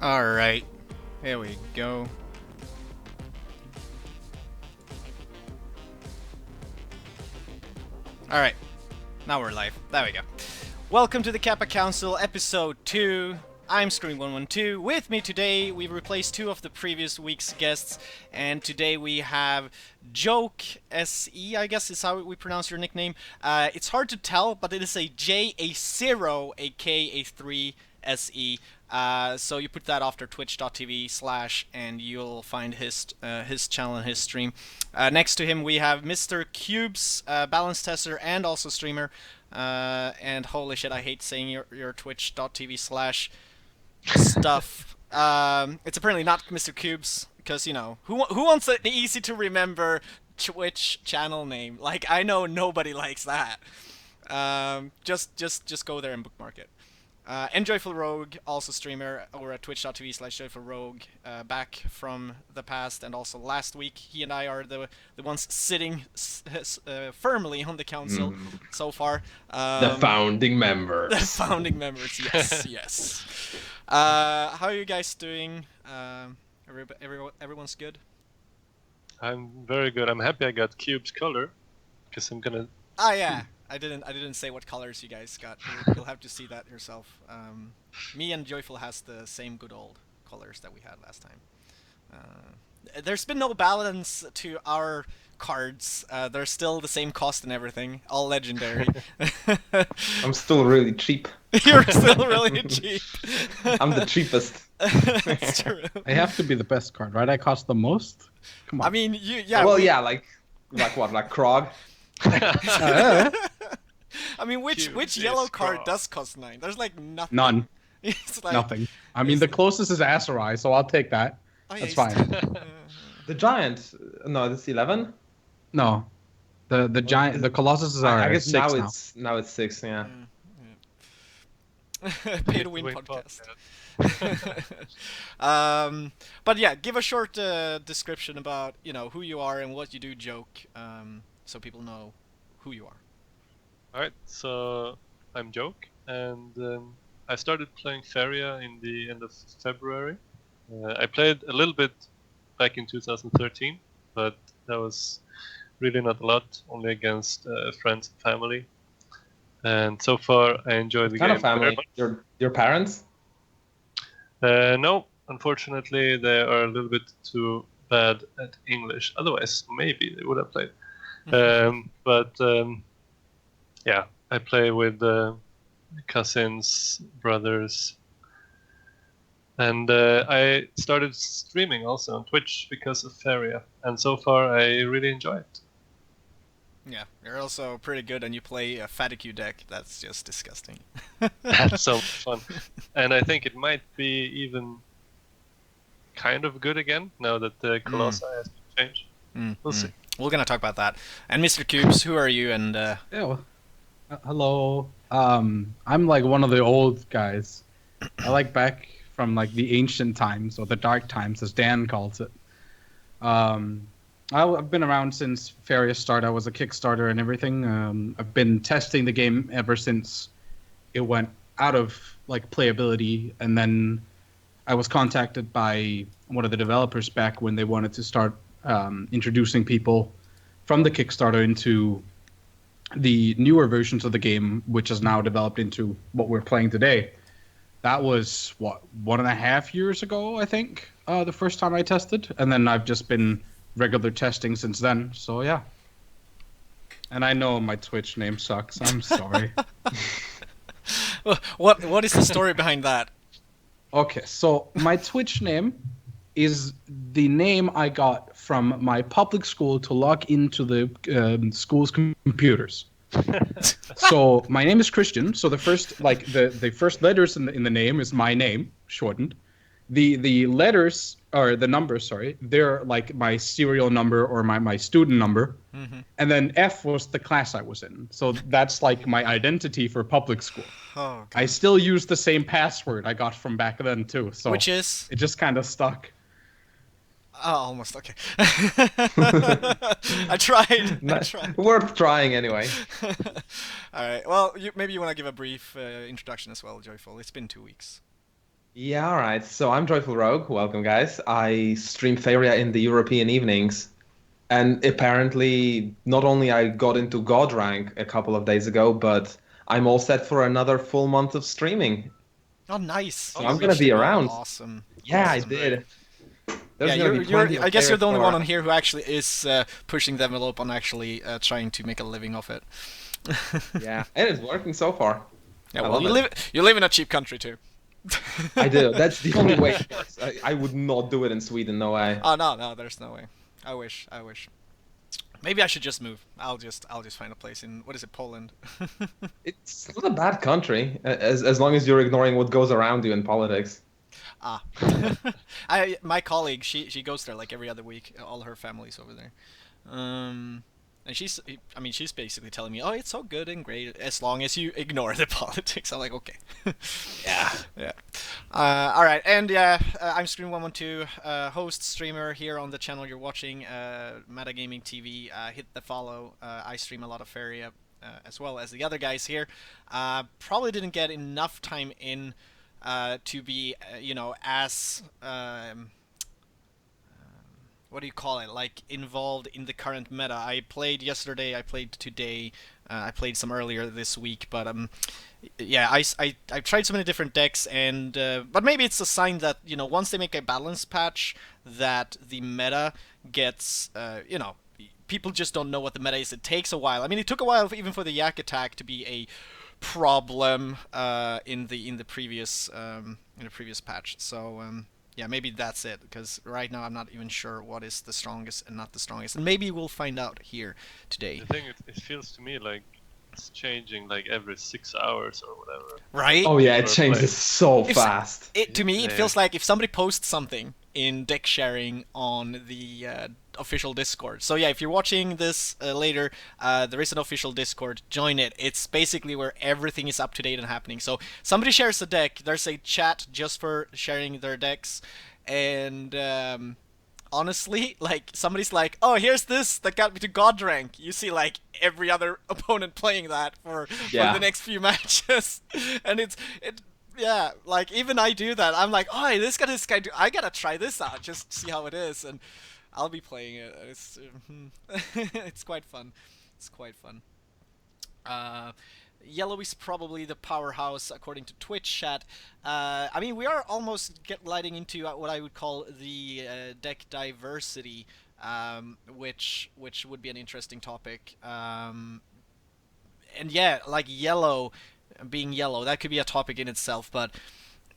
Alright, here we go. Alright, now we're live. There we go. Welcome to the Kappa Council, episode 2. I'm Scream112. With me today, we've replaced two of the previous week's guests, and today we have Joke SE, I guess is how we pronounce your nickname. It's hard to tell, but it is a J, a 0, a K, a 3, SE. So you put that after twitch.tv/ and you'll find his channel and his stream. Next to him we have MrCubez, balance tester and also streamer. And holy shit, I hate saying your twitch.tv/ stuff. It's apparently not Mr.Cubes, because, you know, who wants an easy to remember Twitch channel name? Like, I know nobody likes that. Just go there and bookmark it. And JoyfulRogue, also streamer over at twitch.tv/JoyfulRogue, back from the past, and also last week. He and I are the ones sitting firmly on the council so far. The founding members. The founding members, yes, yes. How are you guys doing? Everyone's good? I'm very good. I'm happy I got Cube's color, because I'm gonna... Ah, yeah. I didn't say what colors you guys got. You'll have to see that yourself. Me and Joyful has the same good old colors that we had last time. There's been no balance to our cards. They're still the same cost and everything, all legendary. I'm still really cheap. You're still really cheap. I'm the cheapest. That's true. I have to be the best card, right? I cost the most. Come on. I mean, yeah. Well, yeah, like what, like Krog? I mean, which yellow card does cost 9? There's like nothing. None. It's like, Nothing. I mean, the closest is Aserai, so I'll take that. oh, yeah, That's he's fine. The giant? No, that's 11. No, the giant, the Colossus are I guess 6 now it's 6. Yeah. Pay to win podcast. But yeah, give a short description about, you know, who you are and what you do, Joke, so people know who you are. Alright, so I'm Joke, and I started playing Faeria in the end of February. I played a little bit back in 2013, but that was really not a lot, only against friends and family. And so far, I enjoy the Kind game of family. Your parents? No, unfortunately, they are a little bit too bad at English. Otherwise, maybe they would have played. Yeah, I play with cousins, brothers, and I started streaming also on Twitch because of Faeria, and so far I really enjoy it. Yeah, you're also pretty good, and you play a Fatigue deck. That's just disgusting. That's so much fun, and I think it might be even kind of good again now that the Colossus has been changed. We'll see. We're gonna talk about that. And MrCubez, who are you? And Yeah. Well, hello. I'm like one of the old guys. I like back from like the ancient times, or the dark times, as Dan calls it. I've been around since Faeria started. I was a Kickstarter and everything. I've been testing the game ever since it went out of like playability, and then I was contacted by one of the developers back when they wanted to start introducing people from the Kickstarter into the newer versions of the game, which is now developed into what we're playing today. That was, what, 1.5 years ago, I think, the first time I tested. And then I've just been regular testing since then, so yeah. And I know my Twitch name sucks, I'm sorry. what is the story behind that? Okay, so my Twitch name is the name I got from my public school to log into the school's computers. So my name is Christian. So the first, like the first letters in the name is my name shortened. The letters, or the numbers, sorry, they're like my serial number or my student number. And then F was the class I was in. So that's like my identity for public school. Oh, God. I still use the same password I got from back then too. So which is? it just kind of stuck. Oh, almost, okay. I tried. Worth trying anyway. Alright, well, maybe you want to give a brief introduction as well, Joyful. It's been 2 weeks. Yeah, all right. So I'm JoyfulRogue. Welcome, guys. I stream Faeria in the European evenings. And apparently, not only I got into God rank a couple of days ago, but I'm all set for another full month of streaming. Oh, nice. So You I'm gonna reached be the goal. around. Awesome. Yeah, I Awesome. did. Yeah, There's gonna be plenty of I guess you're players the only for- one on here who actually is pushing the envelope on actually trying to make a living off it. Yeah, and it's working so far. Yeah, I well, love it. you live in a cheap country too. I do. That's the only way it works. I would not do it in Sweden. No way. Oh no, there's no way. I wish. Maybe I should just move. I'll just find a place in what is it, Poland? It's not a bad country, as long as you're ignoring what goes around you in politics. Ah, my colleague, she goes there like every other week. All her family's over there. And she's basically telling me, oh, it's so good and great as long as you ignore the politics. I'm like, okay. Yeah. Yeah. All right, and yeah, I'm Scream112, host, streamer here on the channel you're watching, Metagamingtv. Hit the follow. I stream a lot of Faeria, as well as the other guys here. Probably didn't get enough time in to be, as what do you call it? Like involved in the current meta. I played yesterday. I played today. I played some earlier this week, but yeah, I've tried so many different decks, and but maybe it's a sign that once they make a balance patch, that the meta gets people just don't know what the meta is. It takes a while. I mean, it took a while even for the Yak attack to be a problem in the previous patch. So yeah, maybe that's it, because right now I'm not even sure what is the strongest and not the strongest, and maybe we'll find out here today. The thing is, it feels to me like it's changing like every 6 hours or whatever. Right? Oh yeah, it For changes play. so If- fast. To me, it Yeah. feels like if somebody posts something in deck sharing on the official Discord. So yeah, if you're watching this later, there is an official Discord. Join it. It's basically where everything is up to date and happening. So somebody shares a deck, there's a chat just for sharing their decks, and honestly, like, somebody's like, oh, here's this that got me to God rank. You see, like, every other opponent playing that for the next few matches, and yeah, like, even I do that. I'm like, oh, this guy, I gotta try this out, just see how it is, and I'll be playing it. It's it's quite fun. It's quite fun. Yellow is probably the powerhouse according to Twitch chat. I mean, we are almost gliding into what I would call the deck diversity, which would be an interesting topic. And yeah, like yellow, being yellow, that could be a topic in itself, but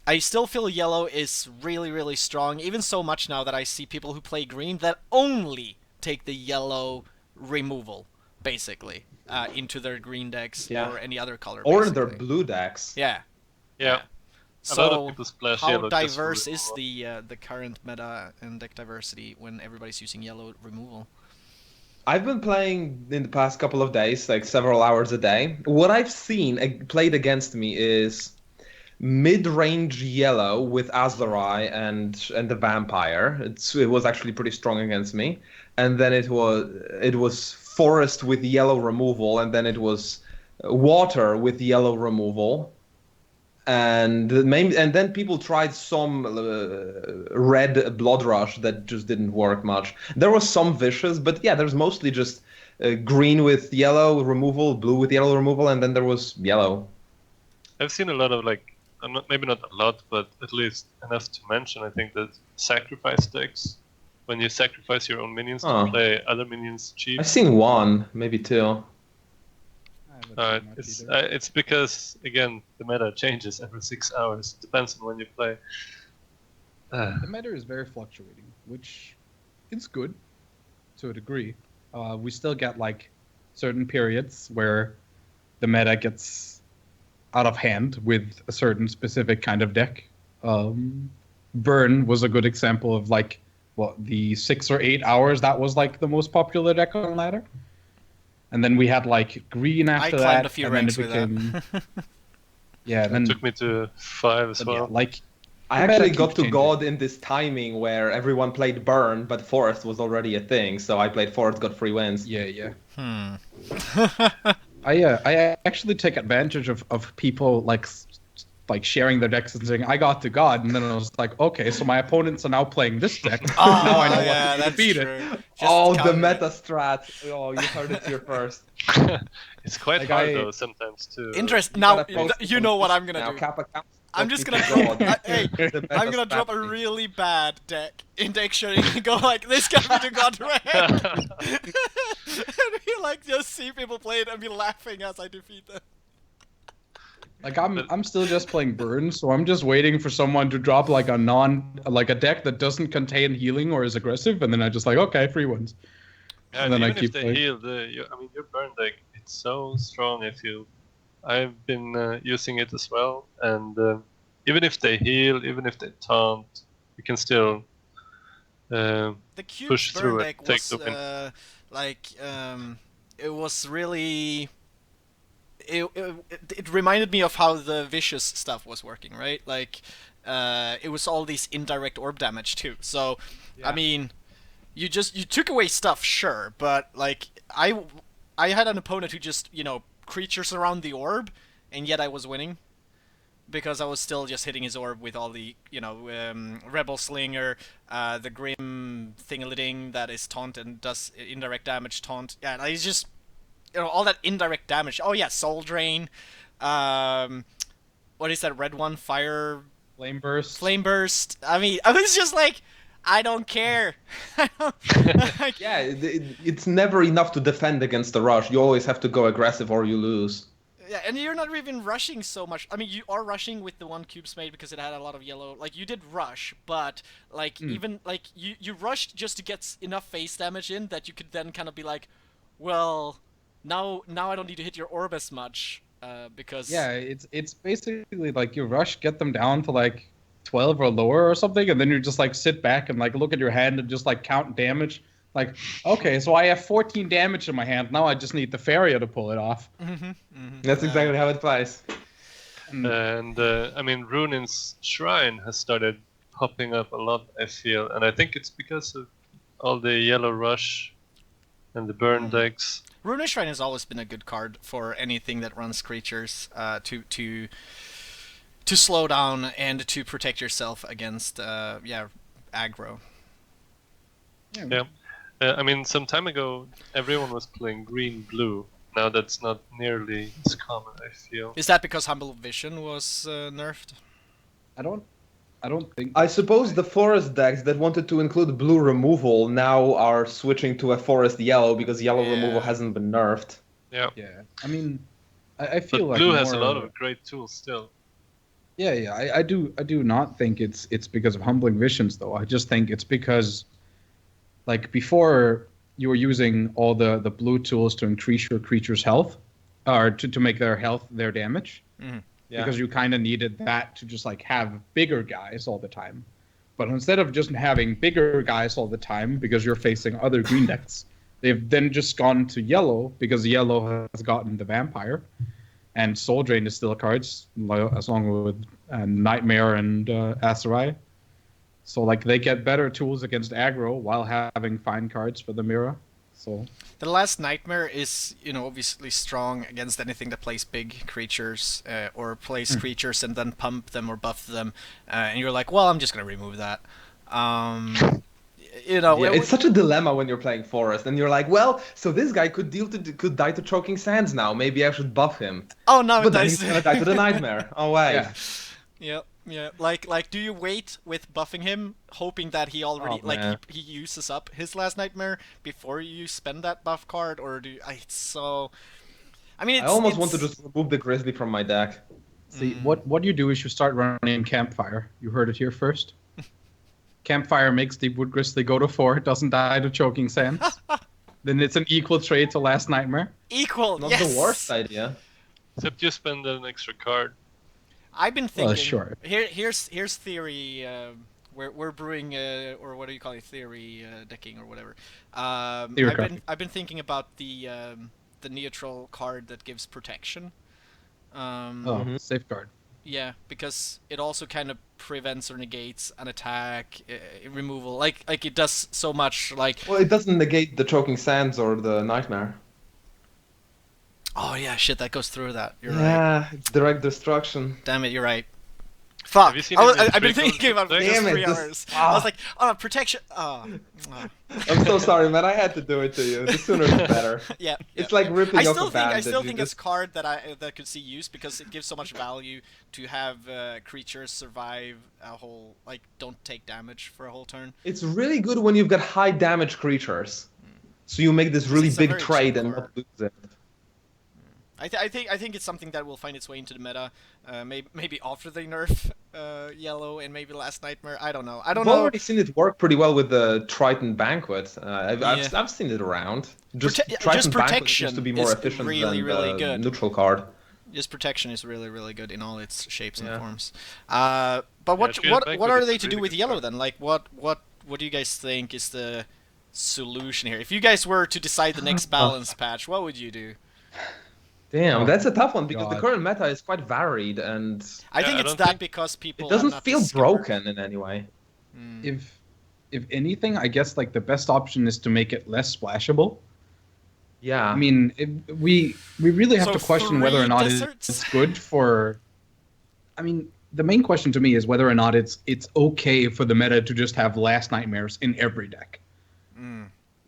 I still feel yellow is really, really strong, even so much now that I see people who play green that only take the yellow removal, basically, into their green decks or any other color. Or basically. their blue decks. Yeah. Yeah. A lot So, of people splash how yellow just for diverse is removal. the current meta and deck diversity when everybody's using yellow removal? I've been playing in the past couple of days, like several hours a day. What I've seen played against me is mid-range yellow with Azlarai and the vampire. It was actually pretty strong against me. And then it was forest with yellow removal, and then it was water with yellow removal. And then people tried some red blood rush that just didn't work much. There was some vicious, but yeah, there's mostly just green with yellow removal, blue with yellow removal, and then there was yellow. I've seen a lot of maybe not a lot, but at least enough to mention. I think that sacrifice decks, when you sacrifice your own minions to play other minions cheap. I've seen one, maybe two. It's because, again, the meta changes every 6 hours. Depends on when you play. The meta is very fluctuating, which is good to a degree. We still get like certain periods where the meta gets out of hand with a certain specific kind of deck. Burn was a good example of like the 6 or 8 hours that was like the most popular deck on ladder. And then we had like green after that. I climbed a few and ranks then it with became, that. yeah, It then took me to 5 as well. yeah, like I meta actually keeps got to changing. God in this timing where everyone played Burn, but Forest was already a thing, so I played Forest, got 3 wins. Yeah. Hmm. I actually take advantage of people like like sharing their decks and saying, "I got to God," and then I was like, "Okay, so my opponents are now playing this deck. Oh, now I know yeah, what to do to that's beat true. it." Just Oh, the counter it. meta strat. Oh, you heard it here first. It's quite Like, hard I- though sometimes to. Interest. You Now, gotta post it you on know what Discord I'm gonna now. do. Kappa Council I'm wants just me gonna to drop. draw Hey, the meta I'm gonna drop a strategy. really bad deck in deck sharing and go like, this can be the god red. And be like, just see people play it and be laughing as I defeat them. Like I'm still just playing burn, so I'm just waiting for someone to drop like a deck that doesn't contain healing or is aggressive, and then I just like, okay, free ones. Yeah, And and then I even if keep they playing. heal, your burn deck, it's so strong. I've been using it as well, and even if they heal, even if they taunt, you can still The cube push burn through it, deck take was the win. it was really. It reminded me of how the vicious stuff was working, right? Like, it was all these indirect orb damage too. So, I mean, you took away stuff, sure, but like I had an opponent who just creatures around the orb, and yet I was winning because I was still just hitting his orb with all the Rebel Slinger, the Grim Thingaliding that is taunt and does indirect damage taunt. Yeah, like, it's just all that indirect damage. Oh yeah, Soul Drain. What is that red one? Fire. Flame burst. Flame Burst. I mean, I was just like, I don't care. Like, Yeah, it's never enough to defend against the rush. You always have to go aggressive or you lose. yeah, and you're not even rushing so much. I mean, you are rushing with the one Cubes made because it had a lot of yellow. Like, you did rush, but like even like you rushed just to get enough face damage in that you could then kind of be like, well, now I don't need to hit your orb as much because Yeah, it's basically like you rush, get them down to like 12 or lower or something, and then you just like sit back and like look at your hand and just like count damage. Like, okay, so I have 14 damage in my hand. Now I just need the Faeria to pull it off. That's exactly how it plays. And I mean, Runin's Shrine has started popping up a lot, I feel, and I think it's because of all the yellow rush and the burn decks. Rune Shrine has always been a good card for anything that runs creatures to slow down and to protect yourself against aggro. Yeah. I mean, some time ago, everyone was playing green-blue. Now that's not nearly as common, I feel. Is that because Humble Vision was nerfed? I don't think. I suppose the forest decks that wanted to include blue removal now are switching to a forest yellow because yellow removal hasn't been nerfed. Yeah. Yeah, I mean, I feel But like blue has a more- lot of great tools still. Yeah, I do not think it's because of humbling visions though. I just think it's because, like, before you were using all the blue tools to increase your creature's health, or to make their health their damage, Yeah. because you kind of needed that to just like have bigger guys all the time. But instead of just having bigger guys all the time because you're facing other green decks, they've then just gone to yellow because yellow has gotten the vampire. And Soul Drain is still cards, as long with Nightmare and Aserai. So like they get better tools against aggro while having fine cards for the mirror. So The last Nightmare is, obviously strong against anything that plays big creatures or plays creatures and then pump them or buff them, and you're like, well, I'm just gonna remove that. Yeah, it's such a dilemma when you're playing forest, and you're like, well, so this guy could die to choking sands now. Maybe I should buff him. Oh no, But then he's gonna die to the nightmare. Oh wait. yeah. Yeah. Like, do you wait with buffing him, hoping that he already man. he uses up his last Nightmare before you spend that buff card, or do you, it's so? I mean, I almost want to just remove the grizzly from my deck. See, what you do is you start running Campfire. You heard it here first. Campfire makes the Wood Grizzly go to 4. It doesn't die to choking sands. Then it's an equal trade to Last Nightmare. equal. Not Yes! the worst idea. Except you spend an extra card. I've been thinking. Well, sure. Here's theory. We're brewing or what do you call it? Theory decking or whatever. Theory crafting. I've been thinking about the neutral card that gives protection. Safeguard. Yeah, because it also kind of prevents or negates an attack, removal. Like it does so much. Like, Well, it doesn't negate the choking sands or the nightmare. oh yeah, shit, that goes through that. You're right. Yeah, it's direct destruction. Damn it, you're right. Fuck. Have you seen any I've been three thinking about color this Damn it, 3 this- hours. I was like, oh, protection. I'm so sorry, man. I had to do it to you. The sooner the better. Yeah. It's like ripping off a I bandit. still You think just- it's a card that could see use because it gives so much value to have creatures survive a whole, like, don't take damage for a whole turn. It's really good when you've got high damage creatures. So you make this really it's a big very trade cheap and card. not lose it. I think it's something that will find its way into the meta. Maybe after they nerf yellow and maybe Last Nightmare. I don't know. I've already seen it work pretty well with the Triton Banquet. Yeah. I've seen it around. Just Just Triton Banquet protection seems to be more is efficient really, than really the good. neutral card. Just protection is really, really good in all its shapes and Yeah. forms. But what Triton what Banquet are is they to really do with good yellow card. then? Like what do you guys think is the solution here? If you guys were to decide the next balance patch, what would you do? Damn, Oh, that's a tough one because the God. current meta is quite varied and I Yeah, think I it's don't that think- because people it doesn't have not feel discovered- broken in any way. If anything, I guess like the best option is to make it less splashable. Yeah. I mean, we really have So to question whether or 3 not deserts? it's good for. I mean, the main question to me is whether or not it's okay for the meta to just have Last Nightmares in every deck.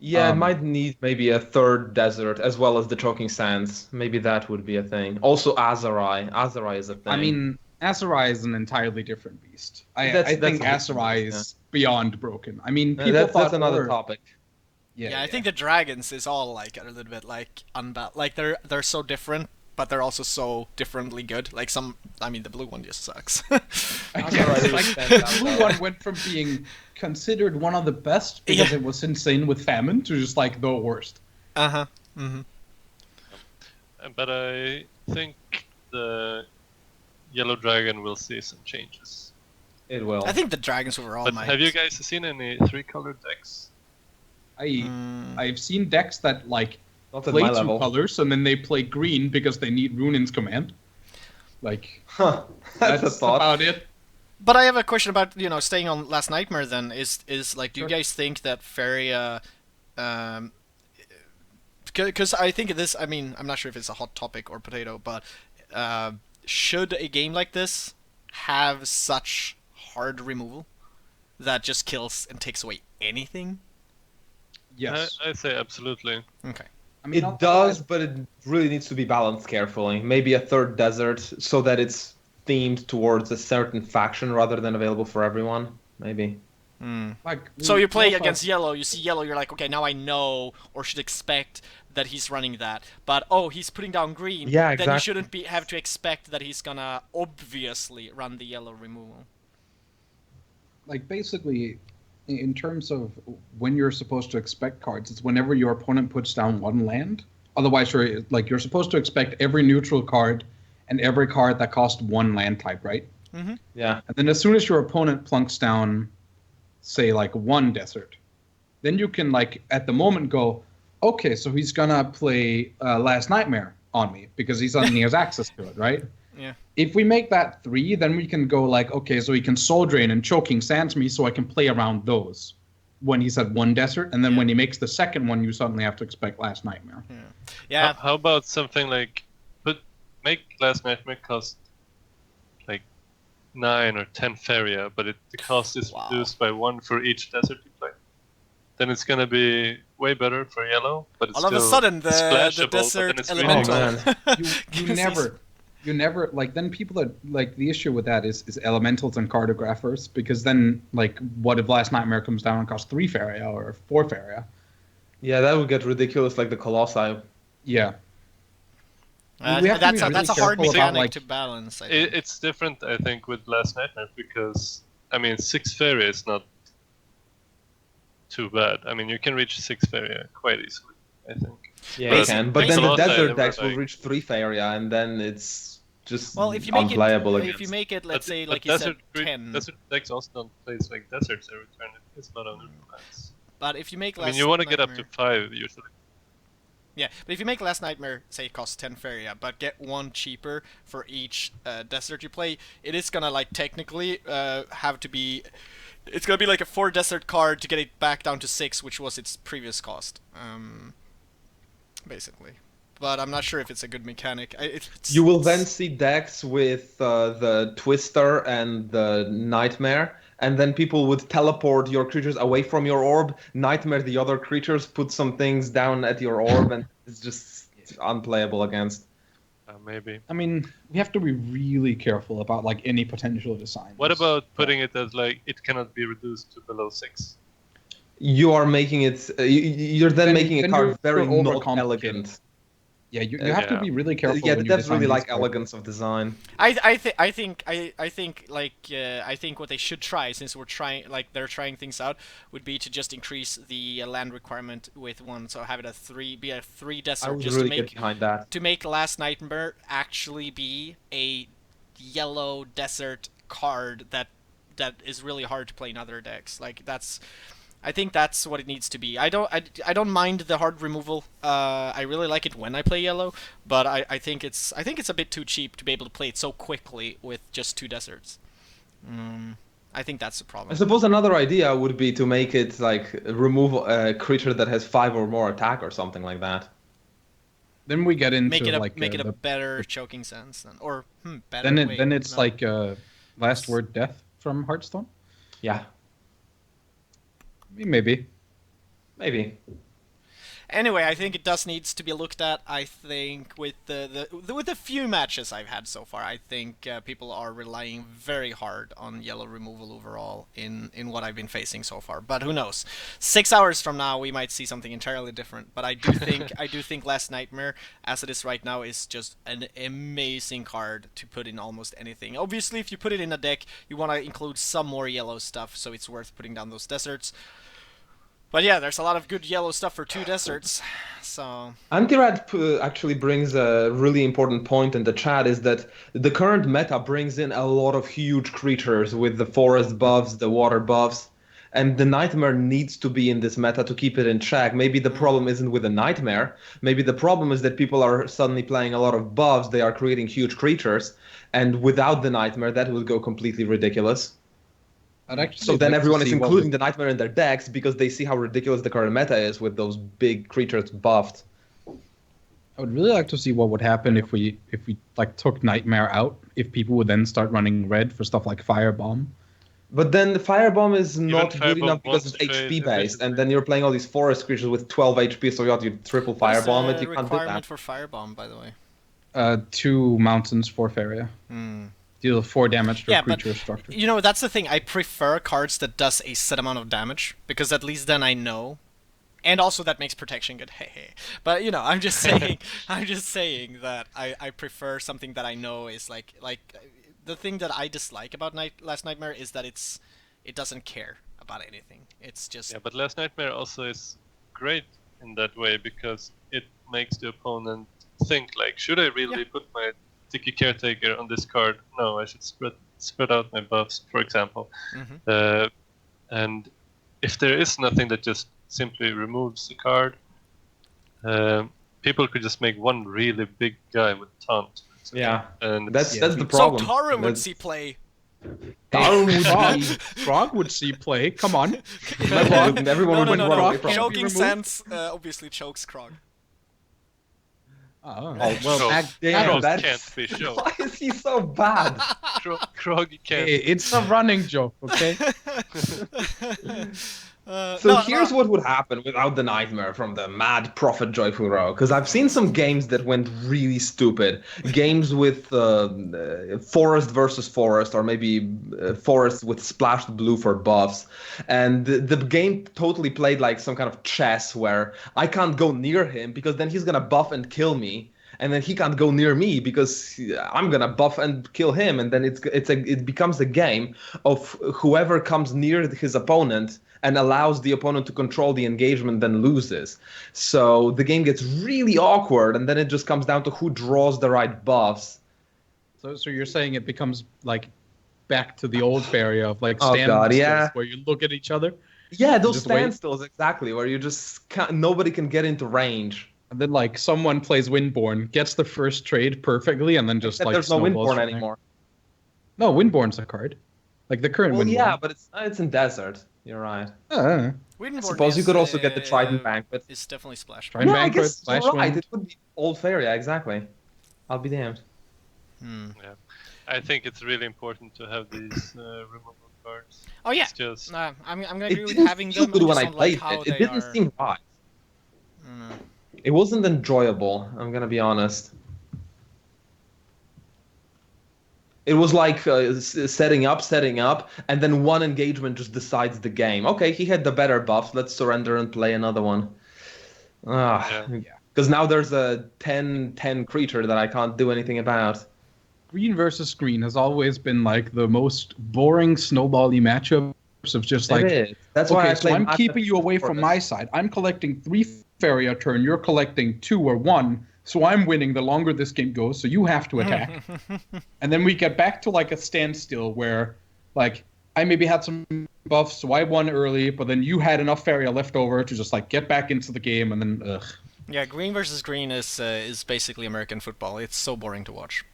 Yeah, it Um, might need maybe a third desert as well as the Choking Sands. Maybe that would be a thing. Also Azarai. Azarai is a thing. I mean, Aserai is an entirely different beast. I That's think a different Aserai beast, is beyond broken. I mean, people that's thought another horror- topic. Yeah, I think the dragons is all like a little bit like like they're so different, but they're also so differently good. Like I mean, the blue one just sucks. Azarai really Like, stands out, the blue though. one went from being considered one of the best because Yeah. it was insane with famine to just like the worst. Uh-huh. Mm-hmm. But I think the Yellow Dragon will see some changes. It will. I think the dragons overall But might. have you guys seen any 3-color decks? I've seen decks that like Not at play my two level. colors and then they play green because they need Runin's command. Like Huh. That's a that's thought. about it. But I have a question about staying on Last Nightmare. Then is like, do you Sure. guys think that Faeria, because I think this. I mean, I'm not sure if it's a hot topic or potato, but should a game like this have such hard removal that just kills and takes away anything? Yes. I say absolutely. Okay. I mean, It does, but it really needs to be balanced carefully. Maybe a third desert so that it's themed towards a certain faction rather than available for everyone. Maybe. Like, So you play also- against yellow, you see yellow, you're like, okay, now I know or should expect that he's running that. But oh, he's putting down green. Yeah, Then you exactly. shouldn't have to expect that he's gonna obviously run the yellow removal. like basically in terms of when you're supposed to expect cards, it's whenever your opponent puts down one land. Otherwise, you're supposed to expect every neutral card and every card that costs one land type, right? Yeah. And then as soon as your opponent plunks down, say like one desert, then you can like at the moment go, okay, so he's gonna play Last Nightmare on me because he has access to it, right? Yeah. If we make that 3, then we can go like, okay, so he can Soul Drain and Choking Sands me, so I can play around those when he's at one desert, and then when he makes the second one, you suddenly have to expect Last Nightmare. Yeah. How about something like make Last Nightmare cost like 9 or 10 Faeria, but the cost is Wow. reduced by 1 for each desert you play. Then it's gonna be way better for yellow, but it's All of a still sudden, the splashable, but desert then it's really elemental. Oh, man. You never like then people are like the issue with that is elementals and cartographers, because then like what if Last Nightmare comes down and costs 3 Faeria or 4 Faeria? Yeah, that would get ridiculous like the Colossi. Yeah. We have to That's be a really hard careful about, mechanic like- to balance. I think. It's different, I think, with Last Nightmare because I mean 6 Faeria is not too bad. I mean you can reach 6 Faeria quite easily, I think. Yeah, But you can. But then the Colossi, desert they were decks will like- reach 3 Faeria, and then it's just Well, if you make unplayable it, against. if you make it, let's say, But like you said, desert 10. desert decks also don't place like deserts every turn. It's a lot of neutral lands. But if you make I Last mean you want to get up to Nightmare- 5 usually. Yeah, but if you make Last Nightmare, say it costs 10 Faeria, but get 1 cheaper for each desert you play, it is gonna, like, technically have to be... It's gonna be like a 4 desert card to get it back down to 6, which was its previous cost. Basically. but I'm not sure if it's a good mechanic. You will then see decks with the Twister and the Nightmare, and then people would teleport your creatures away from your orb. Nightmare the other creatures, put some things down at your orb, and it's just unplayable against. Maybe. I mean, we have to be really careful about like any potential design. What about putting it as like it cannot be reduced to below 6? You are making it. You're then making a card very you're not overcomplicating. elegant. Yeah, you have to be really careful. Yeah, when you that's design really these like cards. elegance of design. I think what they should try, since they're trying things out, would be to just increase the land requirement with 1, so have it be a 3 desert, I would just really to get make behind that. to make Last Nightmare actually be a yellow desert card that is really hard to play in other decks. I think that's what it needs to be. I don't mind the hard removal. I really like it when I play yellow, but I think it's a bit too cheap to be able to play it so quickly with just 2 deserts. I think that's the problem. I suppose another idea would be to make it like remove a creature that has 5 or more attack or something like that. Then we get into make it like a better choking sense better. Then it's like Last Word Death from Hearthstone. Yeah. Maybe. Anyway, I think it does needs to be looked at. I think with the few matches I've had so far, I think people are relying very hard on yellow removal overall in what I've been facing so far. But who knows? 6 hours from now, we might see something entirely different. But I do think Last Nightmare, as it is right now, is just an amazing card to put in almost anything. Obviously, if you put it in a deck, you want to include some more yellow stuff, so it's worth putting down those deserts. But yeah, there's a lot of good yellow stuff for 2 deserts, so... Antirad actually brings a really important point in the chat, is that the current meta brings in a lot of huge creatures with the forest buffs, the water buffs, and the Nightmare needs to be in this meta to keep it in check. Maybe the problem isn't with the Nightmare, maybe the problem is that people are suddenly playing a lot of buffs, they are creating huge creatures, and without the Nightmare that would go completely ridiculous. So then everyone is including the Nightmare in their decks because they see how ridiculous the current meta is with those big creatures buffed. I would really like to see what would happen if we like took Nightmare out. If people would then start running red for stuff like Firebomb. But then the Firebomb is not good Firebomb enough because it's wants to HP trade based, and then you're playing all these forest creatures with 12 HP, so you have to triple Firebomb it. You can't do requirement that. for Firebomb, by the way? 2 mountains for Faeria. Deal 4 damage to a creature but, structure. You know, that's the thing. I prefer cards that does a set amount of damage, because at least then I know. And also that makes protection good. Hey. But, you know, I'm just saying that I prefer something that I know is like the thing that I dislike about Last Nightmare is that it doesn't care about anything. It's just... Yeah, but Last Nightmare also is great in that way because it makes the opponent think like, should I really put my Sticky Caretaker on this card? No, I should spread out my buffs, for example. And if there is nothing that just simply removes the card, people could just make one really big guy with taunt. Yeah, and that's the problem. So Tarum would see play. Frog would see play. Come on. Everyone would run away from it. Choking sense obviously chokes Krog. Oh, well, Krog can't be choked. Why is he so bad? Krog can't. Hey, it's a running joke, okay? Here's what would happen without the Nightmare from the mad prophet JoyfulRogue, because I've seen some games that went really stupid. Games with forest versus forest, or maybe forest with splashed blue for buffs. And the game totally played like some kind of chess where I can't go near him because then he's going to buff and kill me. And then he can't go near me because I'm gonna buff and kill him, and then it becomes a game of whoever comes near his opponent and allows the opponent to control the engagement then loses. So the game gets really awkward, and then it just comes down to who draws the right buffs. So you're saying it becomes like back to the old Faeria of like standstills where you look at each other? Yeah, those standstills, exactly, where you just nobody can get into range. And then, like, someone plays Windborn, gets the first trade perfectly, and then just, Except like, there's no Windborn anymore. No, Windborn's a card. Like, the current Windborn. Yeah, but it's in Desert. You're right. Swedenborg Suppose you could also get the Trident Banquet. It's definitely Splash. Trident Yeah, I Banquet, guess you're Splash right. Wind. It would be old Faeria, exactly. I'll be damned. Yeah, I think it's really important to have these removal cards. Oh yeah, It's just I'm gonna It agree with didn't having feel them. good I when just I don't like played how it. It they didn't are. seem right. Mm. It wasn't enjoyable, I'm gonna be honest. It was like setting up, and then one engagement just decides the game. Okay, he had the better buffs, let's surrender and play another one. yeah. Because now there's a 10/10 creature that I can't do anything about. Green versus green has always been like the most boring snowbally matchups of just like, It is. That's why okay, I so play I'm matchups keeping you away for from this. my side. I'm collecting 3 Faeria a turn, you're collecting 2 or 1, so I'm winning the longer this game goes, so you have to attack. And then we get back to like a standstill where like I maybe had some buffs, so I won early, but then you had enough Faeria left over to just like get back into the game, and then ugh. Yeah, green versus green is basically American football. It's so boring to watch.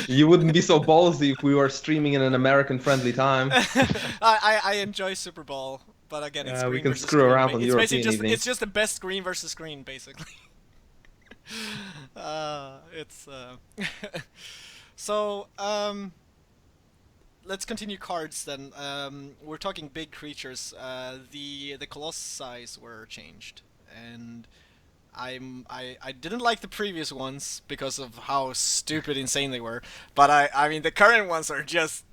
You wouldn't be so ballsy if we were streaming in an American-friendly time. I enjoy Super Bowl, but again, it's green we can versus screw green. around on It's European basically just evenings. it's just the best green versus green, basically. It's so let's continue cards then. We're talking big creatures. The Colossi were changed, and I didn't like the previous ones because of how stupid insane they were. But I mean the current ones are just.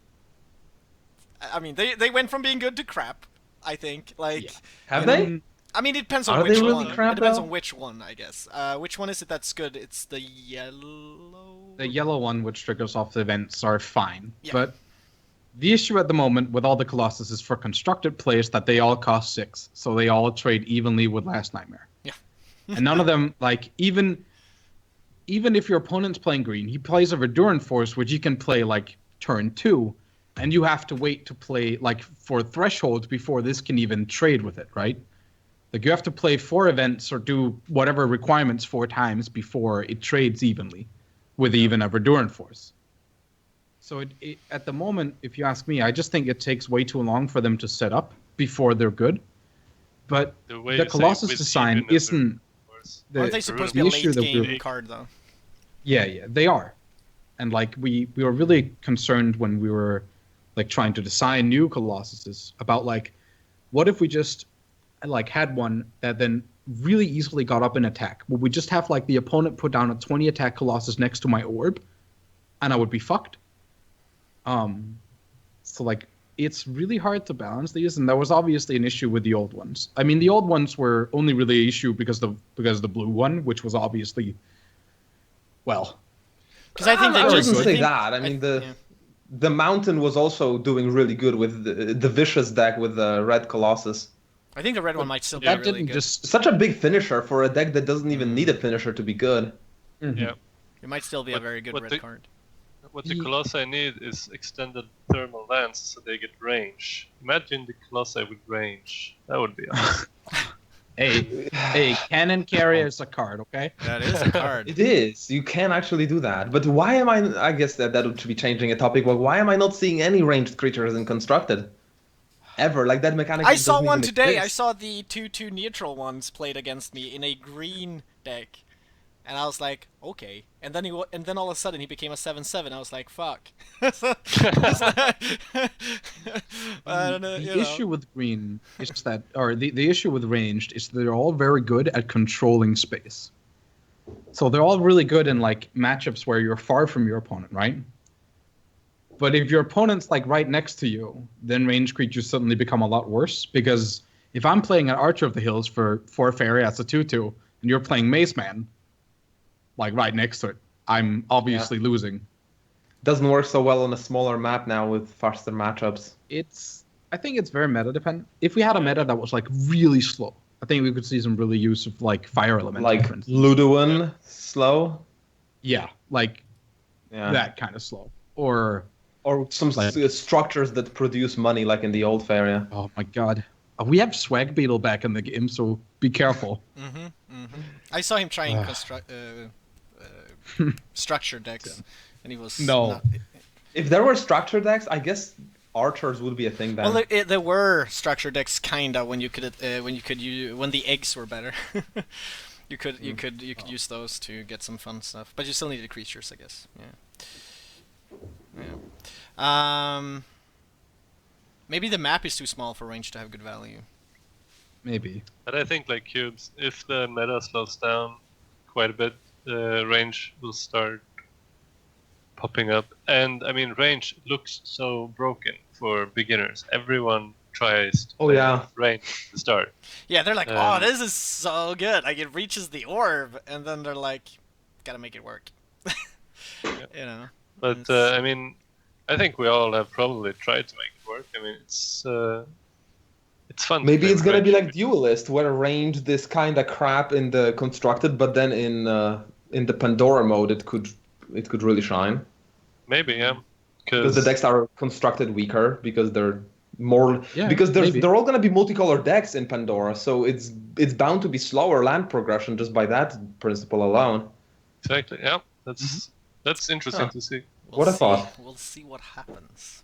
I mean they went from being good to crap. I think like. Have And they? then- I mean, it depends on Are which they really one. crap, It depends though? on which one, I guess. Which one is it that's good? It's the yellow. The yellow one, which triggers off the events, are fine. Yeah. But the issue at the moment with all the Colossus is for constructed plays that they all cost 6, so they all trade evenly with Last Nightmare. Yeah. And none of them, like, even if your opponent's playing green, he plays a Verdurant Force, which you can play, like, turn 2, and you have to wait to play, like, for thresholds before this can even trade with it, right? Like, you have to play 4 events or do whatever requirements 4 times before it trades evenly with even a Verdurant Force. So it at the moment, if you ask me, I just think it takes way too long for them to set up before they're good. But The way the you say Colossus with design even isn't the, Aren't they supposed to be a issue late that game we're- card though? Yeah, they are. And like we were really concerned when we were like trying to design new Colossuses about like what if we just like had one that then really easily got up in attack? Would we just have like the opponent put down a 20 attack Colossus next to my orb and I would be fucked? So like it's really hard to balance these, and that was obviously an issue with the old ones. I mean, the old ones were only really an issue because of the blue one, which was obviously well. Because I think they I just wouldn't say think- that. I mean, yeah. the Mountain was also doing really good with the Vicious deck with the Red Colossus. I think the red one might still be That really didn't good. just Such a big finisher for a deck that doesn't even need a finisher to be good. Yeah. It might still be a What- very good what red the- card. What the Colossi need is extended thermal lance so they get range. Imagine the Colossi with range. That would be awesome. Hey, Cannon Carrier is a card, okay? That is a card. It is. You can actually do that. But why am I guess that would be changing a topic. But why am I not seeing any ranged creatures in Constructed? Ever. Like that mechanic. I saw doesn't one even today. I exist. saw the 2/2 neutral ones played against me in a green deck, and I was like, okay. And then and then all of a sudden he became a 7/7. I was like, fuck. I don't know, The issue with green is that, or the issue with ranged is that they're all very good at controlling space. So they're all really good in like matchups where you're far from your opponent, right? But if your opponent's like right next to you, then ranged creatures suddenly become a lot worse, because if I'm playing an Archer of the Hills for Faeria as a 2/2, and you're playing Maze Man, like right next to it, I'm obviously losing. Doesn't work so well on a smaller map now with faster matchups. I think it's very meta dependent. If we had a meta that was like really slow, I think we could see some really use of like fire elemental, Like for instance. Luduin, slow. Yeah, like Yeah. that kind of slow. Or Or some Like- structures that produce money, like in the old Faeria. oh my god, we have Swag Beetle back in the game, so be careful. I saw him trying structure decks, and he was No. not- If there were structure decks, I guess archers would be a thing then. Well, there were structure decks kinda when you could when the eggs were better. you could use those to get some fun stuff, but you still needed creatures, I guess. Yeah. Maybe the map is too small for range to have good value. Maybe. But I think like cubes, if the meta slows down quite a bit, range will start popping up. And I mean, range looks so broken for beginners. Everyone tries to play range at the start. Yeah, they're like, oh, this is so good. Like, it reaches the orb, and then they're like, gotta make it work. You know. But I mean, I think we all have probably tried to make it work. I mean, it's fun. Maybe to it's play gonna be range. like Duelist, where range this kind of crap in the constructed, but then in the Pandora mode it could really shine. Maybe, yeah. Because the decks are constructed weaker because they're more because maybe. they're all gonna be multicolor decks in Pandora, so it's bound to be slower land progression just by that principle alone. Exactly. Yeah. That's interesting to see. What a thought. We'll see what happens.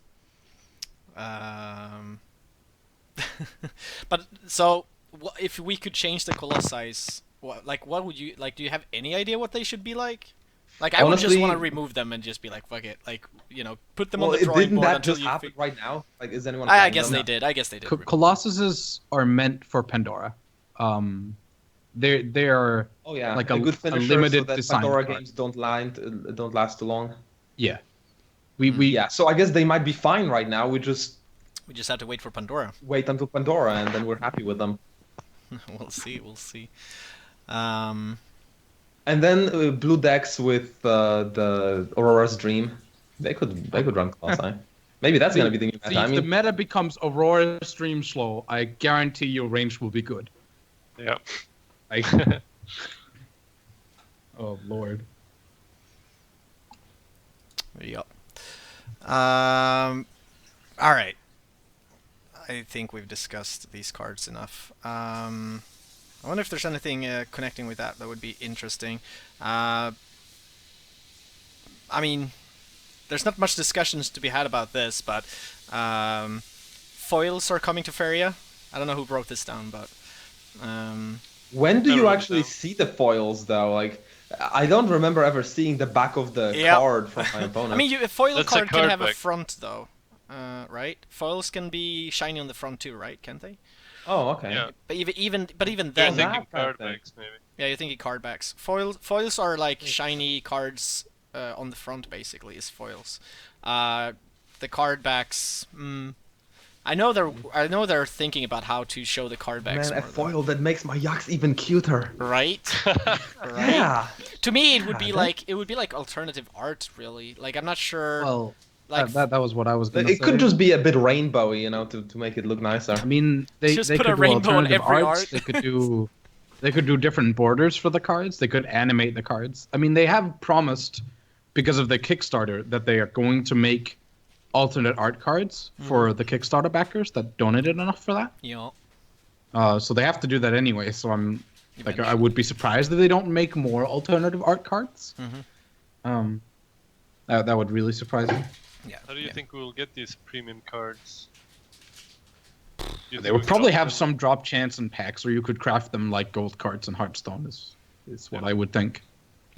But so, if we could change the Colossi, what would you like? Do you have any idea what they should be like? Like, I would just Honestly, want to remove them and just be like, fuck it, like, you know, put them on the drawing didn't board that until just you. happen right now? Like, is anyone? I playing guess them? they did. I guess they did. Colossuses are meant for Pandora. They are like a good finisher, limited so that design Pandora card. games don't last too long. Yeah. Yeah, so I guess they might be fine right now. We just have to wait for Pandora. wait until Pandora, and then we're happy with them. We'll see. And then blue decks with the Aurora's Dream, they could run Colossi. Maybe that's gonna be the new meta. If the meta becomes Aurora Stream slow, I guarantee your range will be good. Yeah. Oh Lord. Yep. All right. I think we've discussed these cards enough. I wonder if there's anything connecting with that would be interesting. I mean, there's not much discussions to be had about this, but foils are coming to Faeria. I don't know who wrote this down, but when do you actually see the foils though? Like, I don't remember ever seeing the back of the card from my opponent. I mean, a foil That's card a can card have a back. front though, right? Foils can be shiny on the front too, right? Can't they? Oh, okay. Yeah. But even You're then, thinking that kind card of thing. backs, maybe. yeah, you're thinking card backs. Foils are like shiny cards on the front, basically, is foils. The card backs. I know they're thinking about how to show the card backs. Man, a more, foil that makes my Yaks even cuter. though. Right? Right. Yeah. To me, it would be Yeah, like alternative art, really. Like, I'm not sure. Well, like that was what I was going to say. It could just be a bit rainbowy, you know, to make it look nicer. I mean, they Just they put could a do rainbow on alternative every arts. art. They could do different borders for the cards. They could animate the cards. I mean, they have promised because of the Kickstarter that they are going to make alternate art cards for the Kickstarter backers that donated enough for that. You So they have to do that anyway. So I'm like, I would be surprised if they don't make more alternative art cards. That would really surprise me. Yeah. How do you think we'll get these premium cards? Do you They think would we probably could have also- some drop chance in packs, or you could craft them like gold cards in Hearthstone. Is what I would think.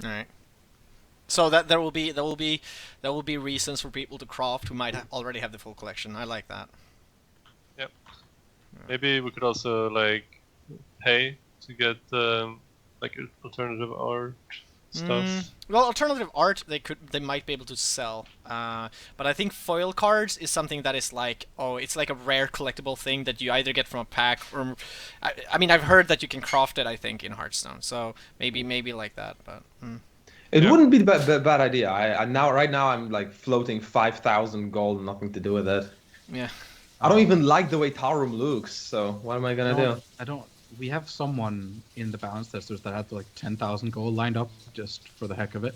All right. So that there will be reasons for people to craft who might already have the full collection. I like that. Yep. Maybe we could also like pay to get like alternative art stuff. Well, alternative art they might be able to sell, but I think foil cards is something that is like, it's like a rare collectible thing that you either get from a pack or, I mean, I've heard that you can craft it, I think, in Hearthstone, so maybe like that, but. It wouldn't be a bad idea. Right now I'm like floating 5,000 gold, nothing to do with it. Yeah. I don't even like the way Tarum looks, so what am I gonna do? I don't. We have someone in the balance testers that had like 10,000 gold lined up just for the heck of it.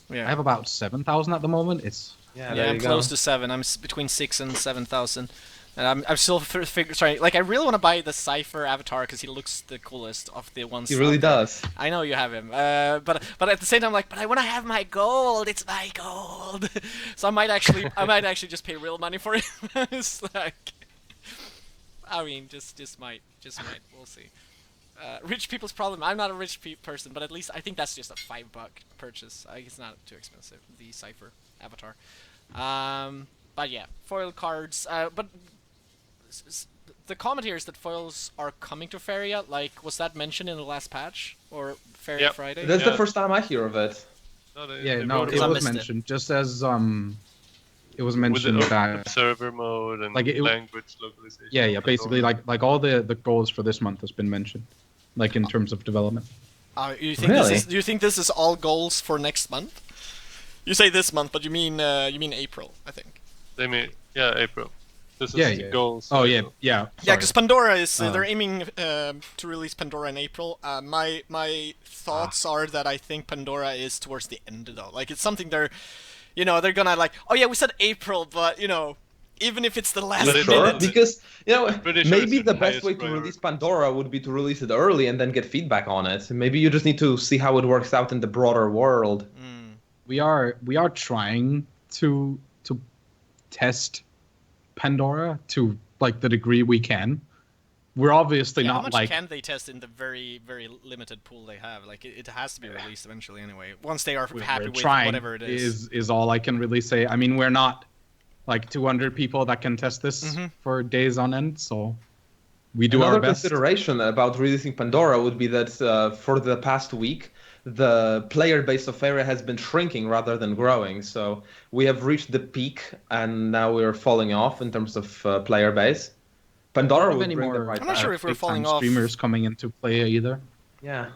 Yeah. I have about 7,000 at the moment. It's Yeah, Yeah, there I'm you close go. to 7. I'm between 6 and 7,000. And I'm still sorry. Like I really want to buy the Cypher avatar because he looks the coolest of the ones. He really does. I know you have him, but at the same time, like, but I want to have my gold. It's my gold. So I might actually just pay real money for it. It's like, I mean, just might. We'll see. Rich people's problem. I'm not a rich person, but at least I think that's just a $5 purchase. It's not too expensive. The Cypher avatar. But yeah, foil cards. But the comment here is that foils are coming to Faeria. Like, was that mentioned in the last patch or Faeria Friday? That's the first time I hear of it. No, it was mentioned. Just as it was mentioned with that server mode and like language localization. Yeah, basically like all the goals for this month has been mentioned, like in terms of development. You think Really? do you think this is all goals for next month? You say this month, but you mean April, I think. They mean April. This is goals. Oh April. yeah. Yeah, because Pandora is they're aiming to release Pandora in April. My thoughts are that I think Pandora is towards the end though. Like it's something they're gonna like. Oh yeah, we said April, but even if it's the last minute. Because Pretty sure maybe it's the the best highest way to priority. release Pandora would be to release it early and then get feedback on it. Maybe you just need to see how it works out in the broader world. We are trying to test Pandora to like the degree we can. We're obviously How not much like can they test in the very, very limited pool they have? Like it has to be released eventually anyway. Once they are happy with trying whatever it is. is all I can really say. I mean, we're not like 200 people that can test this for days on end, so we do Another our best. consideration about releasing Pandora would be that for the past week, the player base of Faeria has been shrinking rather than growing. So we have reached the peak, and now we're falling off in terms of player base. Pandora would bring them right I'm not sure if we're falling off. Streamers coming into play either. Yeah.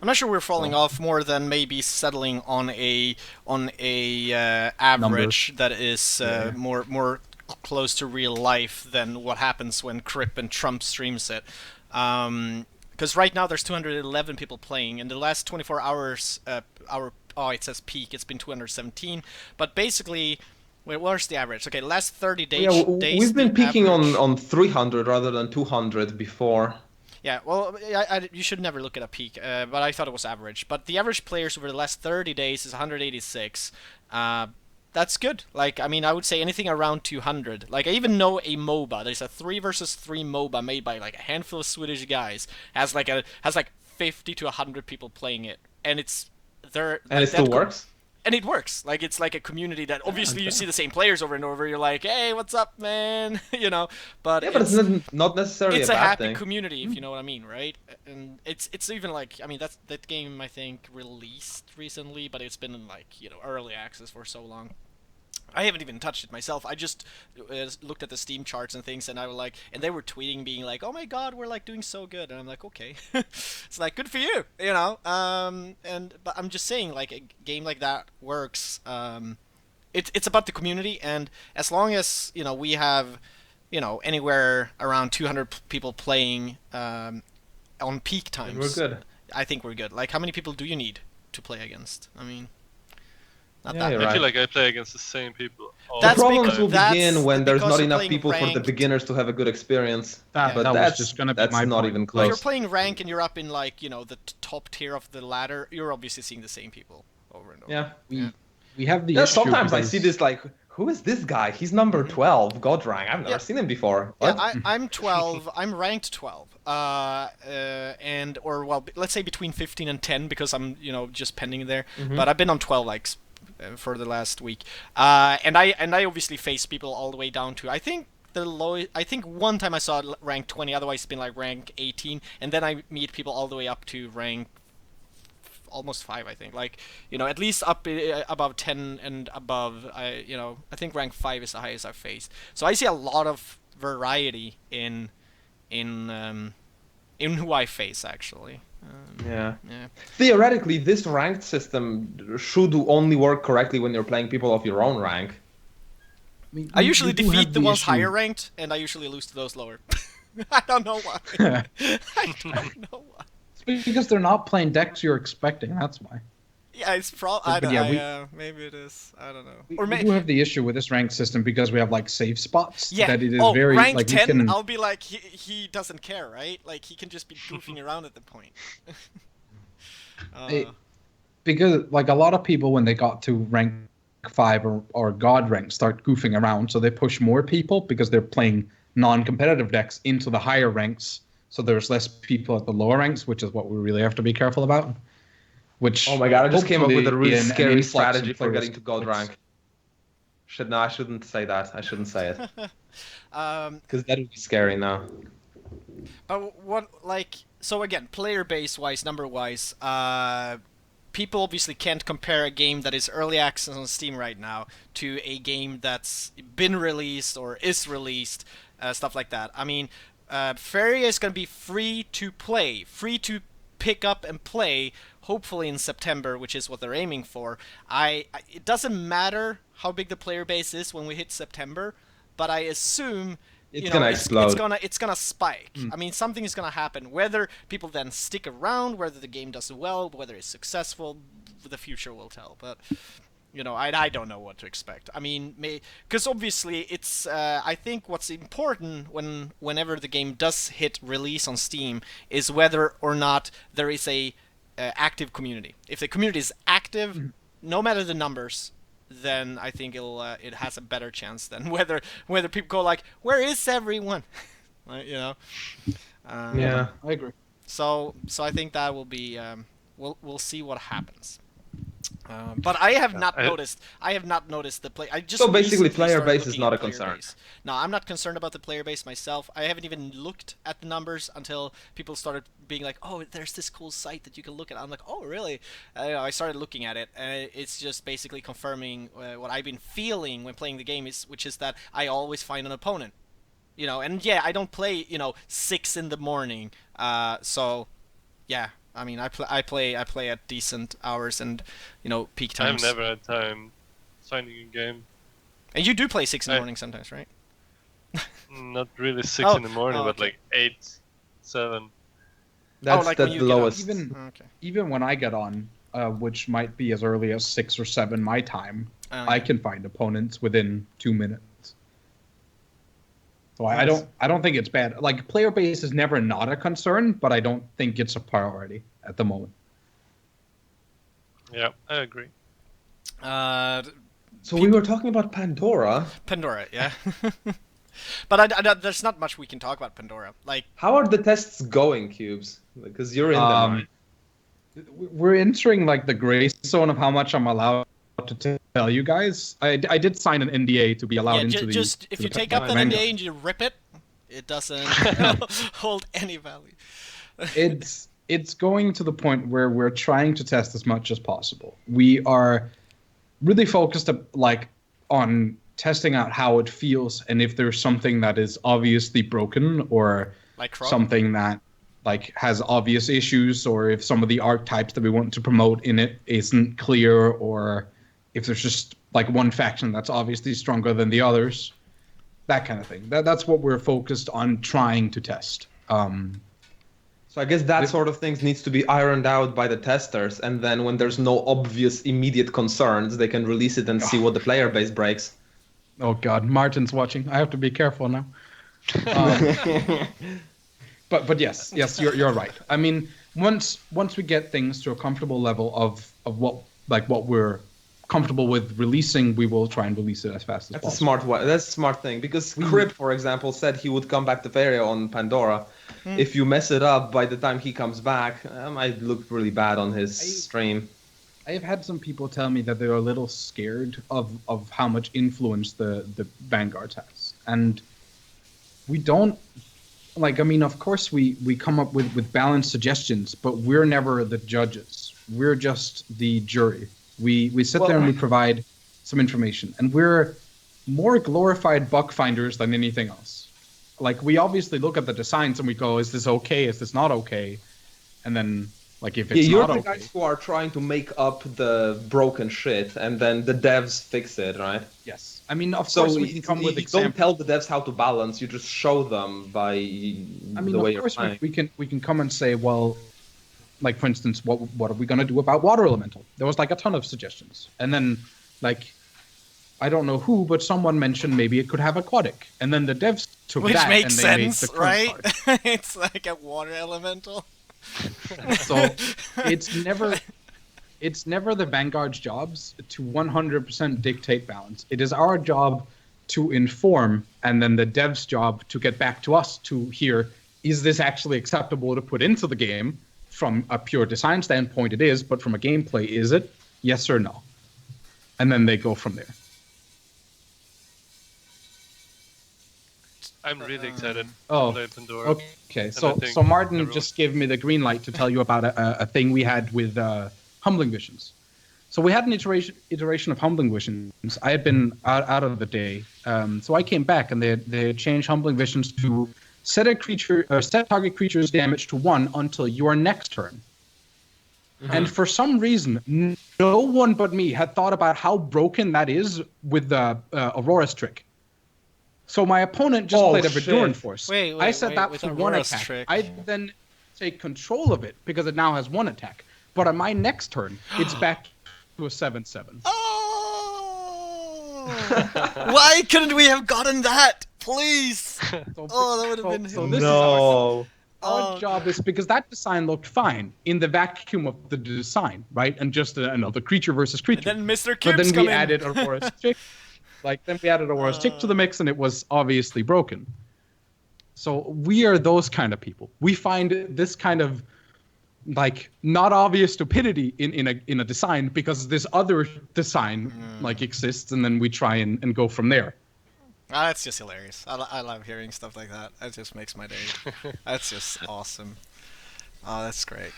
I'm not sure we're falling off more than maybe settling on a average that is more close to real life than what happens when Crip and Trump streams it. Because right now there's 211 people playing. In the last 24 hours, it says peak. It's been 217. But basically, where's the average? Okay, last 30 days. Yeah, we've been peaking on 300 rather than 200 before. Yeah, well, you should never look at a peak, but I thought it was average. But the average players over the last 30 days is 186. That's good. Like, I mean, I would say anything around 200. Like, I even know a MOBA. There's a 3 versus 3 MOBA made by like a handful of Swedish guys. Has like 50 to 100 people playing it, and it still works. And it works. Like, it's like a community that obviously you see the same players over and over. You're like, hey, what's up, man? But yeah, but it's not necessarily it's a a bad happy thing. community, if you know what I mean, right? And it's even like, I mean, that game I think released recently, but it's been in like early access for so long. I haven't even touched it myself. I just looked at the Steam charts and things, and I was like, and they were tweeting, being like, "Oh my God, we're like doing so good," and I'm like, "Okay," it's like good for you, but I'm just saying, like a game like that works. It's about the community, and as long as we have, anywhere around 200 people playing on peak times, we're good. I think we're good. Like, how many people do you need to play against? I mean. Yeah, you're I right. feel like I play against the same people. The problems will that's begin when there's because not you're enough playing people for the ranked. beginners to have a good experience. That But was that's just gonna be that's my not point. even When close. you're playing rank and you're up in like the top tier of the ladder, you're obviously seeing the same people over and over. Yeah. We have the Yeah, issue sometimes I because- see this like, who is this guy? He's number 12, God rank. I've never seen him before. What? Yeah, I'm 12. I'm ranked 12. Let's say between 15 and 10 because I'm just pending there. But I've been on 12 like for the last week. And I obviously face people all the way down to I think one time I saw rank 20. Otherwise it's been like rank 18, and then I meet people all the way up to rank almost 5, I think. Like, at least up above 10 and above. I think rank 5 is the highest I've faced. So I see a lot of variety in who I face, actually. Yeah. Theoretically, this ranked system should only work correctly when you're playing people of your own rank. I usually we do defeat have the ones issue- higher ranked, and I usually lose to those lower. I don't know why. I don't know why. It's because they're not playing decks you're expecting. That's why. Yeah, it's probably. I But don't. yeah, Maybe it is. I don't know. we, Or we do have the issue with this ranked system because we have like save spots yeah. that it is Oh, very rank like 10. we can. I'll be like, he doesn't care, right? Like he can just be goofing around at the point. It, because like a lot of people when they got to rank 5 or god rank start goofing around, so they push more people because they're playing non-competitive decks into the higher ranks, so there's less people at the lower ranks, which is what we really have to be careful about. Which Oh my god, I just came up with a hopefully really an scary influx in strategy for players getting to gold fix. rank. No, I shouldn't say that. I shouldn't say it. Um, Because that would be scary now. but what like so again, player base wise, number wise, people obviously can't compare a game that is early access on Steam right now to a game that's been released or is released, stuff like that. I mean, Faeria is going to be free to play, free to pick up and play, hopefully in September, which is what they're aiming for. It doesn't matter how big the player base is when we hit September, but I assume It's gonna explode. it's gonna spike. I mean, something is gonna happen. Whether people then stick around, whether the game does well, whether it's successful, the future will tell. But I don't know what to expect. I mean, because obviously it's. I think what's important whenever the game does hit release on Steam is whether or not there is a active community. If the community is active, no matter the numbers, then I think it has a better chance than whether people go like, where is everyone? Like, Yeah. I agree. So I think that will be we'll see what happens. But I have not noticed. I have not noticed the play. I just So basically, recently player started base is looking not at a player concern. base. No, I'm not concerned about the player base myself. I haven't even looked at the numbers until people started being like, "Oh, there's this cool site that you can look at." I'm like, "Oh, really?" I started looking at it, and it's just basically confirming what I've been feeling when playing the game, which is that I always find an opponent. And yeah, I don't play 6 in the morning. So yeah. I mean, I play at decent hours and peak times. I've never had time finding a game. And you do play 6 in the morning sometimes, right? Not really 6 in the morning, but okay. like 8, 7. That's like the when you get up. lowest. Even when I get on, which might be as early as 6 or 7 my time, I can find opponents within 2 minutes. So I don't think it's bad. Like player base is never not a concern, but I don't think it's a priority at the moment. Yeah, I agree. So we were talking about Pandora. Pandora, yeah. But there's not much we can talk about Pandora. Like, How are the tests going, Cubes? Because you're in them, right? We're entering like the gray zone of how much I'm allowed to tell you guys. I did sign an NDA to be allowed into the. Just if you take up that NDA and you rip it, it doesn't hold any value. It's going to the point where we're trying to test as much as possible. We are really focused on testing out how it feels and if there's something that is obviously broken or like something that has obvious issues, or if some of the archetypes that we want to promote in it isn't clear, or if there's just one faction that's obviously stronger than the others, that kind of thing. That's what we're focused on trying to test. So I guess that sort of things needs to be ironed out by the testers, and then when there's no obvious immediate concerns, they can release it and see what the player base breaks. Oh God, Martin's watching. I have to be careful now. But yes, you're right. I mean, once we get things to a comfortable level of what we're comfortable with releasing, we will try and release it as fast as possible. That's a smart thing, because Crip, for example, said he would come back to Faeria on Pandora. If you mess it up by the time he comes back, it might look really bad on his stream. I have had some people tell me that they're a little scared of how much influence the Vanguard has, and we don't. I mean, of course, we come up with balanced suggestions, but we're never the judges. We're just the jury. We sit there and we provide some information, and we're more glorified bug finders than anything else. We obviously look at the designs and we go, is this okay? Is this not okay? And then, if it's you're not the okay, guys who are trying to make up the broken shit, and then the devs fix it, right? yes. I mean, of course, we can come with examples. Don't tell the devs how to balance. You just show them by the way you're playing. We can come and say, well, like for instance, what are we gonna do about water elemental? There was like a ton of suggestions, and then like I don't know who, but someone mentioned maybe it could have aquatic, and then the devs took Which that makes and they sense, made the current right? card. It's like a water elemental. So it's never the Vanguard's jobs to 100% dictate balance. It is our job to inform, and then the dev's job to get back to us to hear, is this actually acceptable to put into the game? From a pure design standpoint, it is, but from a gameplay, is it? Yes or no? And then they go from there. I'm really excited Oh, to play Pandora. Okay, I so think Martin everyone- just gave me the green light to tell you about a thing we had with Humbling Visions. So we had an iteration of Humbling Visions. I had been out of the day, so I came back and they had changed Humbling Visions to set target creature's damage to 1 until your next turn. And for some reason, no one but me had thought about how broken that is with the Aurora's trick. So my opponent just played a Verdurant Force. I said that with for 1 Aurora's attack. trick. I then take control of it because it now has 1 attack. But on my next turn, it's back to a 7/7. Oh! Why couldn't we have gotten that? Please! Oh, that would have been... So this No. our job is because that design looked fine in the vacuum of the design, right? And just another creature versus creature. And then MrCubez But then come we in. added Aurora's Tick. Then we added Aurora's Tick to the mix, and it was obviously broken. So we are those kind of people. We find this kind of not obvious stupidity in a design because this other design exists, and then we try and go from there. That's just hilarious. I love hearing stuff like that. That just makes my day. That's just awesome. Oh, that's great.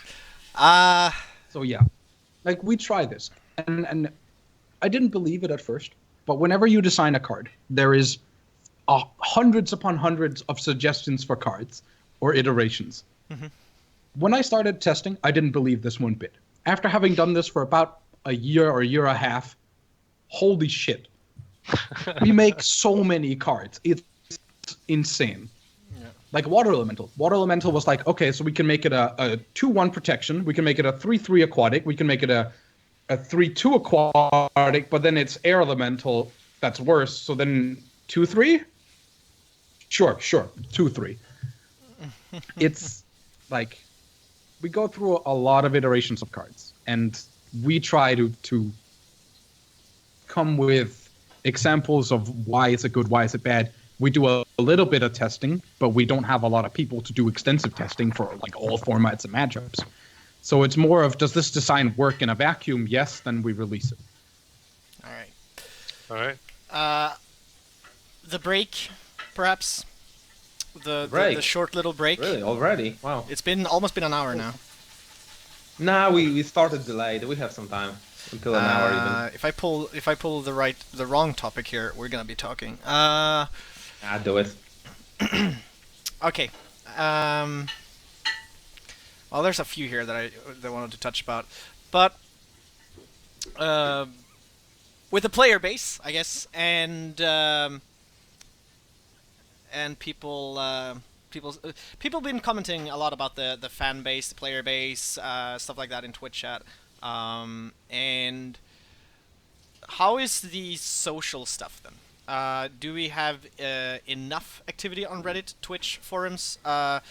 So yeah, we try this, and I didn't believe it at first. But whenever you design a card, there is hundreds upon hundreds of suggestions for cards or iterations. Mm-hmm. When I started testing, I didn't believe this one bit. After having done this for about a year or a year and a half, holy shit. We make so many cards. It's insane. Yeah. Like Water Elemental. Water Elemental was like, okay, so we can make it a 2/1 protection. We can make it a 3/3 aquatic. We can make it a 3/2 aquatic, but then it's air elemental that's worse. So then 2/3? Sure, 2/3. It's like we go through a lot of iterations of cards, and we try to come with examples of why is it good, why is it bad. We do a little bit of testing, but we don't have a lot of people to do extensive testing for all formats and matchups. So it's more of, does this design work in a vacuum? Yes, then we release it. All right. The break, perhaps? The short little break? Really? Already? Wow. It's almost been an hour now. Nah, we started delayed. We have some time. Until an hour even. If I pull the wrong topic here, we're gonna be talking. Do it. Okay. Well, there's a few here that I wanted to touch about, but with the player base, I guess, and people been commenting a lot about the fan base, the player base, stuff like that in Twitch chat. And how is the social stuff then? Do we have enough activity on Reddit, Twitch, forums? Well,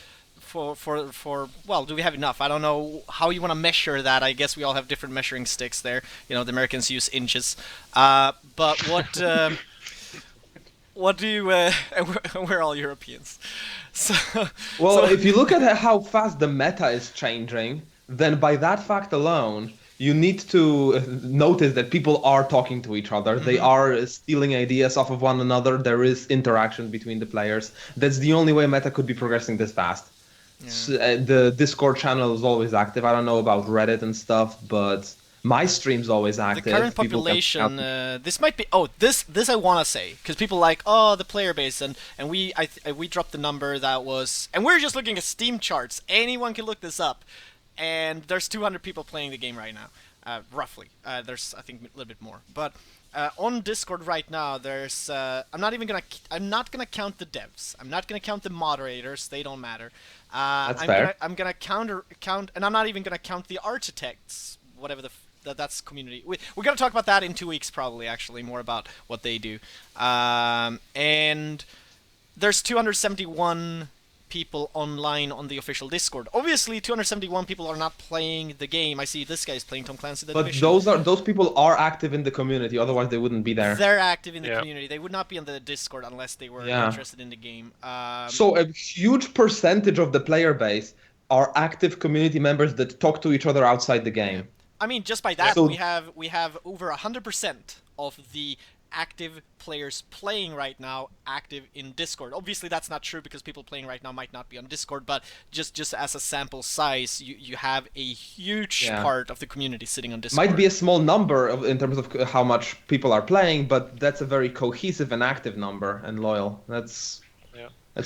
do we have enough? I don't know how you want to measure that. I guess we all have different measuring sticks there. You know, the Americans use inches. But what do you? We're all Europeans. If you look at how fast the meta is changing, then by that fact alone, you need to notice that people are talking to each other. Mm-hmm. They are stealing ideas off of one another. There is interaction between the players. That's the only way meta could be progressing this fast. Yeah. The Discord channel is always active. I don't know about Reddit and stuff, but my stream's always active. The current population, this might be... Oh, this I want to say, because people like, the player base, and we dropped the number that was... And we're just looking at Steam charts. Anyone can look this up. And there's 200 people playing the game right now. roughly. There's I think a little bit more, but on Discord right now there's I'm not gonna count the devs. I'm not gonna count the moderators. They don't matter. That's fair. I'm gonna count, and I'm not even gonna count the architects. Whatever that's community. We're gonna talk about that in 2 weeks probably. Actually, more about what they do. And there's 271 people online on the official Discord. Obviously, 271 people are not playing the game. I see this guy is playing Tom Clancy: The Division. Those people are active in the community. Otherwise, they wouldn't be there. They're active in the community. They would not be on the Discord unless they were interested in the game. So a huge percentage of the player base are active community members that talk to each other outside the game. I mean, just by that, we have over 100% of the active players playing right now active in Discord. Obviously, that's not true because people playing right now might not be on Discord, but just as a sample size, you have a huge part of the community sitting on Discord. Might be a small number in terms of how much people are playing, but that's a very cohesive and active number and loyal. That's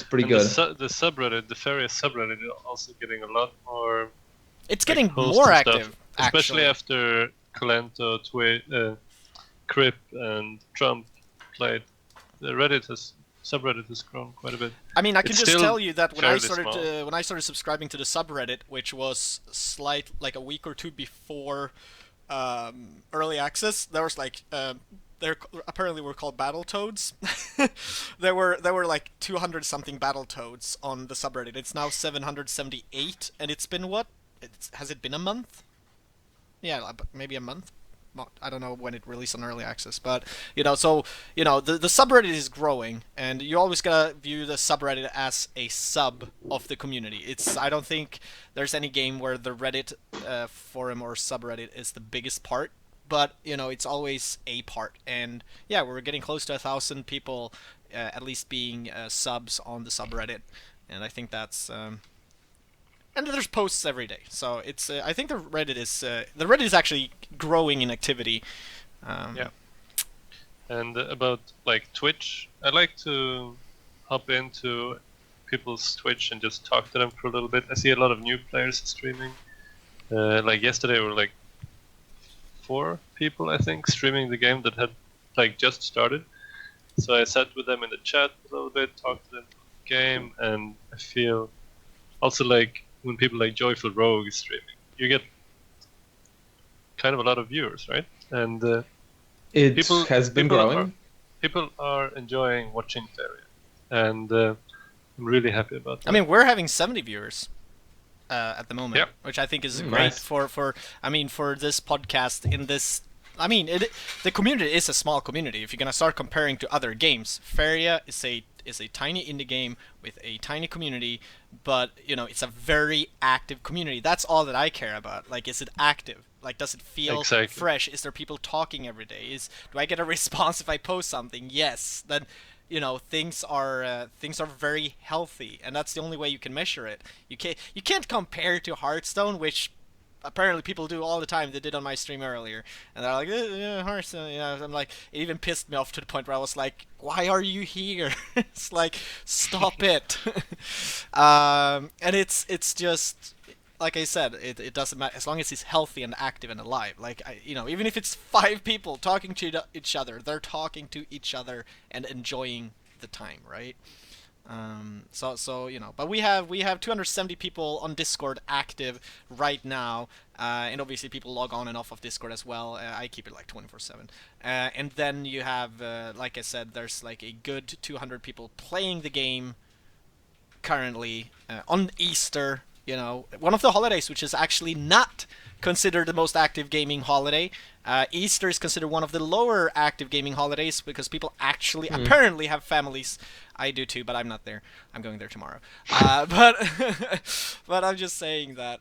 pretty good. The subreddit, the Faeria subreddit, is also getting a lot more. It's getting more active, especially after Colento, Crip and Trump played. The subreddit has grown quite a bit. I mean, I can just tell you that when I fairly started subscribing to the subreddit, which was like a week or two before early access, there was like there apparently were called Battletoads. there were like 200 something Battletoads on the subreddit. It's now 778, and it's been what? Has it been a month? Yeah, maybe a month. I don't know when it released on early access, but the subreddit is growing, and you always gotta view the subreddit as a sub of the community. I don't think there's any game where the Reddit forum or subreddit is the biggest part, but it's always a part. And yeah, we're getting close to 1,000 people at least being subs on the subreddit, and I think that's. And there's posts every day, so it's. I think the Reddit is actually growing in activity. And about like Twitch, I like to hop into people's Twitch and just talk to them for a little bit. I see a lot of new players streaming. Like yesterday, were like 4 people, I think, streaming the game that had like just started. So I sat with them in the chat a little bit, talked to them about the game, and I feel also like. When people like JoyfulRogue is streaming, you get kind of a lot of viewers, right? And it has been growing. People are enjoying watching Faeria, and I'm really happy about that. I mean, we're having 70 viewers at the moment, which I think is great for this podcast. In this, I mean, the community is a small community. If you're gonna start comparing to other games, Faeria is a tiny indie game with a tiny community, but it's a very active community. That's all that I care about. Like, is it active? Like, does it feel fresh? Is there people talking every day? Do I get a response if I post something? Yes. Then things are very healthy, and that's the only way you can measure it. You can't compare it to Hearthstone, which apparently people do all the time. They did on my stream earlier, and they're like, yeah, Hearthstone. I'm like, it even pissed me off to the point where I was like, why are you here? It's like, stop it. And it's just like I said, it doesn't matter as long as it's healthy and active and alive. Like even if it's 5 people talking to each other, they're talking to each other and enjoying the time, right? But we have 270 people on Discord active right now, and obviously people log on and off of Discord as well. I keep it like 24/7, and then you have, like I said, there's like a good 200 people playing the game currently on Easter. One of the holidays which is actually not considered the most active gaming holiday. Easter is considered one of the lower active gaming holidays because people actually apparently have families. I do too, but I'm not there. I'm going there tomorrow. But I'm just saying that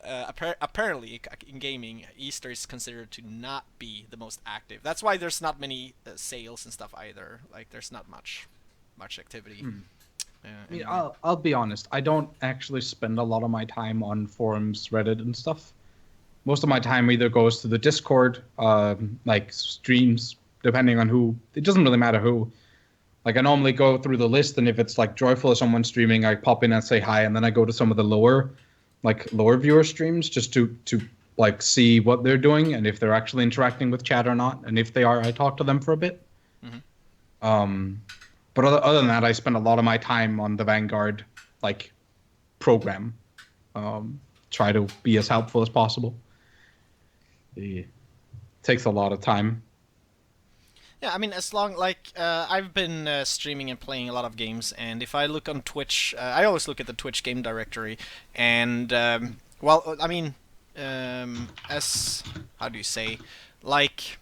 apparently in gaming, Easter is considered to not be the most active. That's why there's not many sales and stuff either. Like, there's not much activity. I mean, I'll be honest. I don't actually spend a lot of my time on forums, Reddit, and stuff. Most of my time either goes to the Discord, like streams, depending on who. It doesn't really matter who. Like, I normally go through the list, and if it's like Joyful or someone streaming, I pop in and say hi, and then I go to some of the lower viewer streams just to like see what they're doing and if they're actually interacting with chat or not. And if they are, I talk to them for a bit. But other than that, I spend a lot of my time on the Vanguard like program. Try to be as helpful as possible. It takes a lot of time. Yeah, I mean, as long like I've been streaming and playing a lot of games, and if I look on Twitch, I always look at the Twitch game directory, and well, I mean, as how do you say, like,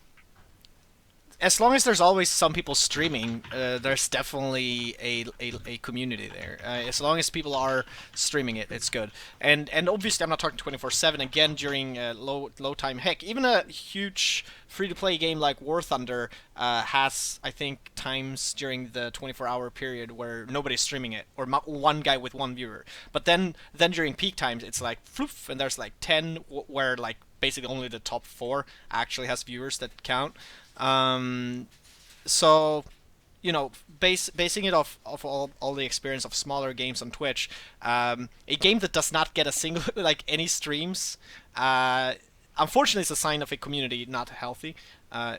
as long as there's always some people streaming, there's definitely a community there. As long as people are streaming it, it's good. And obviously I'm not talking 24/7 again during low time. Heck, even a huge free-to-play game like War Thunder has, I think, times during the 24-hour period where nobody's streaming it, or one guy with one viewer. But then during peak times, it's like poof, and there's like 10 where like basically only the top 4 actually has viewers that count. So, you know, basing it off all the experience of smaller games on Twitch, a game that does not get a single like any streams, unfortunately, it's a sign of a community not healthy.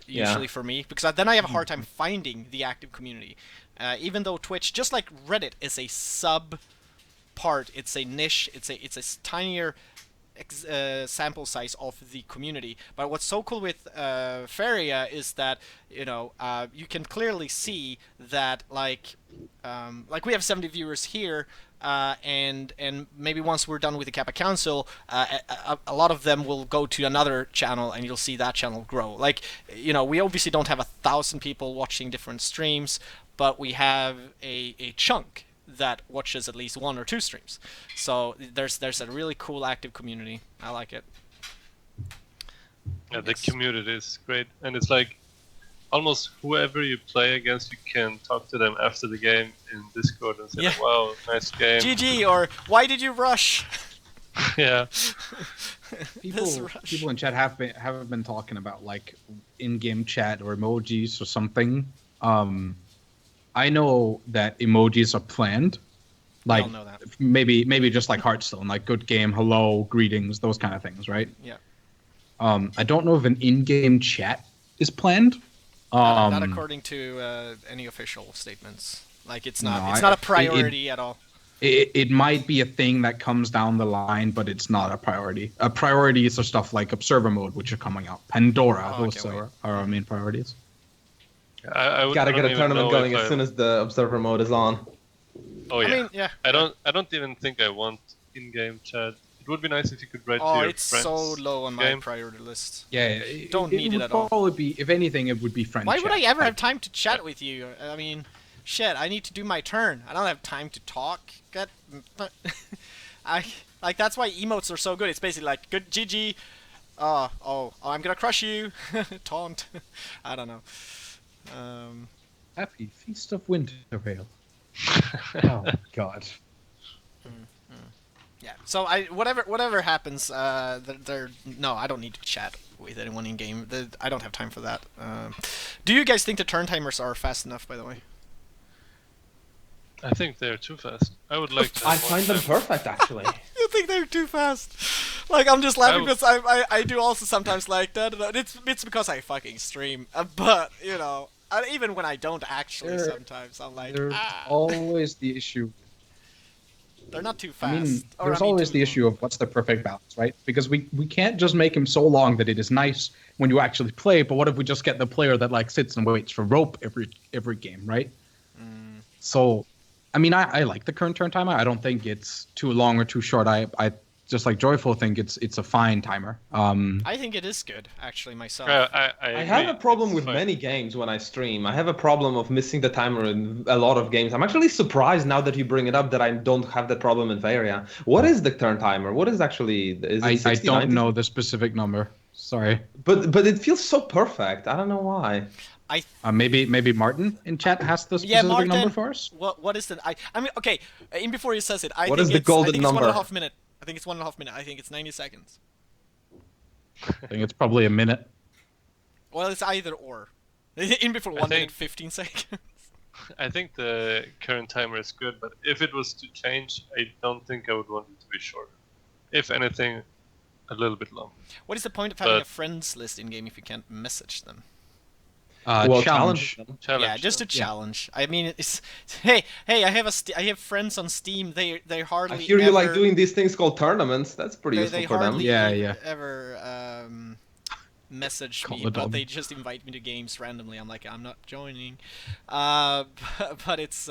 Usually for me, because then I have a hard time finding the active community. Even though Twitch, just like Reddit, is a sub part, it's a niche, it's a tinier sample size of the community. But what's so cool with Faeria is that, you know, you can clearly see that like we have 70 viewers here, and maybe once we're done with the Kappa Council, a lot of them will go to another channel, and you'll see that channel grow. Like, you know, we obviously don't have 1,000 people watching different streams, but we have a chunk that watches at least 1 or 2 streams. So there's a really cool active community. I like it. Yeah, the community is great, and it's like almost whoever you play against, you can talk to them after the game in Discord and say, Yeah. "Wow, nice game." GG, or why did you rush? Yeah. People in chat have been talking about like in-game chat or emojis or something. I know that emojis are planned, like all know that. maybe just like Hearthstone, like good game, hello, greetings, those kind of things, right? Yeah. I don't know if an in-game chat is planned. Not according to any official statements. Like it's not. No, it's not a priority at all. It might be a thing that comes down the line, but it's not a priority. A priority is stuff like Observer Mode, which are coming out. Pandora, those are our main priorities. I Gotta get a tournament going as I... soon as the Observer Mode is on. Oh yeah. I mean, yeah. I don't even think I want in-game chat. It would be nice if you could write to Oh, your it's friends. so low on my game. priority list. Yeah, Don't need it at all. Probably be, if anything, it would be friend Why chat. would I ever have time to chat with you? I mean, shit, I need to do my turn. I don't have time to talk. Like that's why emotes are so good. It's basically like good GG. Oh, I'm gonna crush you. Taunt. I don't know. Happy Feast of Wintervale. Oh God. Yeah. So whatever happens, no, I don't need to chat with anyone in game. I don't have time for that. Do you guys think the turn timers are fast enough? By the way. I think they're too fast. I would like to. I find them perfect, actually. You think they're too fast? Like I'm just laughing because I do also sometimes like that. It's because I fucking stream, but you know, even when I don't actually, sometimes I'm like. There's always the issue. They're not too fast. I mean, there's always the issue of what's the perfect balance, right? Because we can't just make him so long that it is nice when you actually play. But what if we just get the player that like sits and waits for rope every game, right? So. I mean, I like the current turn timer. I don't think it's too long or too short. I just like Joyful think it's a fine timer. I think it is good, actually, myself. I have a problem with many games when I stream. I have a problem of missing the timer in a lot of games. I'm actually surprised now that you bring it up that I don't have that problem in Faeria. What is the turn timer? What is actually? Is it 60, I don't 90? know the specific number. Sorry. But it feels so perfect. I don't know why. Maybe Martin in chat has the specific Martin, number for us. What is the? I mean, okay. In before he says it, I What think is the it's, golden I think number? It's 1.5 minute. I think it's 1.5 minute. I think it's 90 seconds. I think it's probably a minute. Well, it's either or. In before 1 minute 15 seconds. I think the current timer is good, but if it was to change, I don't think I would want it to be shorter. If anything, a little bit long. What is the point of having But- a friends list in game if you can't message them? Well, challenge. them. Challenge. Yeah, just a them. challenge. I mean, it's hey, I have I have friends on Steam. They I hardly. hear you ever, like doing these things called tournaments. That's pretty They, useful they for them. hardly Yeah. ever message Call me, the but dom. they just invite me to games randomly. I'm like, I'm not joining. But it's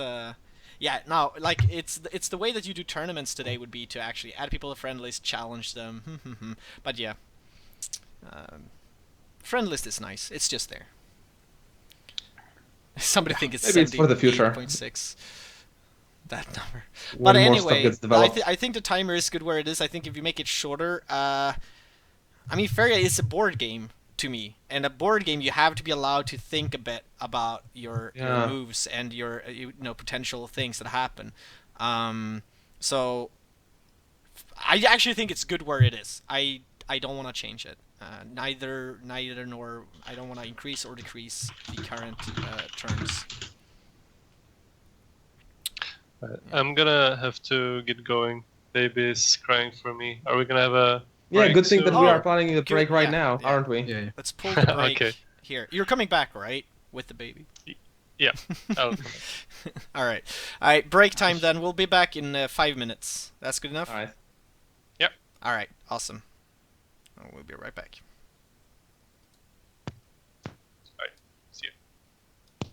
yeah, no, like it's the way that you do tournaments today would be to actually add people to friend list, challenge them. But yeah, friend list is nice. It's just there. Somebody think it's Maybe it's for the future. 78.6. That number. When But more stuff anyway, gets developed. I think the timer is good where it is. I think if you make it shorter, I mean, Faeria is a board game to me, and a board game you have to be allowed to think a bit about your moves and your potential things that happen. So I actually think it's good where it is. I don't want to change it. Neither nor I don't want to increase or decrease the current terms. I'm gonna have to get going. Baby's crying for me. Are we gonna have a Yeah, break good thing that soon? we Oh, are planning a break good, right yeah, now, yeah. aren't we? Yeah. Let's pull the break Okay. here. You're coming back, right? With the baby. Yeah. I'll All right. Break time then. We'll be back in 5 minutes. That's good enough? All right. All right. Awesome. We'll be right back. Alright. See you.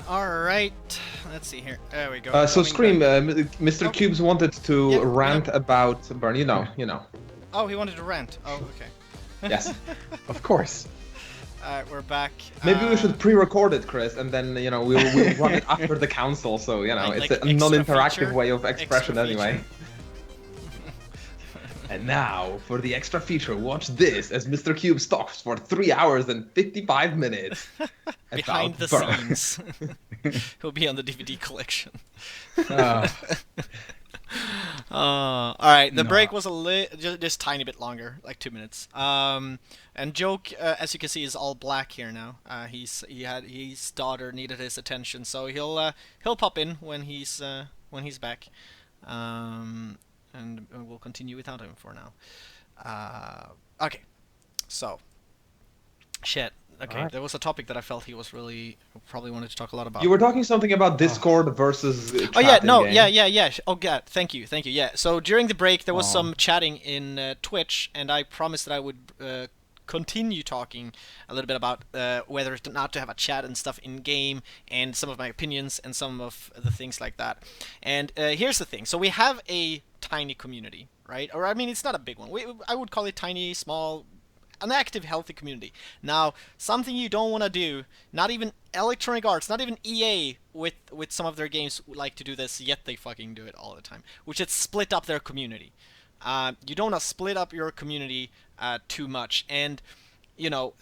Alright, let's see here. There we go. So Coming Scream, back. Mr. Oh. Cubes wanted to Yeah, rant about Burn. You know. Oh, he wanted to rant. Oh, okay. Yes, of course. Alright, we're back. Maybe we should pre-record it, Chris, and then we'll run it after the council. So Like it's a extra non-interactive feature? way of expression Extra anyway. feature. And now for the extra feature, watch this as Mr. Cubes talks for 3 hours and 55 minutes. Behind the about Burn. scenes. He'll be on the DVD collection. Alright, the break was just tiny bit longer, like 2 minutes. And Joke, as you can see, is all black here now. His daughter needed his attention, so he'll pop in when he's back. And we'll continue without him for now. Okay, so shit. Okay, Alright. there was a topic that I felt he was really probably wanted to talk a lot about. You were talking something about Discord versus Oh yeah, chat no, in-game. yeah. Oh god, thank you. Yeah. So during the break, there was Aw. some chatting in Twitch, and I promised that I would continue talking a little bit about whether or not to have a chat and stuff in game, and some of my opinions and some of the things like that. And here's the thing: so we have a tiny community, right? Or I mean, it's not a big one. I would call it tiny, small. An active, healthy community. Now, something you don't want to do, not even Electronic Arts, not even EA with some of their games like to do this, yet they fucking do it all the time, which is split up their community. You don't want to split up your community too much. And, you know,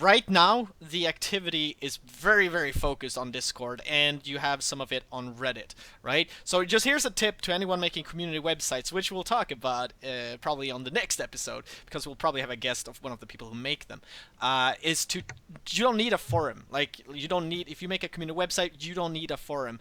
right now, the activity is very, very focused on Discord, and you have some of it on Reddit, right? So just here's a tip to anyone making community websites, which we'll talk about probably on the next episode, because we'll probably have a guest of one of the people who make them, you don't need a forum. Like, you don't need, if you make a community website, you don't need a forum.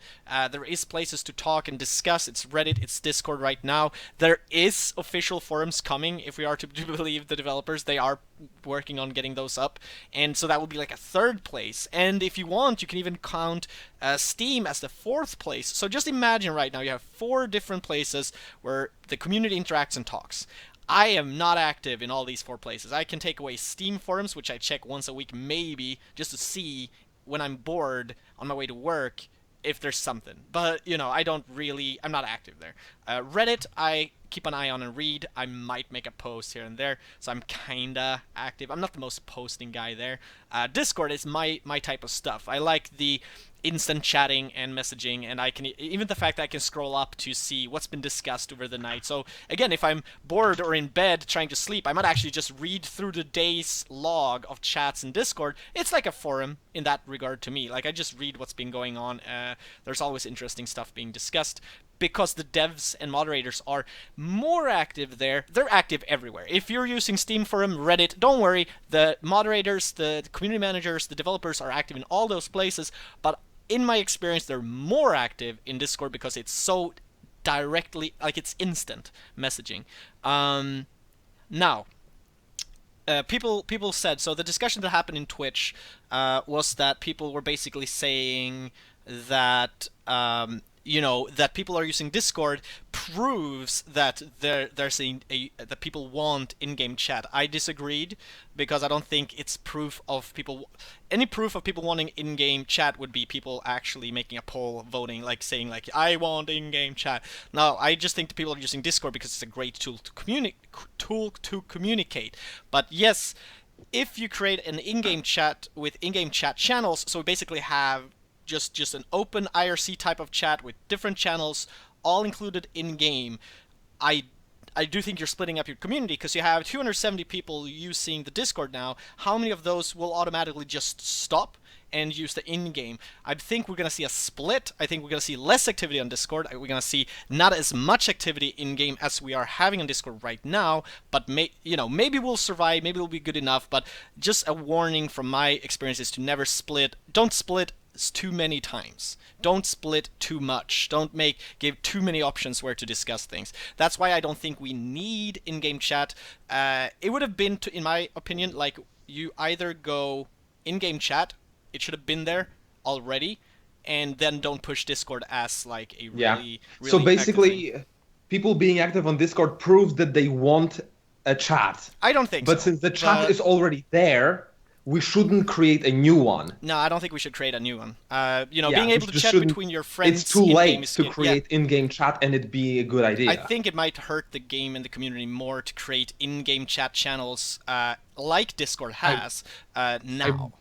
There is places to talk and discuss. It's Reddit, it's Discord right now. There is official forums coming, if we are to believe the developers. They are working on getting those up, and so that would be like a third place. And if you want, you can even count Steam as the fourth place. So just imagine right now you have 4 different places where the community interacts and talks. I am not active in all these 4 places. I can take away Steam forums, which I check once a week maybe, just to see when I'm bored on my way to work if there's something. But, you know, I'm not active there. Reddit, I keep an eye on and read. I might make a post here and there, so I'm kinda active. I'm not the most posting guy there. Discord is my type of stuff. I like the instant chatting and messaging, and I can even the fact that I can scroll up to see what's been discussed over the night. So again, if I'm bored or in bed trying to sleep, I might actually just read through the day's log of chats in Discord. It's like a forum in that regard to me. Like, I just read what's been going on. There's always interesting stuff being discussed, because the devs and moderators are more active there. They're active everywhere. If you're using Steam Forum, Reddit, don't worry. The moderators, the community managers, the developers are active in all those places. But in my experience, they're more active in Discord because it's so directly, like, it's instant messaging. Now, people said, so the discussion that happened in Twitch was that people were basically saying that you know, that people are using Discord proves that they're saying that people want in-game chat. I disagreed, because I don't think it's proof of people. Any proof of people wanting in-game chat would be people actually making a poll, voting, like saying like, I want in-game chat. No, I just think the people are using Discord because it's a great tool to communicate. But yes, if you create an in-game chat with in-game chat channels, so we basically have just an open IRC type of chat with different channels all included in game, I do think you're splitting up your community, because you have 270 people using the Discord now. How many of those will automatically just stop and use the in-game? I think we're going to see a split. I think we're going to see less activity on Discord. We're going to see not as much activity in-game as we are having on Discord right now, but maybe we'll survive, maybe it'll be good enough. But just a warning from my experience is to never split. Don't split too many times. Don't split too much. Don't give too many options where to discuss things. That's why I don't think we need in-game chat. It would have been, in my opinion, like, you either go in-game chat, it should have been there already, and then don't push Discord as like a really so basically active thing. People being active on Discord proves that they want a chat. I don't think but so. Since the chat is already there, we shouldn't create a new one. No, I don't think we should create a new one. Yeah, being able to chat between your friends. It's too late is to create in-game chat, and it'd be a good idea. I think it might hurt the game and the community more to create in-game chat channels like Discord has now.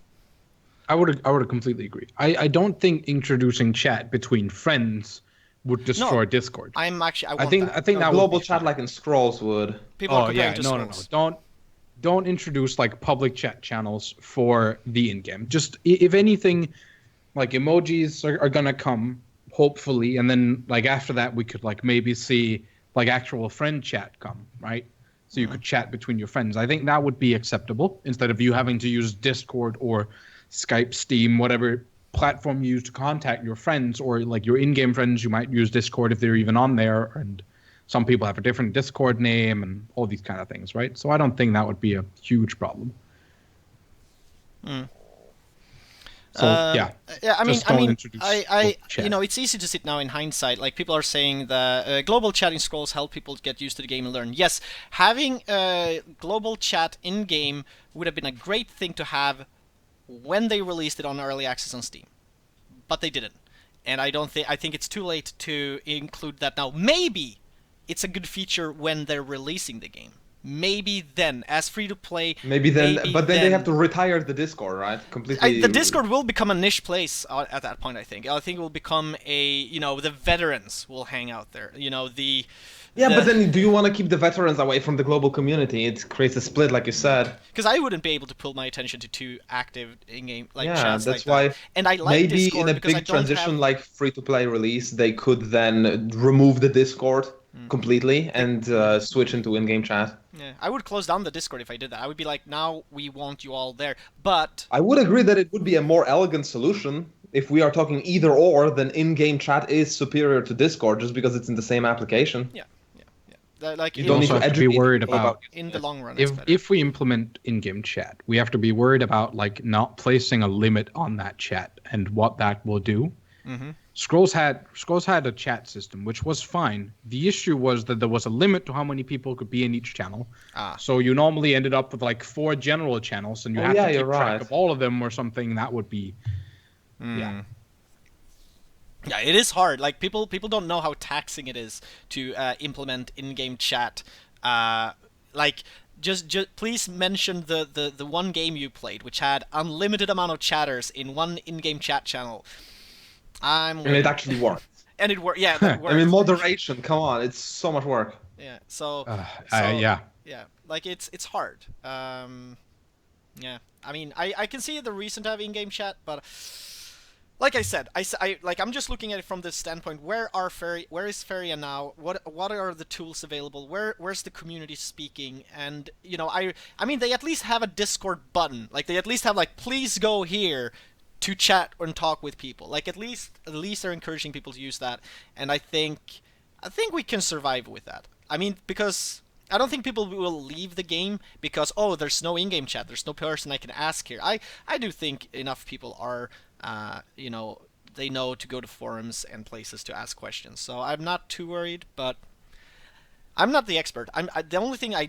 I would completely agree. I don't think introducing chat between friends would destroy Discord. I think that global chat like in Scrolls would. People are comparing to Scrolls. Don't introduce like public chat channels for the in-game. Just, if anything, like emojis are gonna come, hopefully, and then like after that we could like maybe see like actual friend chat come, right? So you could chat between your friends. I think that would be acceptable, instead of you having to use Discord or Skype, Steam, whatever platform you use to contact your friends, or like your in-game friends. You might use Discord if they're even on there, and some people have a different Discord name and all these kind of things, right? So I don't think that would be a huge problem. Mm. So yeah, Yeah, just don't introduce you chat. know, it's easy to sit now in hindsight. Like people are saying that global chatting scrolls help people get used to the game and learn. Yes, having global chat in game would have been a great thing to have when they released it on early access on Steam, but they didn't. And I think it's too late to include that now. Maybe it's a good feature when they're releasing the game. Maybe then, as free to play. Maybe then, maybe but then they have to retire the Discord, right? Completely. The Discord will become a niche place at that point. I think it will become the veterans will hang out there. Yeah, but then do you want to keep the veterans away from the global community? It creates a split, like you said. because I wouldn't be able to pull my attention to two active in-game Yeah, chats that's like why that. And I like maybe Discord in a because I big don't transition have... like free-to-play release, they could then remove the Discord completely and switch into in-game chat. Yeah, I would close down the Discord if I did that. I would be like, now we want you all there, but I would agree that it would be a more elegant solution if we are talking either or, then in-game chat is superior to Discord just because it's in the same application. yeah. Like You in, don't need also to have to be educate worried people about in the long run, if it's better. if we implement in-game chat, we have to be worried about like not placing a limit on that chat and what that will do. Mm-hmm. Scrolls had a chat system, which was fine. The issue was that there was a limit to how many people could be in each channel. So you normally ended up with like 4 general channels, and you had to keep track of all of them or something. That would be, yeah. Yeah, it is hard. Like people don't know how taxing it is to implement in-game chat. Like just please mention the one game you played, which had unlimited amount of chatters in one in-game chat channel. And it actually worked. And it worked. Yeah, that worked. I mean, moderation. Come on, it's so much work. Yeah. So. Yeah. Yeah. Like it's hard. Yeah. I mean, I can see the reason to have in-game chat, but like I said, I'm just looking at it from this standpoint. Where is Faeria now? What are the tools available? Where's the community speaking? And I mean, they at least have a Discord button. Like they at least have like, please go here to chat and talk with people. Like at least they're encouraging people to use that, and I think we can survive with that. I mean, because I don't think people will leave the game because there's no in-game chat, there's no person I can ask here. I do think enough people are they know to go to forums and places to ask questions. So I'm not too worried, but I'm not the expert. The only thing I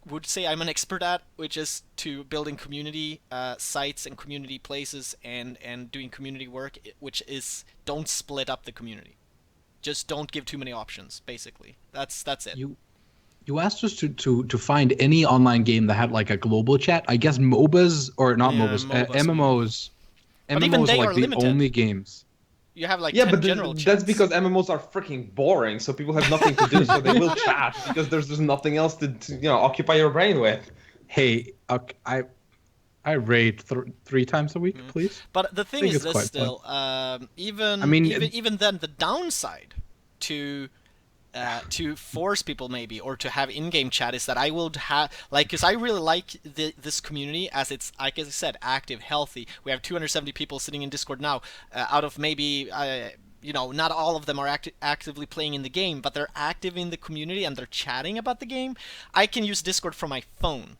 would say I'm an expert at, which is to building community sites and community places and doing community work, which is don't split up the community. Just don't give too many options, basically. That's it. You asked us to find any online game that had like a global chat. I guess MOBAs, or not MOBAs, MMOs. But even MMOs they are like are the limited. only games. You have like 10 Yeah, but general that's chats. because MMOs are freaking boring, so people have nothing to do, so they will chat because there's just nothing else to occupy your brain with. Hey, I raid 3 times a week, please. But the thing is this still, even then, the downside to force people maybe, or to have in-game chat, is that I will have, like, because I really like this community as it's, like I said, active, healthy. We have 270 people sitting in Discord now, out of maybe, not all of them are actively playing in the game, but they're active in the community and they're chatting about the game. I can use Discord from my phone,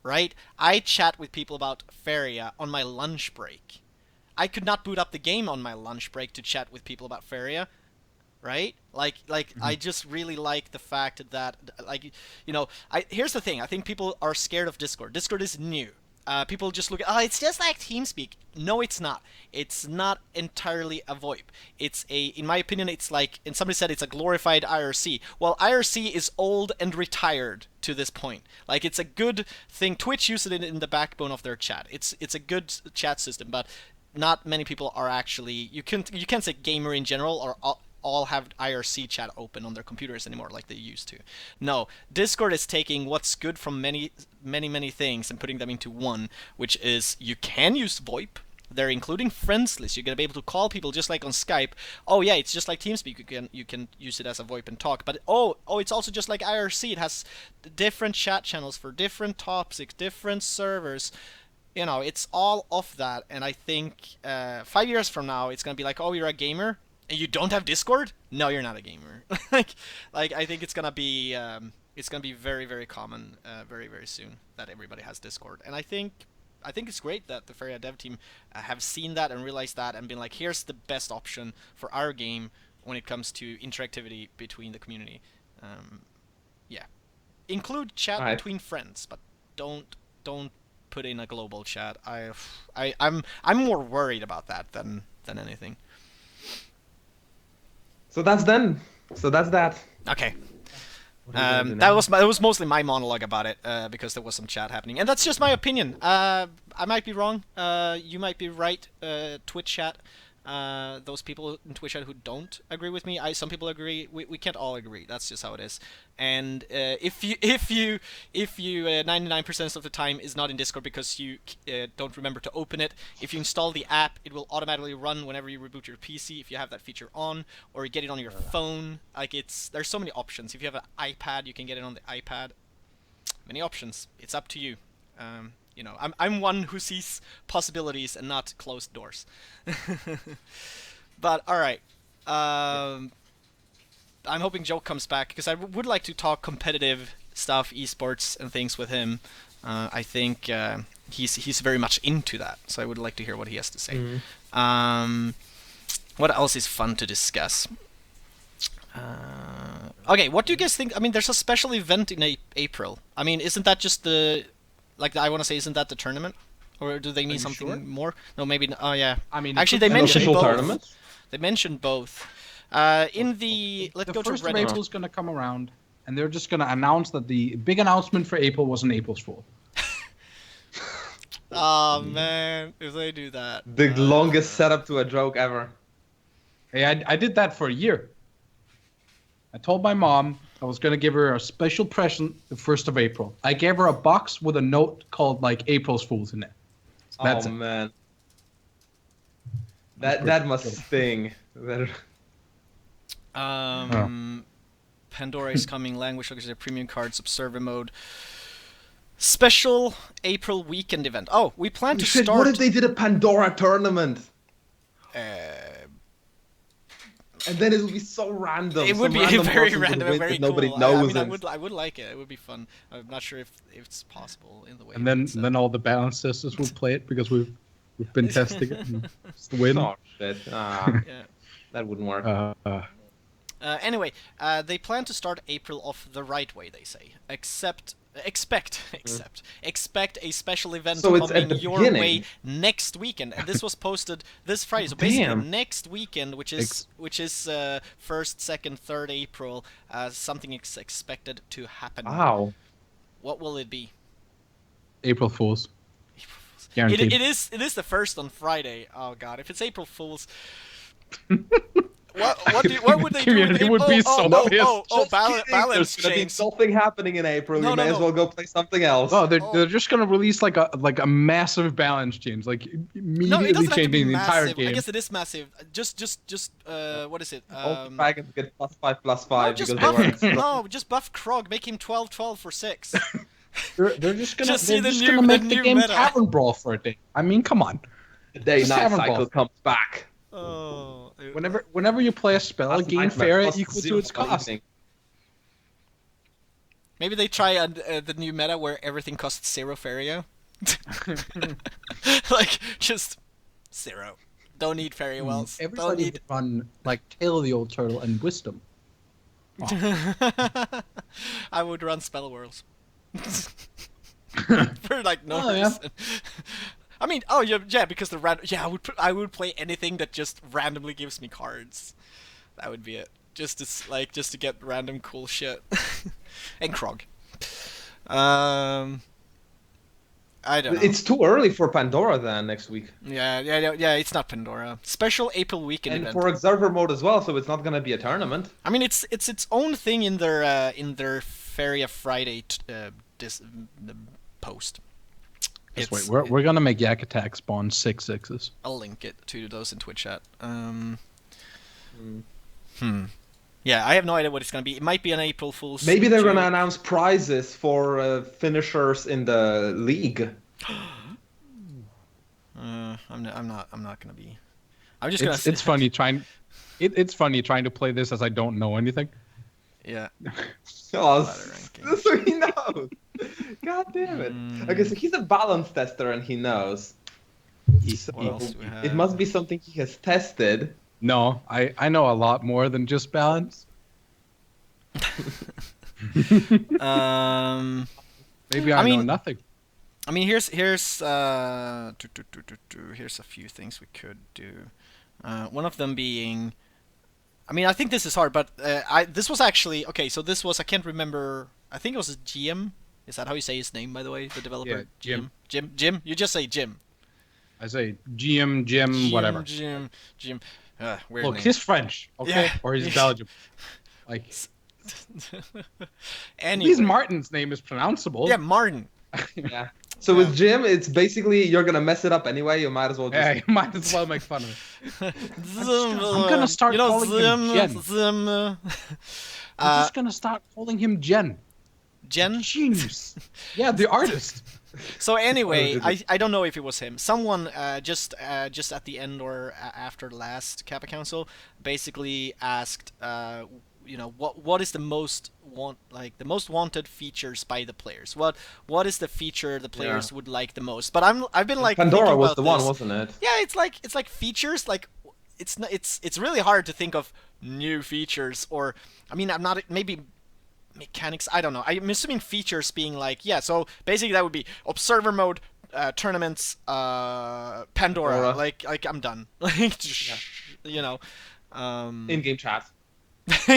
right? I chat with people about Faeria on my lunch break. I could not boot up the game on my lunch break to chat with people about Faeria. Right? I just really like the fact that, here's the thing. I think people are scared of Discord. Discord is new. People just look at, it's just like TeamSpeak. No, it's not. It's not entirely a VoIP. In my opinion, it's like, and somebody said it's a glorified IRC. Well, IRC is old and retired to this point. Like, it's a good thing. Twitch uses it in the backbone of their chat. It's a good chat system, but not many people are actually, you can't say gamer in general or all have IRC chat open on their computers anymore like they used to. No, Discord is taking what's good from many things and putting them into one, which is you can use VoIP. They're including friends list. You're gonna be able to call people just like on Skype. Oh yeah, it's just like TeamSpeak. You can use it as a VoIP and talk. But it's also just like IRC. It has different chat channels for different topics, different servers. It's all of that. And I think 5 years from now, it's gonna be like, you're a gamer and you don't have Discord? No, you're not a gamer. like I think it's gonna be very, very common very, very soon that everybody has Discord. And I think I think it's great that the Faeria dev team have seen that and realized that and been like, here's the best option for our game when it comes to interactivity between the community. Yeah, include chat between friends, but don't put in a global chat. I'm more worried about that than anything. So that's done. So that's that. Okay. That was mostly my monologue about it, because there was some chat happening, and that's just my opinion. I might be wrong. You might be right. Twitch chat. Those people in Twitch chat who don't agree with me, some people agree. We can't all agree. That's just how it is. And if you 99% of the time is not in Discord because you don't remember to open it, if you install the app, it will automatically run whenever you reboot your PC if you have that feature on, or you get it on your phone. Like there's so many options. If you have an iPad, you can get it on the iPad. Many options. It's up to you. You know, I'm one who sees possibilities and not closed doors. But all right, I'm hoping Joe comes back because I would like to talk competitive stuff, esports and things with him. I think he's very much into that, so I would like to hear what he has to say. What else is fun to discuss? Okay, what do you guys think? I mean, there's a special event in April. I mean, isn't that just the... Like, I want to say, isn't that the tournament? Or do they mean something more? No, maybe... Oh, yeah. I mean... Actually, they mentioned both. Tournament? They mentioned both. In the... Let's go to Reddit. The 1st of April is going to come around, and they're just going to announce that the big announcement for April was an April's Fool. Oh, man. If they do that... The longest setup to a joke ever. Hey, I did that for a year. I told my mom I was going to give her a special present the 1st of April. I gave her a box with a note called, like, April's Fools in it. So that's it. Man. That must sting. Pandora is coming, language lookers, premium cards, observer mode. Special April weekend event. Oh, we plan to start... What if they did a Pandora tournament? And then it would be so random. It would be very random and very cool. Nobody knows I would like it. It would be fun. I'm not sure if it's possible in the way. And then all the balance testers will play it because we've been testing it. And it's the win. Oh shit! Yeah. That wouldn't work. Anyway, they plan to start April off the right way. They say, expect a special event coming your way next weekend, and this was posted this Friday. So basically, next weekend, which is 1st, 2nd, 3rd April, something is expected to happen. Wow! What will it be? April Fools. Guaranteed. It is the 1st on Friday. Oh god, if it's April Fools. What would they do? It would be so pissed. Balance There's gonna be something happening in April. You may as well go play something else. Oh, they're just gonna release like a massive balance change, like immediately changing the entire game. I guess it is massive. Just what is it? All the dragons get +5/+5 just buff Krog, make him 12/12 for 6. They're just gonna make the game Tavern Brawl for a day. I mean, come on. The day-night cycle comes back. Oh. Whenever you play a spell, gain Faeria equal to its cost. Maybe they try the new meta where everything costs 0 Faeria. Like, just 0. Don't need Faeria wells. Everybody would run, like, Tail of the Old Turtle and Wisdom. Oh. I would run Spell Whirls. For, like, no reason. I mean, because I would play anything that just randomly gives me cards. That would be it. Just to get random cool shit. And Krog. I don't know. It's too early for Pandora then next week. Yeah. It's not Pandora. Special April weekend event. And for observer mode as well, so it's not gonna be a tournament. I mean, it's its own thing in their Faeria Friday post. Just wait, we're gonna make Yak Attack spawn 6 6s. I'll link it to those in Twitch chat. Yeah, I have no idea what it's gonna be. It might be an April Fool's. Maybe they're gonna announce prizes for finishers in the league. I'm not gonna be. I'm just gonna. It's funny trying. It's funny trying to play this as I don't know anything. Yeah. Oh, so he knows. God damn it. Okay, so he's a balance tester and he knows. So What else do we it have? must be something he has tested. No, I know a lot more than just balance. Maybe I know mean, nothing. I mean, here's here's a few things we could do. One of them being, I mean, I think this is hard, but this was actually okay. So this was, I can't remember. I think it was a GM. Is that how you say his name, by the way? The developer. Yeah, Jim. Jim. You just say Jim. I say GM, Jim, whatever. Jim. Weird Look, name. he's French, okay? Yeah. Or he's Belgium. Like, at Anyway. least Martin's name is pronounceable. Yeah, Martin. Yeah. So with Jim, it's basically you're gonna mess it up anyway. You might as well just. Yeah, you might as well make fun of it. I'm gonna start calling him Jen. Zim. I'm just gonna start calling him Jen. Jen? Genius. Yeah, the artist. So anyway, I don't know if it was him. Someone just at the end or after the last Kappa Council basically asked, what is the most wanted features by the players? What is the feature the players would like the most? But I've been like Pandora was about the this. one, wasn't it? Yeah, it's like features like it's really hard to think of new features, or I mean, I'm not maybe mechanics, I don't know. I'm assuming features being like, yeah, so basically that would be observer mode, tournaments, Pandora. Like I'm done. Like, you know, In-game chat.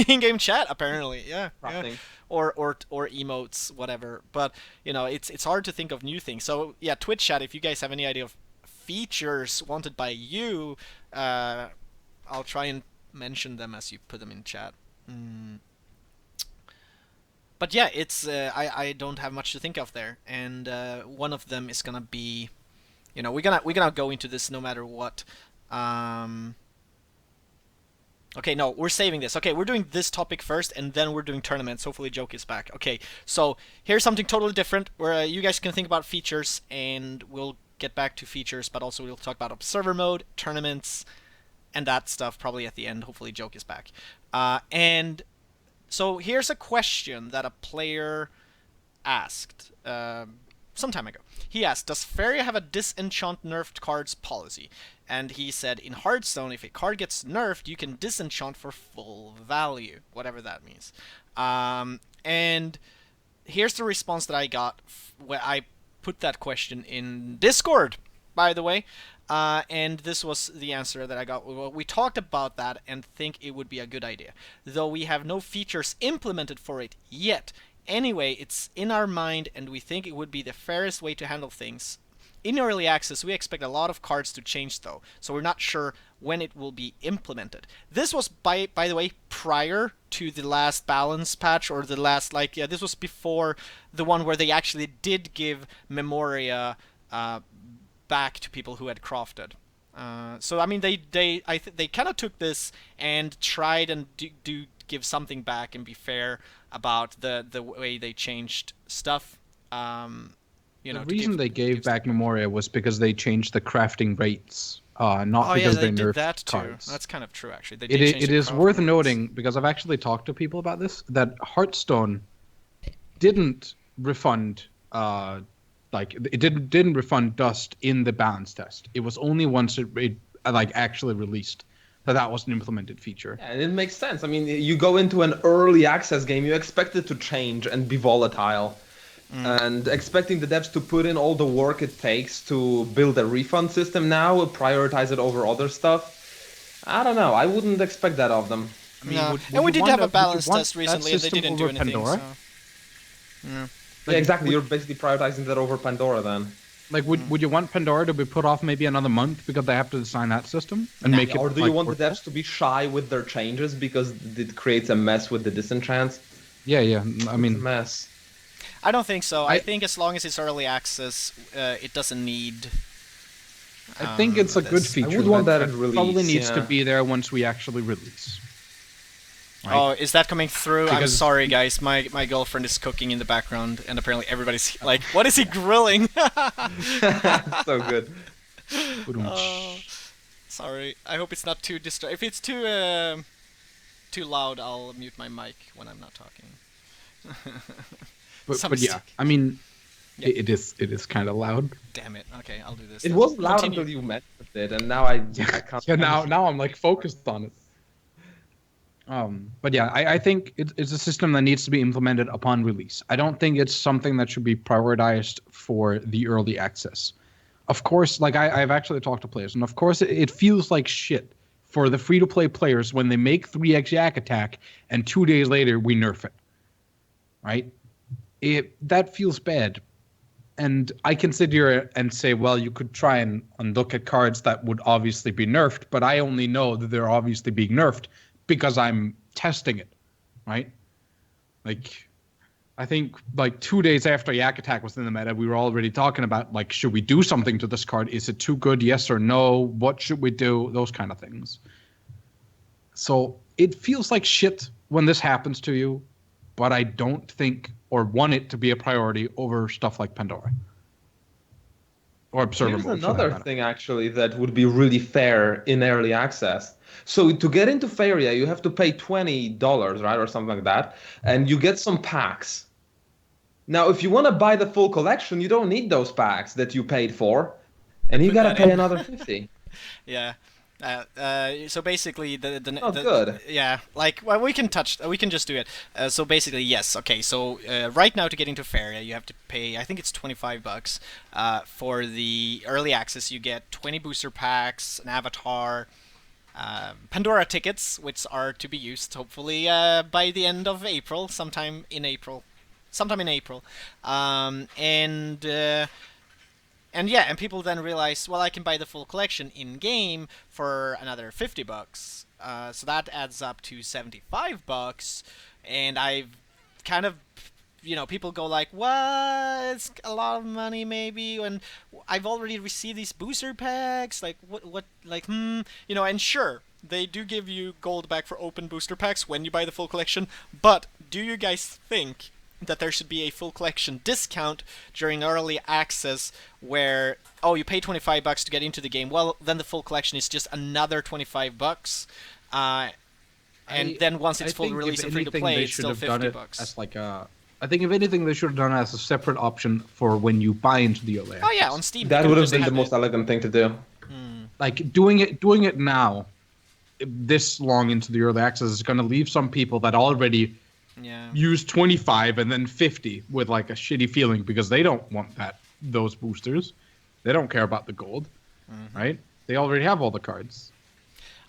in-game chat apparently, yeah. Crafting. Or emotes, whatever. But it's hard to think of new things. So yeah, Twitch chat. If you guys have any idea of features wanted by you, I'll try and mention them as you put them in chat. But yeah, it's I don't have much to think of there, and one of them is gonna be, we're gonna go into this no matter what. Okay, no, we're saving this. Okay, we're doing this topic first, and then we're doing tournaments. Hopefully, Joke is back. Okay, so here's something totally different, where you guys can think about features, and we'll get back to features, but also we'll talk about observer mode, tournaments, and that stuff probably at the end. Hopefully, Joke is back. And so here's a question that a player asked some time ago. He asked, does Faeria have a disenchant nerfed cards policy? And he said, in Hearthstone, if a card gets nerfed, you can disenchant for full value, whatever that means. And here's the response that I got when I put that question in Discord, by the way. And this was the answer that I got. Well, we talked about that and think it would be a good idea, though we have no features implemented for it yet. Anyway, it's in our mind, and we think it would be the fairest way to handle things. In early access, we expect a lot of cards to change, though, so we're not sure when it will be implemented. This was, by the way, prior to the last balance patch, or the last, this was before the one where they actually did give Memoria back to people who had crafted. So I mean, they kind of took this and tried and do give something back and be fair about the way they changed stuff. The reason they gave back Memoria was because they changed the crafting rates, not because they nerfed that too. cards. That's kind of true, actually. It is worth noting, because I've actually talked to people about this, that Hearthstone didn't refund it didn't refund dust in the balance test. It was only once it actually released that was an implemented feature. Yeah, and it makes sense. I mean, you go into an early access game, you expect it to change and be volatile. And expecting the devs to put in all the work it takes to build a refund system now, prioritize it over other stuff. I don't know. I wouldn't expect that of them. I mean, no. would And we did have a balance you want test recently, and they system didn't do over anything. Pandora? So. Yeah. Yeah, exactly. You're basically prioritizing that over Pandora then. Like, would you want Pandora to be put off maybe another month because they have to design that system and make it? Or do you want the devs to be shy with their changes because it creates a mess with the disenchants? Yeah. I mean, it's a mess. I don't think so. I think as long as it's early access, it doesn't need. I think it's a good feature. I would want that at release. Probably needs to be there once we actually release. Right. Oh, is that coming through? Because I'm sorry, guys. My girlfriend is cooking in the background, and apparently everybody's like, "What is he grilling?" So good. Sorry. I hope it's not too If it's too loud, I'll mute my mic when I'm not talking. But yeah, I mean, Yeah. it is kind of loud. Damn it. Okay, I'll do this. It then. wasn't loud Continue. until you mentioned it, and now I can't. Yeah, now I'm like focused on it. But yeah, I think it's a system that needs to be implemented upon release. I don't think it's something that should be prioritized for the early access. Of course, like I've actually talked to players, and of course it feels like shit for the free-to-play players when they make 3x yak attack and 2 days later we nerf it. Right? That feels bad. And I can sit here and say, well, you could try and look at cards that would obviously be nerfed, but I only know that they're obviously being nerfed because I'm testing it, right? Like, I think like 2 days after Yak Attack was in the meta, we were already talking about, like, should we do something to this card? Is it too good? Yes or no? What should we do? Those kind of things. So it feels like shit when this happens to you, but I don't think or want it to be a priority over stuff like Pandora. Or Observer Here's mode. another thing, actually, that would be really fair in early access. So to get into Faeria, you have to pay $20, right, or something like that, and you get some packs. Now, if you want to buy the full collection, you don't need those packs that you paid for, and you gotta pay another $50. Yeah. So basically, the good. Yeah, like, well, we can just do it. So basically, yes. Okay, so right now to get into Faeria, you have to pay, I think it's $25. For the early access, you get 20 booster packs, an avatar, Pandora tickets, which are to be used hopefully by the end of April, sometime in April, and yeah, and people then realize, well, I can buy the full collection in game for another $50. So that adds up to $75, and I've kind of, people go like, what? It's a lot of money, maybe, and I've already received these booster packs. Like, what, like, and sure, they do give you gold back for open booster packs when you buy the full collection. But do you guys think that there should be a full collection discount during early access where, you pay $25 to get into the game, well, then the full collection is just another $25, and then once it's full release and free to play, it's still $50. As like I think if anything, they should have done it as a separate option for when you buy into the early access. Oh yeah, on Steam. That would have been the most elegant thing to do. Like doing it now, this long into the early access, is going to leave some people that already use 25 and then 50 with like a shitty feeling because they don't want those boosters. They don't care about the gold, right? They already have all the cards.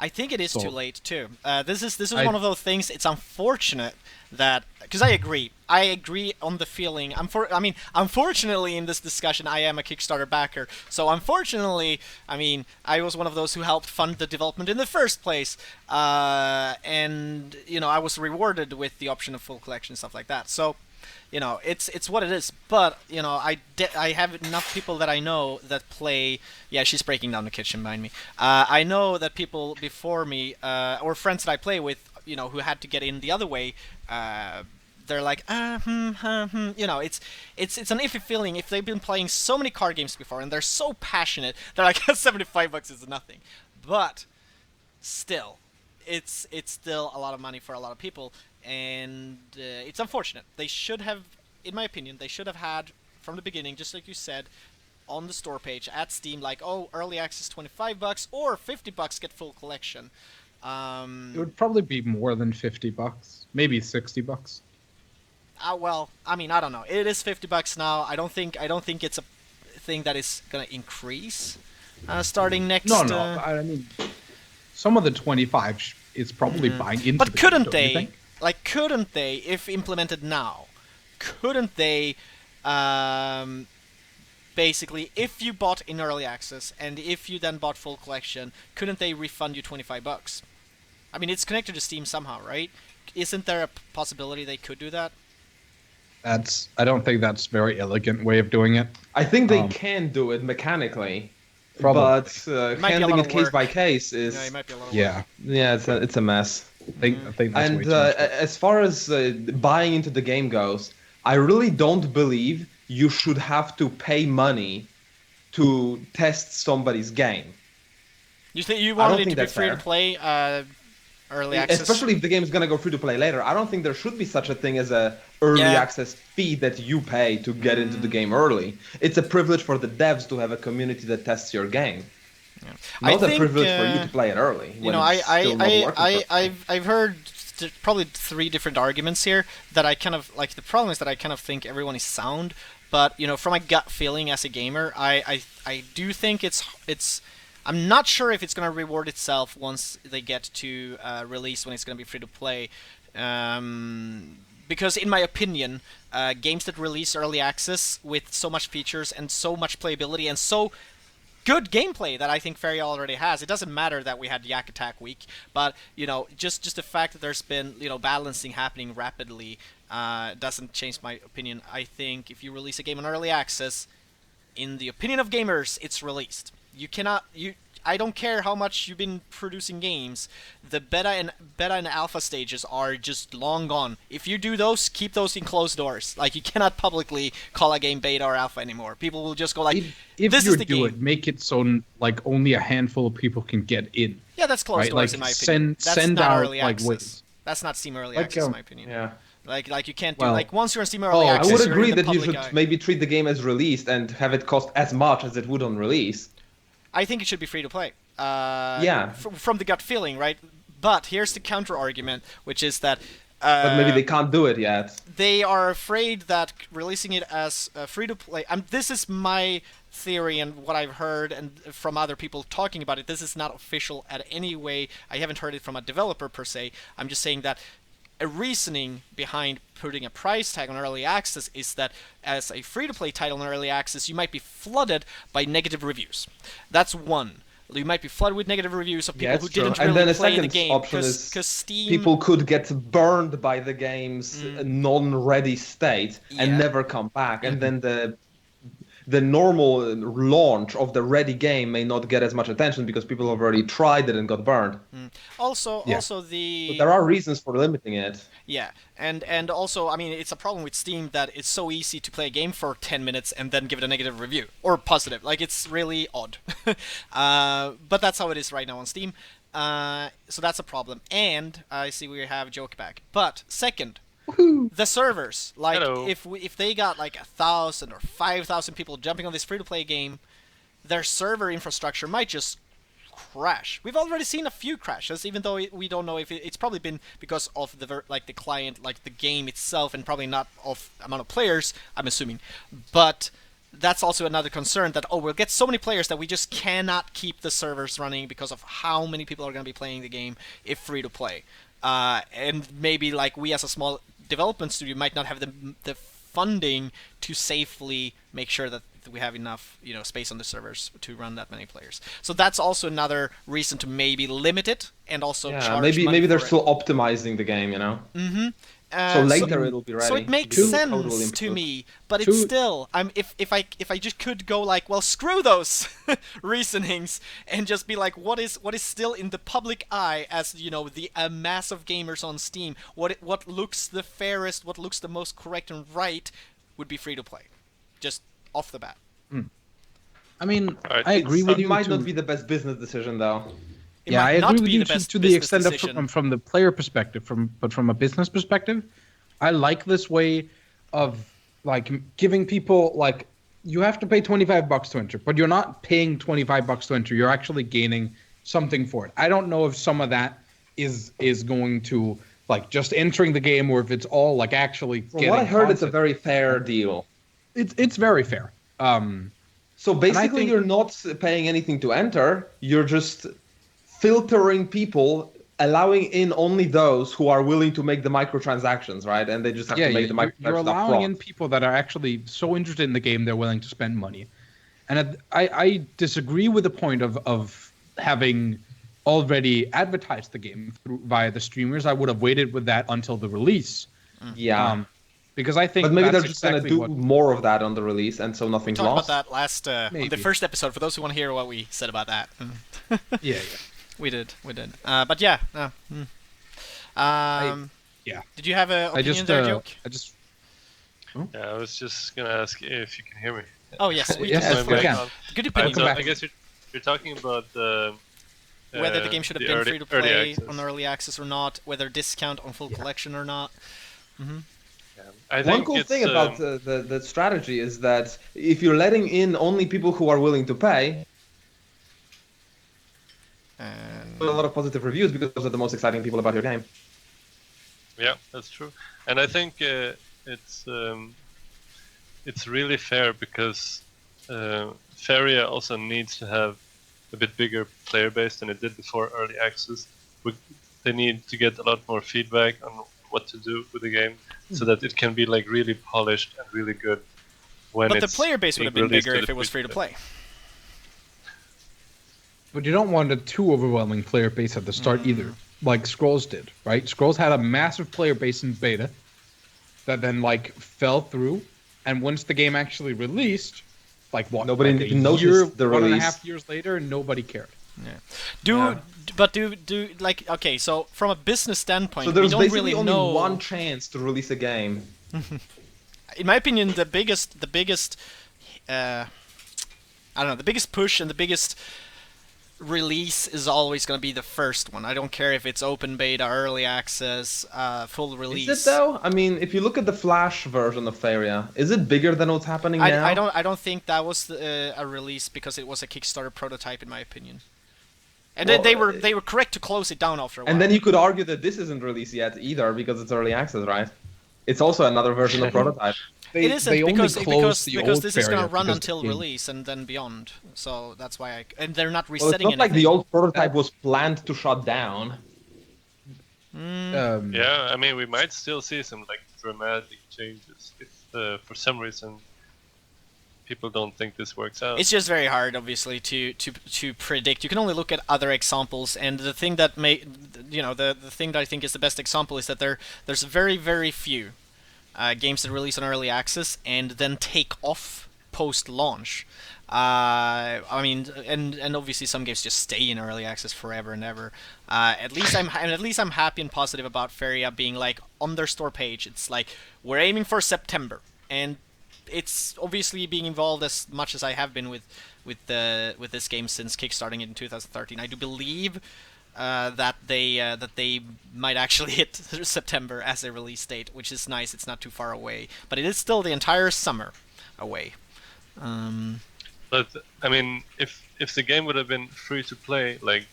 I think it is too late too. This is one of those things. It's unfortunate that, because I agree on the feeling. Unfortunately, in this discussion, I am a Kickstarter backer. So unfortunately, I was one of those who helped fund the development in the first place, and I was rewarded with the option of full collection and stuff like that. So, it's what it is. But I have enough people that I know that play. Yeah, she's breaking down the kitchen behind me. I know that people before me, or friends that I play with, who had to get in the other way, they're like, it's an iffy feeling. If they've been playing so many card games before and they're so passionate, they're like, $75 is nothing. But still, it's still a lot of money for a lot of people, and it's unfortunate. They should have, in my opinion, they should have had from the beginning, just like you said, on the store page at Steam, like, early access $25 or $50 get full collection. It would probably be more than $50, maybe $60. Well, I don't know. It is $50 now. I don't think it's a thing that is gonna increase starting next. No. Some of the 25 is probably buying into. But couldn't they? Like, couldn't they, if implemented now? Couldn't they? Basically, if you bought in early access and if you then bought full collection, couldn't they refund you $25? It's connected to Steam somehow, right? Isn't there a possibility they could do that? I don't think that's a very elegant way of doing it. I think they can do it mechanically, probably. But handling it case by case is it might be a lot of work. Yeah, it's a mess. I think that's and way too much. As far as buying into the game goes, I really don't believe you should have to pay money to test somebody's game. You think you wanted it to be free to play? early access. Especially if the game is gonna go free to play later. I don't think there should be such a thing as a early access fee that you pay to get into the game early. It's a privilege for the devs to have a community that tests your game. Yeah. Not a privilege for you to play it early. You know, I've heard probably 3 different arguments here that I kind of like. The problem is that I kind of think everyone is sound, but you know, from my gut feeling as a gamer, I do think it's. I'm not sure if it's going to reward itself once they get to release when it's going to be free to play. Because in my opinion, games that release early access with so much features and so much playability and so good gameplay that I think Faeria already has. It doesn't matter that we had Yak Attack Week, but you know, just the fact that there's been, you know, balancing happening rapidly doesn't change my opinion. I think if you release a game on early access, in the opinion of gamers, it's released. I don't care how much you've been producing games. The beta and alpha stages are just long gone. If you do those, keep those in closed doors. Like, you cannot publicly call a game beta or alpha anymore. People will just go like, if "This you is the do game." it, make it so like only a handful of people can get in. Yeah, that's closed doors, like, in my opinion. That's send not out early like access. ways. That's not Steam early access, in my opinion. Yeah. Like you can't do Well, like once you're on Steam early access. I would you're agree in the that you public should eye. maybe treat the game as released and have it cost as much as it would on release. I think it should be free to play. Yeah. From the gut feeling, right? But here's the counter argument, which is that. But maybe they can't do it yet. They are afraid that releasing it as free to play. This is my theory and what I've heard and from other people talking about it. This is not official at any way. I haven't heard it from a developer per se. I'm just saying that a reasoning behind putting a price tag on early access is that as a free-to-play title on early access, you might be flooded by negative reviews. That's one. You might be flooded with negative reviews of people who didn't and really then a play the second game. option is Steam... people could get burned by the game's non-ready state and never come back, and then the normal launch of the ready game may not get as much attention because people have already tried it and got burned. Also the... So there are reasons for limiting it. Yeah, and also, I mean, it's a problem with Steam that it's so easy to play a game for 10 minutes and then give it a negative review. Or positive. Like, it's really odd. But that's how it is right now on Steam. So that's a problem. And I see we have Joke back. But, second... The servers, like, if they got like 1,000 or 5,000 people jumping on this free-to-play game, their server infrastructure might just crash. We've already seen a few crashes, even though we don't know if it's probably been because of the client, like the game itself, and probably not of amount of players, I'm assuming. But that's also another concern that, we'll get so many players that we just cannot keep the servers running because of how many people are going to be playing the game if free-to-play. And maybe like we as a small development studio might not have the funding to safely make sure that we have enough, you know, space on the servers to run that many players. So that's also another reason to maybe limit it and also charge maybe money they're for still optimizing the game, you know. So later it'll be ready. So it makes sense to me, but it's still, if I just could go like, well, screw those reasonings and just be like, what is still in the public eye as, you know, the mass of gamers on Steam, what looks the fairest, what looks the most correct and right would be free to play, just off the bat. I mean, I agree with you. It might not be the best business decision though. I agree with you to the extent of from the player perspective, but from a business perspective, I like this way of like giving people like you have to pay $25 to enter, but you're not paying $25 to enter. You're actually gaining something for it. I don't know if some of that is going to like just entering the game or if it's all like actually. From what I heard, it's a very fair deal. It's very fair. So basically, you're not paying anything to enter. You're just filtering people, allowing in only those who are willing to make the microtransactions, right? And they just have to make the microtransactions. You're allowing in people that are actually so interested in the game they're willing to spend money. And I disagree with the point of having already advertised the game via the streamers. I would have waited with that until the release. Yeah. Because I think, but maybe they're just gonna do more of that on the release, and so nothing's lost. We talked about that last on the first episode. For those who want to hear what we said about that, yeah, we did. But yeah, Did you have an opinion there, Joke? Yeah, I was just gonna ask if you can hear me. Oh yes, we can. Good opinion. So I guess you're talking about whether the game should have the been early free to play access. on early access or not, whether discount on full collection or not. I One think cool it's, thing about the strategy is that if you're letting in only people who are willing to pay, And a lot of positive reviews because those are the most exciting people about your game. yeah, that's true. And I think it's really fair because Faeria also needs to have a bit bigger player base than it did before early access. They need to get a lot more feedback on what to do with the game so that it can be like really polished and really good when but the it's player base would have being been released bigger to if the it was free to play. But you don't want a too overwhelming player base at the start either, like Scrolls did, right? Scrolls had a massive player base in beta that then like fell through, and once the game actually released, like what? Nobody like even noticed the 1.5 release. years later, nobody cared. Yeah. Do like okay? So from a business standpoint, So there's we don't basically really only know. one chance to release a game. In my opinion, the biggest, I don't know, the biggest push and the biggest release is always going to be the first one. I don't care if it's open beta, early access, full release. Is it though? I mean, if you look at the Flash version of Faeria, is it bigger than what's happening now? I don't think that was a release because it was a Kickstarter prototype, in my opinion. And Well, they were correct to close it down after a while. And then you could argue that this isn't released yet either because it's early access, right? It's also another version of prototype. It isn't they only because closed the because old this is going to Faeria run because until the game- release and then beyond. So that's why and they're not Well, it's resetting not like anything. the old prototype was planned to shut down. Yeah, I mean, we might still see some like dramatic changes if for some reason people don't think this works out. It's just very hard, obviously, to predict. You can only look at other examples, and the thing that the thing that I think is the best example is that there's very few games that release on early access and then take off post-launch. I mean, and obviously some games just stay in early access forever and ever. At least I'm happy and positive about Faeria being like on their store page. It's like we're aiming for September, and it's obviously being involved as much as I have been with this game since kickstarting it in 2013. I do believe that they might actually hit September as a release date, which is nice. It's not too far away, but it is still the entire summer away. But I mean, if the game would have been free to play, like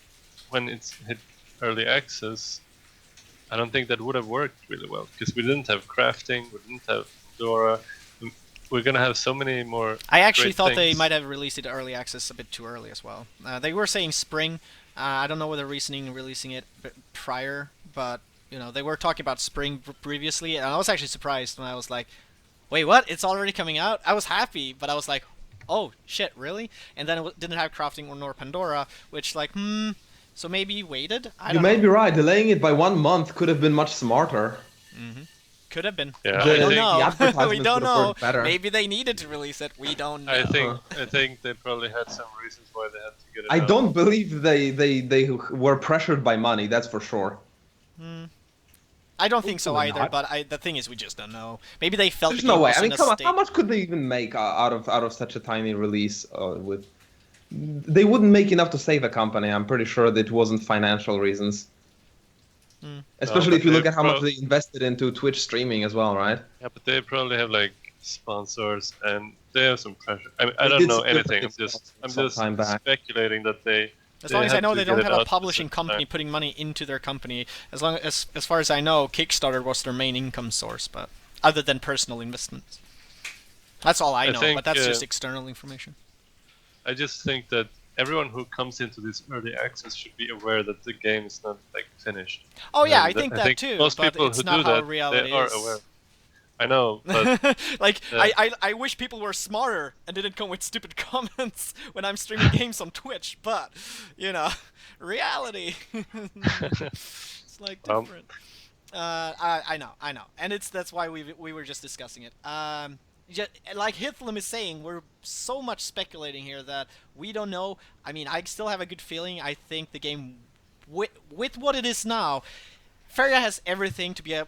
when it's hit early access, I don't think that would have worked really well because we didn't have crafting, we didn't have Pandora. We're gonna have so many more. I actually great thought they things. might have released it early access a bit too early as well. They were saying spring. I don't know what the reasoning releasing it prior, but they were talking about spring previously, and I was actually surprised when I was like, "Wait, what? It's already coming out?" I was happy, but I was like, "Oh shit, really?" And then it didn't have crafting nor Pandora, which so maybe you waited. You may be right. Delaying it by 1 month could have been much smarter. Could have been. Yeah, We I don't think- know. The advertisements We don't would have know. worked better. Maybe they needed to release it. We don't know. I think they probably had some reasons why they had to get it I out. don't believe they were pressured by money. That's for sure. I don't think so Hopefully either. not. But the thing is, we just don't know. Maybe they felt There's the no game way. was I mean, in a come on. state- How much could they even make out of such a tiny release? They wouldn't make enough to save a company. I'm pretty sure that it wasn't financial reasons. Especially but if you look they at how much they invested into Twitch streaming as well, right? Yeah, but they probably have like sponsors and they have some pressure. I mean, I They don't did know split anything. the I'm some just time back. speculating that they. As long as I have know to they get don't it have out a at the publishing same company time. putting money into their company. As far as I know, Kickstarter was their main income source, but other than personal investments. That's all I know, think, but that's just external information. I just think that everyone who comes into this early access should be aware that the game is not like finished. Oh yeah, And I think that too, Most but people it's who not do how that, reality they are is. aware. I know, but Like, Yeah. I wish people were smarter and didn't come with stupid comments when I'm streaming games on Twitch, but, reality. It's like different. I know. And that's why we were just discussing it. Like Hithlum is saying, we're so much speculating here that we don't know. I mean, I still have a good feeling. I think the game, with what it is now, Faeria has everything to be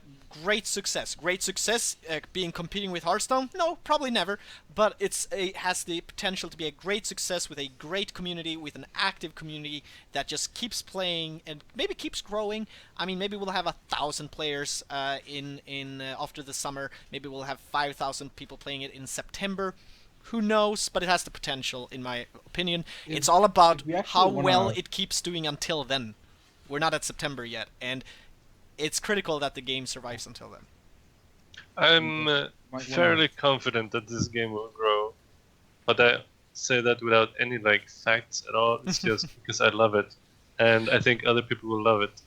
great success. Great success being competing with Hearthstone? No, probably never. But it has the potential to be a great success with a great community, with an active community that just keeps playing and maybe keeps growing. I mean, maybe we'll have 1,000 players after the summer. Maybe we'll have 5,000 people playing it in September. Who knows? But it has the potential, in my opinion. It's all about how well it keeps doing until then. We're not at September yet, and it's critical that the game survives until then. I'm fairly confident that this game will grow, but I say that without any like facts at all. It's just because I love it, and I think other people will love it.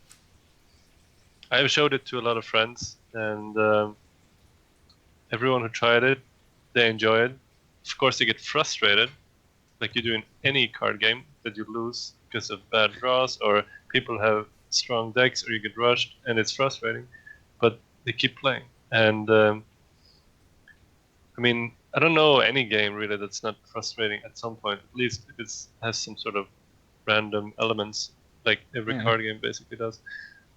I have showed it to a lot of friends, and everyone who tried it, they enjoy it. Of course, they get frustrated, like you do in any card game, that you lose because of bad draws, or people have strong decks, or you get rushed, and it's frustrating. But they keep playing, and I mean, I don't know any game really that's not frustrating at some point. At least if it has some sort of random elements, like every card game basically does.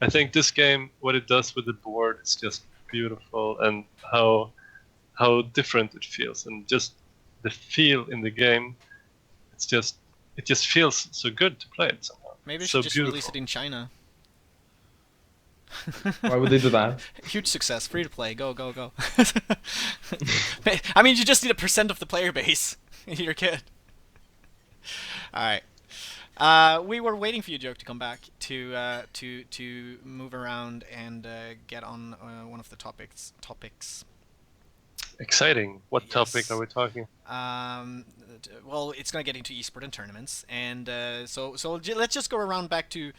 I think this game, what it does with the board, is just beautiful, and how different it feels, and just the feel in the game. It just feels so good to play it somehow. Maybe we so should just release it in China. Why would they do that? Huge success, free to play, go, go, go. I mean, you just need 1% of the player base. You're good. Alright. We were waiting for you, Joke, to come back to move around and get on one of the topics. Exciting. What Yes. topic are we talking? Well, it's gonna get into esport and tournaments, and so let's just go around back to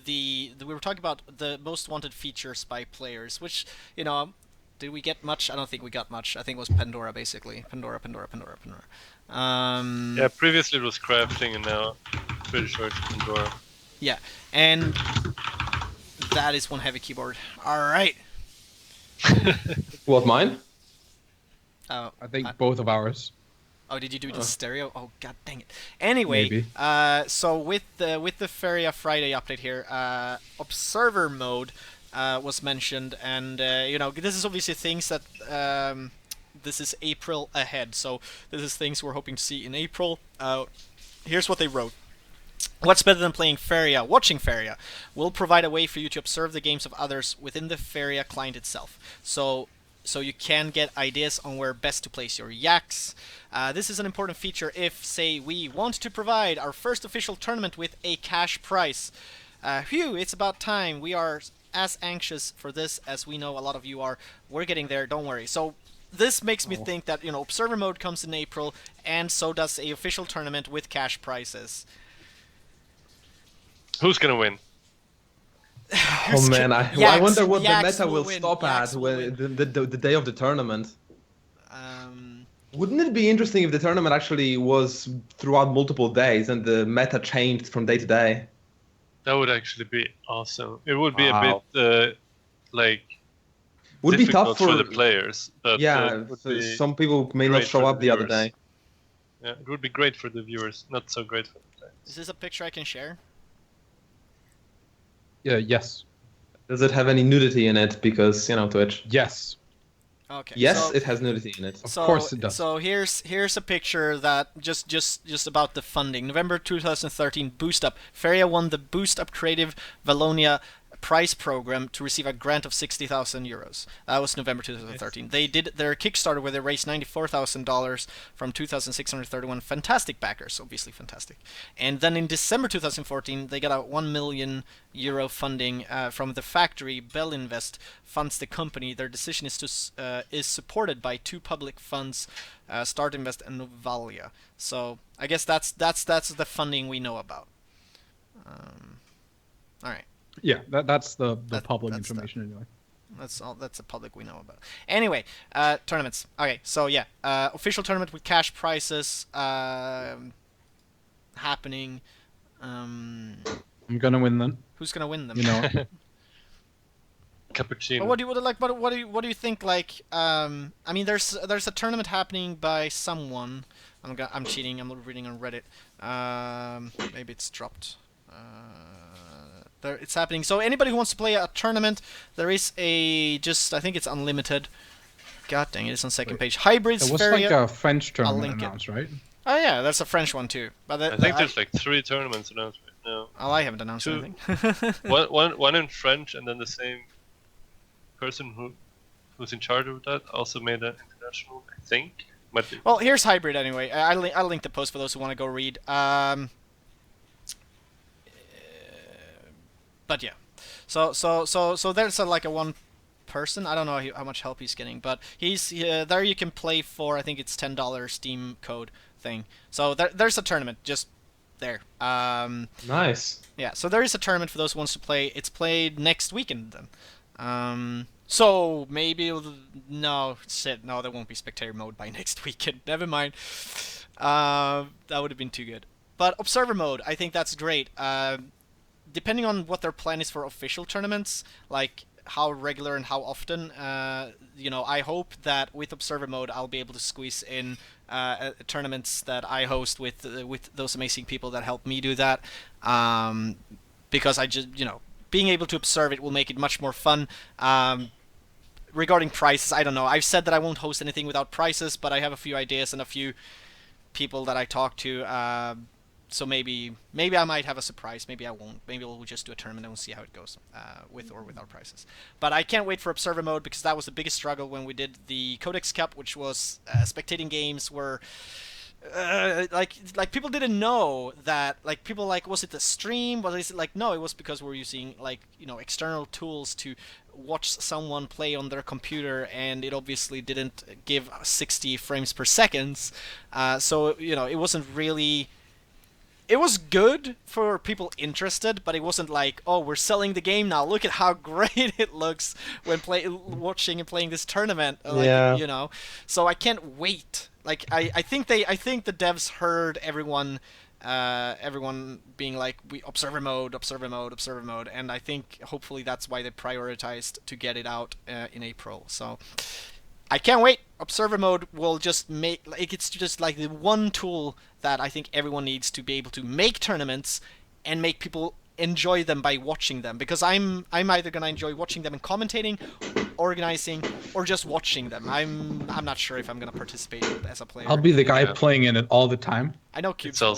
we were talking about the most wanted features by players, which, you know, did we get much? I don't think we got much. I think it was Pandora, basically. Pandora. Yeah, previously it was crafting, and now pretty sure it's Pandora. Yeah, and that is one heavy keyboard. All right. What, mine? Oh, I think both of ours. Oh, did you do it in stereo? Oh, god dang it. Anyway, Maybe. so with the Faeria Friday update here, observer mode was mentioned, and you know, this is obviously things that this is April ahead, so this is things we're hoping to see in April. Here's what they wrote. What's better than playing Faeria? Watching Faeria will provide a way for you to observe the games of others within the Faeria client itself. So you can get ideas on where best to place your yaks. This is an important feature if, say, we want to provide our first official tournament with a cash prize. Phew, it's about time. We are as anxious for this as we know a lot of you are. We're getting there, don't worry. So this makes me think that, you know, observer mode comes in April, and so does a official tournament with cash prizes. Who's gonna win? Oh man, I wonder what the meta will win. stop Yaks at will when win. the day of the tournament. Wouldn't it be interesting if the tournament actually was throughout multiple days and the meta changed from day to day? That would actually be awesome. It would be Wow. a bit like Would be difficult tough for the players, but Yeah, it would so be some people may not great show for up the other viewers. day. Yeah, it would be great for the viewers, not so great for the players. Is this a picture I can share? Yeah. Yes. Does it have any nudity in it? Because, you know, Twitch. Yes. Okay. Yes, so, it has nudity in it. Of course it does. So here's a picture that just about the funding. November 2013, Boost Up. Faeria won the Boost Up Creative Valonia prize program to receive a grant of 60,000 euros. That was November 2013. They did their Kickstarter where they raised $94,000 from 2,631 fantastic backers, obviously fantastic. And then in December 2014, they got a 1 million euro funding from the factory. Bell Invest funds the company. Their decision is supported by two public funds, Start Invest and Novalia. So I guess that's the funding we know about. All right. Yeah. That's the public that's information anyway. That's all. That's the public we know about. Anyway, tournaments. Okay, so yeah, official tournament with cash prizes happening. I'm gonna win then. Who's gonna win them? You know. Cappuccino. But what do you think? Like, I mean, there's a tournament happening by someone. I'm cheating. I'm reading on Reddit. Maybe it's dropped. it's happening. So anybody who wants to play a tournament, there is I think it's unlimited. God dang it, it's on second page. Hybrids, It was Faeria. like a French I'll tournament link it. announced, right? Oh yeah, that's a French one too. But I think there's like 3 tournaments announced right now. Oh, I haven't announced 2. anything. one in French, and then the same person who's in charge of that also made an international, I think. Might be. Well, here's Hybrid anyway. I'll link the post for those who want to go read. But yeah, so there's like a one person. I don't know how much help he's getting, but he's there. You can play for, I think it's $10 Steam code thing. So there's a tournament just there. Nice. Yeah, so there is a tournament for those who wants to play. It's played next weekend then. So maybe no, there won't be spectator mode by next weekend. Never mind. That would have been too good. But observer mode, I think that's great. Depending on what their plan is for official tournaments, like how regular and how often, I hope that with observer mode I'll be able to squeeze in tournaments that I host with those amazing people that help me do that. Because I just, being able to observe it will make it much more fun. Regarding prices, I don't know. I've said that I won't host anything without prices, but I have a few ideas and a few people that I talk to. So maybe I might have a surprise. Maybe I won't. Maybe we'll just do a tournament and we'll see how it goes, with or without prices. But I can't wait for observer mode because that was the biggest struggle when we did the Codex Cup, which was spectating games where like people didn't know that, like people like, was it the stream, was it like, no, it was because we're using like external tools to watch someone play on their computer, and it obviously didn't give 60 frames per second, so it wasn't really. It was good for people interested, but it wasn't like, oh, we're selling the game now. Look at how great it looks when watching and playing this tournament. Yeah. So I can't wait. Like I think the devs heard everyone being like, we observer mode, and I think hopefully that's why they prioritized to get it out in April. So I can't wait. Observer mode will just make, like, it's just like the one tool that I think everyone needs to be able to make tournaments and make people enjoy them by watching them, because I'm either gonna enjoy watching them and commentating, organizing, or just watching them. I'm not sure if I'm gonna participate as a player. I'll be the guy playing in it all the time. I know Cubes. I'm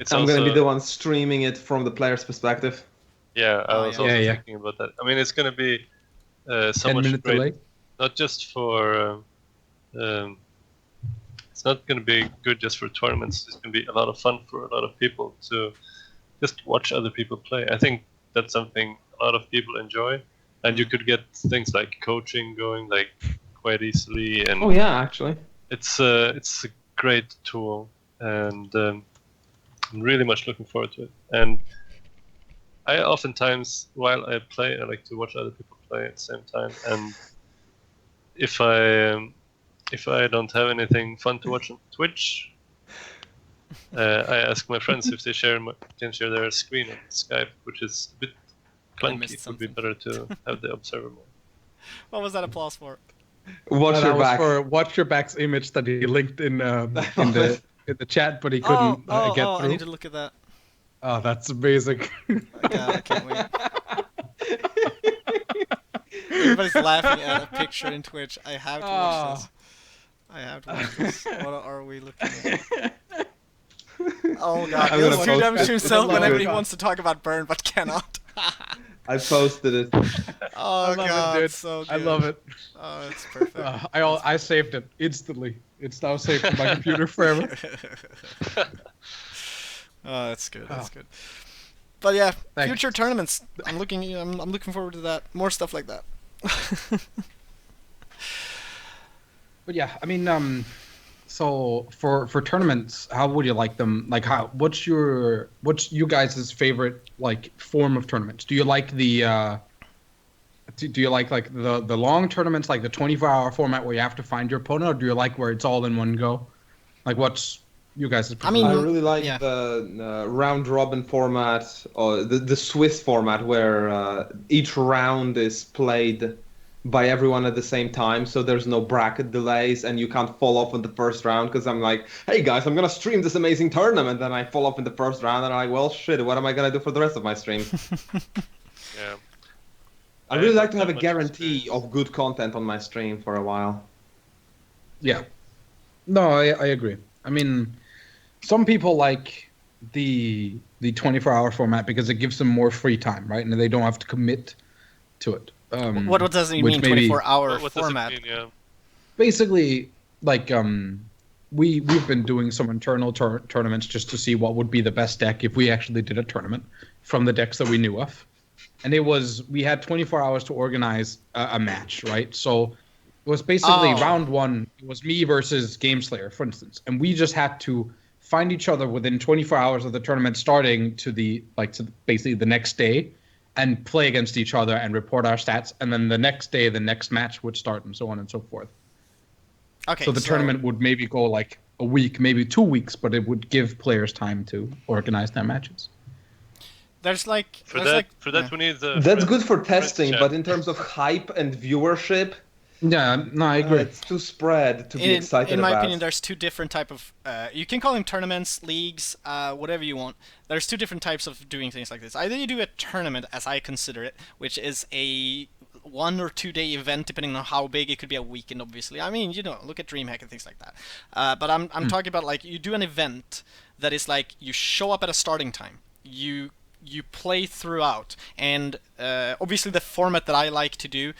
gonna be the one streaming it from the player's perspective. Yeah, I was also thinking about that. I mean, it's gonna be so much great. Delay. Not just for it's not going to be good just for tournaments. It's going to be a lot of fun for a lot of people to just watch other people play. I think that's something a lot of people enjoy, and you could get things like coaching going like quite easily. And oh yeah, actually, it's a great tool, and I'm really much looking forward to it. And I oftentimes, while I play, I like to watch other people play at the same time. And if I don't have anything fun to watch on Twitch, I ask my friends if they can share their screen on Skype, which is a bit clunky. It would be better to have the observer mode. What was that applause for? Watch your back. For Watch Your Back's image that he linked in the chat, but he couldn't get through. I need to look at that. Oh, that's amazing. I can't wait. Everybody's laughing at a picture in Twitch. I have to watch this. I have to watch this. What are we looking at? Oh god, he was too dumb to himself whenever he wants to talk about Burn but cannot. I posted it. Oh god, it, so good. I love it. Oh, it's perfect. I saved it instantly. It's now saved on my computer forever. Oh, that's good. That's good. But yeah, Thanks. future tournaments. I'm looking forward to that. More stuff like that. But yeah, I mean, so for tournaments, how would you like them? Like, what's you guys' favorite like form of tournaments? Do you like the do you like the long tournaments, like the 24-hour format where you have to find your opponent, or do you like where it's all in one go? Like, what's you guys' I really like the round robin format, or the Swiss format, where each round is played by everyone at the same time, so there's no bracket delays and you can't fall off in the first round because I'm like, hey guys, I'm gonna stream this amazing tournament, then I fall off in the first round and I'm like, well shit, what am I gonna do for the rest of my stream? Yeah. I really like don't to have a much guarantee experience. of good content on my stream for a while. Yeah. No, I agree. I mean, some people like the 24-hour format because it gives them more free time, right? And they don't have to commit to it. What does it which mean, maybe- 24-hour What format? does it mean? Yeah. Basically, like we've been doing some internal tournaments just to see what would be the best deck if we actually did a tournament from the decks that we knew of, and we had 24 hours to organize a match, right? So it was basically round one. It was me versus Gameslayer, for instance, and we just had to find each other within 24 hours of the tournament starting to basically the next day, and play against each other and report our stats, and then the next day the next match would start, and so on and so forth. Okay, So the tournament would maybe go like a week, maybe 2 weeks, but it would give players time to organize their matches. There's like For there's that we need the. That's friend- good for friend testing, chat. but in terms of hype and viewership, Yeah, no, I agree. it's too spread to be excited in my about. opinion, there's two different type of. You can call them tournaments, leagues, whatever you want. There's two different types of doing things like this. Either you do a tournament, as I consider it, which is a 1 or 2 day event, depending on how big. It could be a weekend, obviously. I mean, look at DreamHack and things like that. But I'm talking about like you do an event that is like you show up at a starting time. You play throughout, and obviously the format that I like to do,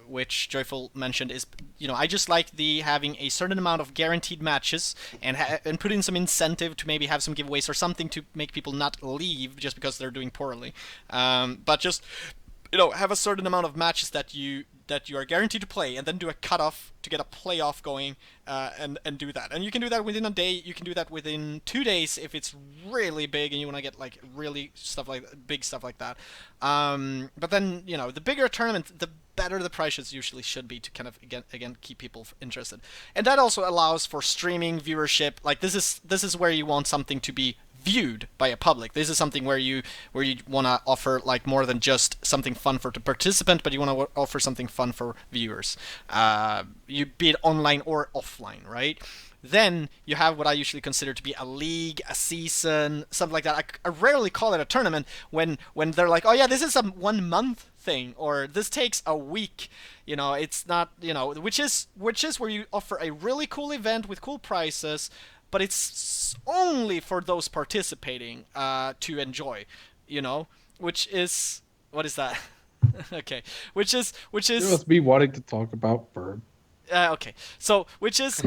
which Joyful mentioned, is I just like having a certain amount of guaranteed matches and put in some incentive to maybe have some giveaways or something to make people not leave just because they're doing poorly, but just have a certain amount of matches that you are guaranteed to play, and then do a cutoff to get a playoff going, and do that. And you can do that within a day. You can do that within 2 days if it's really big and you want to get like really big stuff like that. But then the bigger a tournament, the better the prices usually should be to kind of again keep people interested. And that also allows for streaming viewership. Like this is where you want something to be viewed by a public. This is something where you want to offer like more than just something fun for the participant, but you want to offer something fun for viewers. You be it online or offline, right? Then you have what I usually consider to be a league, a season, something like that. I rarely call it a tournament when they're like, oh yeah, this is a 1 month thing, or this takes a week. It's not, which is where you offer a really cool event with cool prices, but it's only for those participating to enjoy, which is, what is that? Okay, which is It was me wanting to talk about Verb. okay, so which is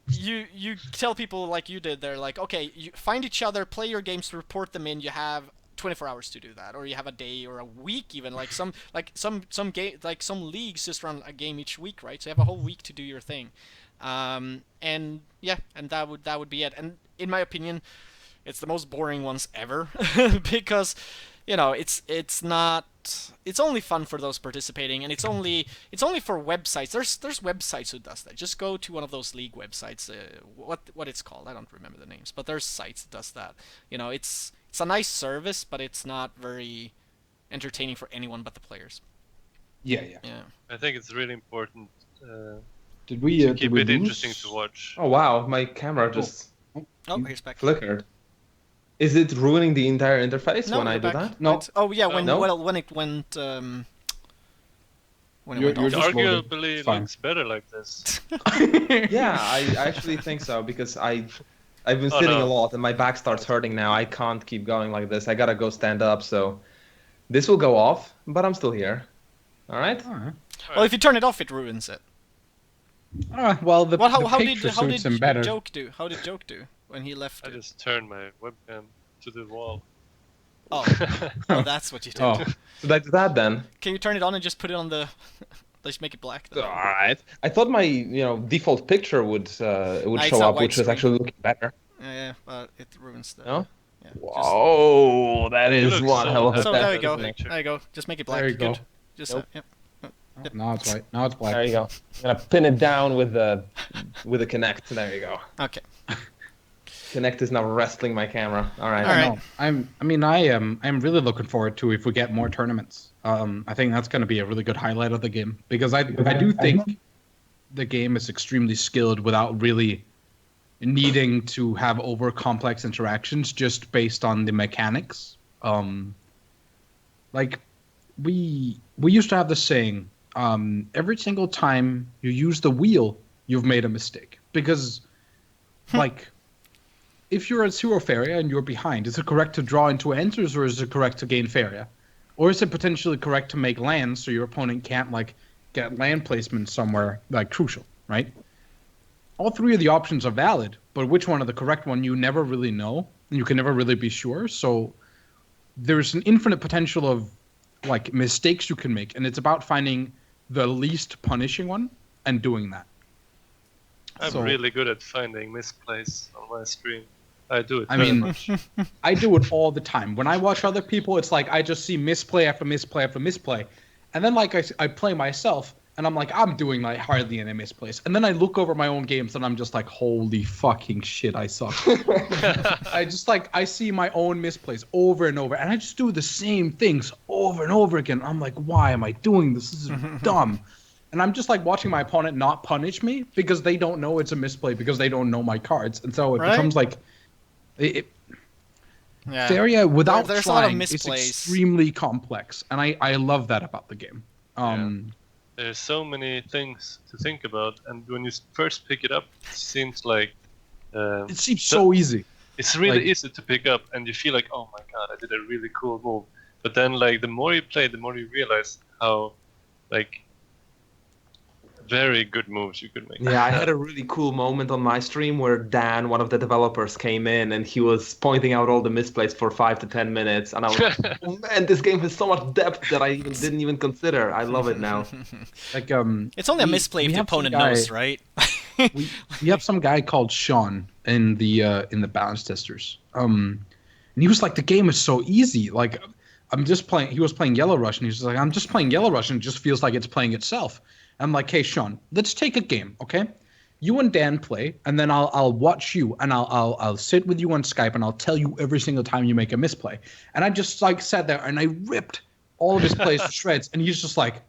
you tell people like you did there, like, okay, you find each other, play your games, report them in. You have 24 hours to do that, or you have a day or a week even. Like some leagues just run a game each week, right? So you have a whole week to do your thing. And that would be it. And in my opinion, it's the most boring ones ever because it's only fun for those participating, and it's only for websites. There's websites who does that. Just go to one of those league websites. What it's called, I don't remember the names, but there's sites that does that. It's a nice service, but it's not very entertaining for anyone but the players. Yeah. I think it's really important Did we to keep did we it lose? interesting to watch. Oh wow, my camera just Oh, here's back. flickered. Is it ruining the entire interface when you're I do back. that? No. Oh yeah, when No? when it went when it You're went off. It just loaded. arguably Fine. looks better like this. Yeah, I actually think so because I've been Oh, sitting no. a lot and my back starts hurting now. I can't keep going like this. I gotta go stand up. So this will go off, but I'm still here. All right. Alright. Well, if you turn it off, it ruins it. Well, the How picture did suits him better. Joke do? How did Joke do when he left I it? just turned my webcam to the wall. Oh, oh, that's what you did. Oh, Should I do that then? Can you turn it on and just put it on the? Let's make it black. Then. All right. I thought my default picture would it's show not up, which is widescreen. actually looking better. Yeah, but it ruins the. No? Yeah, Whoa, that You is look one so hell of a So there you test. go. Better picture. There you go. Just make it black. There you Good. go. Just Nope. yep. now it's white. Now it's black. There you go. I'm gonna pin it down with the Connect. There you go. Okay. Connect is now wrestling my camera. All right. All right. No, I'm really looking forward to if we get more tournaments. I think that's going to be a really good highlight of the game because I do think the game is extremely skilled without really needing to have over complex interactions just based on the mechanics. Like we used to have the saying, every single time you use the wheel, you've made a mistake because like. If you're at 0 Faeria and you're behind, is it correct to draw into enters or is it correct to gain Faeria? Or is it potentially correct to make lands so your opponent can't like get land placement somewhere like crucial, right? All three of the options are valid, but which one are the correct one you never really know and you can never really be sure. So there's an infinite potential of like mistakes you can make, and it's about finding the least punishing one and doing that. I'm really good at finding misplays on my stream. I do it. I very mean, much. I do it all the time. When I watch other people, it's like I just see misplay after misplay after misplay. And then like I play myself, and I'm like, I'm doing like hardly any misplays. And then I look over my own games, and I'm just like, holy fucking shit, I suck. I see my own misplays over and over, and I just do the same things over and over again. I'm like, why am I doing this? This is dumb. And I'm just like watching my opponent not punish me because they don't know it's a misplay because they don't know my cards. And so it becomes like... Faeria, without there's a lot of trying, is misplays. extremely complex. And I love that about the game. There's so many things to think about, and when you first pick it up, it seems like... it seems so easy. It's really Like- easy to pick up, and you feel like, oh my god, I did a really cool move. But then, like, the more you play, the more you realize how, like... very good moves you could make. Yeah, I had a really cool moment on my stream where Dan, one of the developers, came in and he was pointing out all the misplays for 5 to 10 minutes, and I was like, oh man, this game has so much depth that I didn't even consider. I love it now. Like It's only a misplay if the opponent knows, right? we have some guy called Sean in the balance testers. And he was like, the game is so easy. Like I'm just playing. He was playing Yellow Rush, and he was like, I'm just playing Yellow Rush, and it just feels like it's playing itself. I'm like, hey Sean, let's take a game, okay? You and Dan play, and then I'll watch you, and I'll sit with you on Skype, and I'll tell you every single time you make a misplay. And I just like sat there, and I ripped all of his plays to shreds, and he's just like,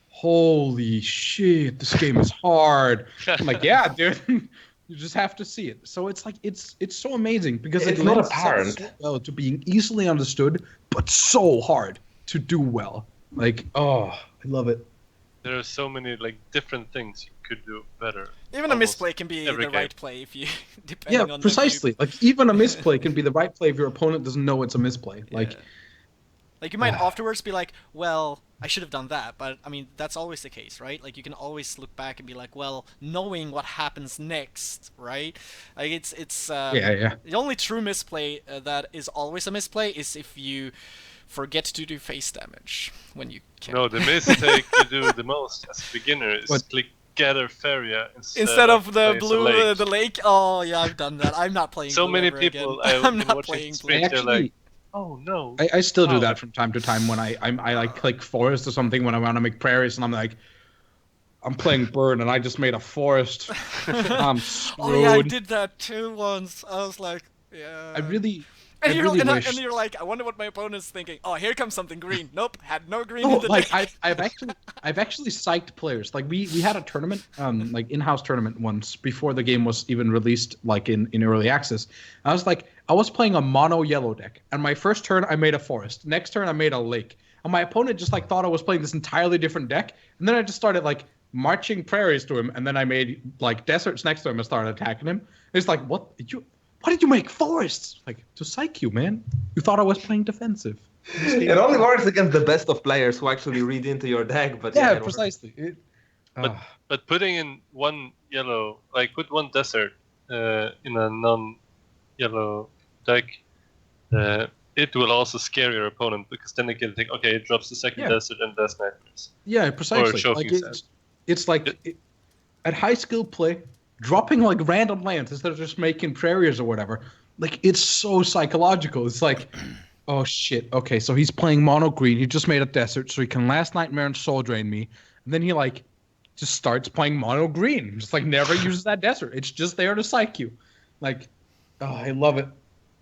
holy shit, this game is hard. I'm like, yeah, dude, you just have to see it. So it's like it's so amazing because It's it not lends apparent. itself so well to being easily understood, but so hard to do well. Like, oh, I love it. There are so many like different things you could do better. Even a almost misplay can be the every game. right play if you, depending Yeah, on precisely. Like even a misplay can be the right play if your opponent doesn't know it's a misplay. Like, Like you might afterwards be like, well, I should have done that, but I mean that's always the case, right? Like you can always look back and be like, well, knowing what happens next, right? Like it's yeah. The only true misplay that is always a misplay is if you forget to do face damage when you can. No, the mistake you do the most as a beginner is What? click gather Faeria Instead of the place a blue, lake. the lake. Oh yeah, I've done that. I'm not playing. So blue many ever people again. I've I'm been not watching playing stream, blue. they're like, oh no. I still do Wow. that from time to time when I like click forest or something when I want to make prairies and I'm like, I'm playing bird and I just made a forest. I'm screwed. Oh yeah, I did that too once. I was like, yeah. I really And wish. you're like, I wonder what my opponent's thinking. Oh, here comes something green. Nope, had no green No, in the like deck. I've actually psyched players. Like we had a tournament, like in-house tournament once before the game was even released, like in early access. I was playing a mono yellow deck, and my first turn I made a forest. Next turn I made a lake, and my opponent just like thought I was playing this entirely different deck. And then I just started like marching prairies to him, and then I made like deserts next to him and started attacking him. It's like, what did you make forests? Like, to psych you, man. You thought I was playing defensive. It only works against the best of players who actually read into your deck, but Yeah, it works. precisely. But putting in one yellow, like put one desert in a non-yellow deck, it will also scare your opponent because then they can think, okay, it drops the second Yeah. desert and does nightmares. Yeah, precisely. choking Like set. it's like at high skill play, dropping like random lands instead of just making prairies or whatever. Like it's so psychological. It's like, oh shit. Okay, so he's playing mono green. He just made a desert, so he can last nightmare and soul drain me. And then he like just starts playing mono green. Just like never uses that desert. It's just there to psych you. Like Oh, I love it.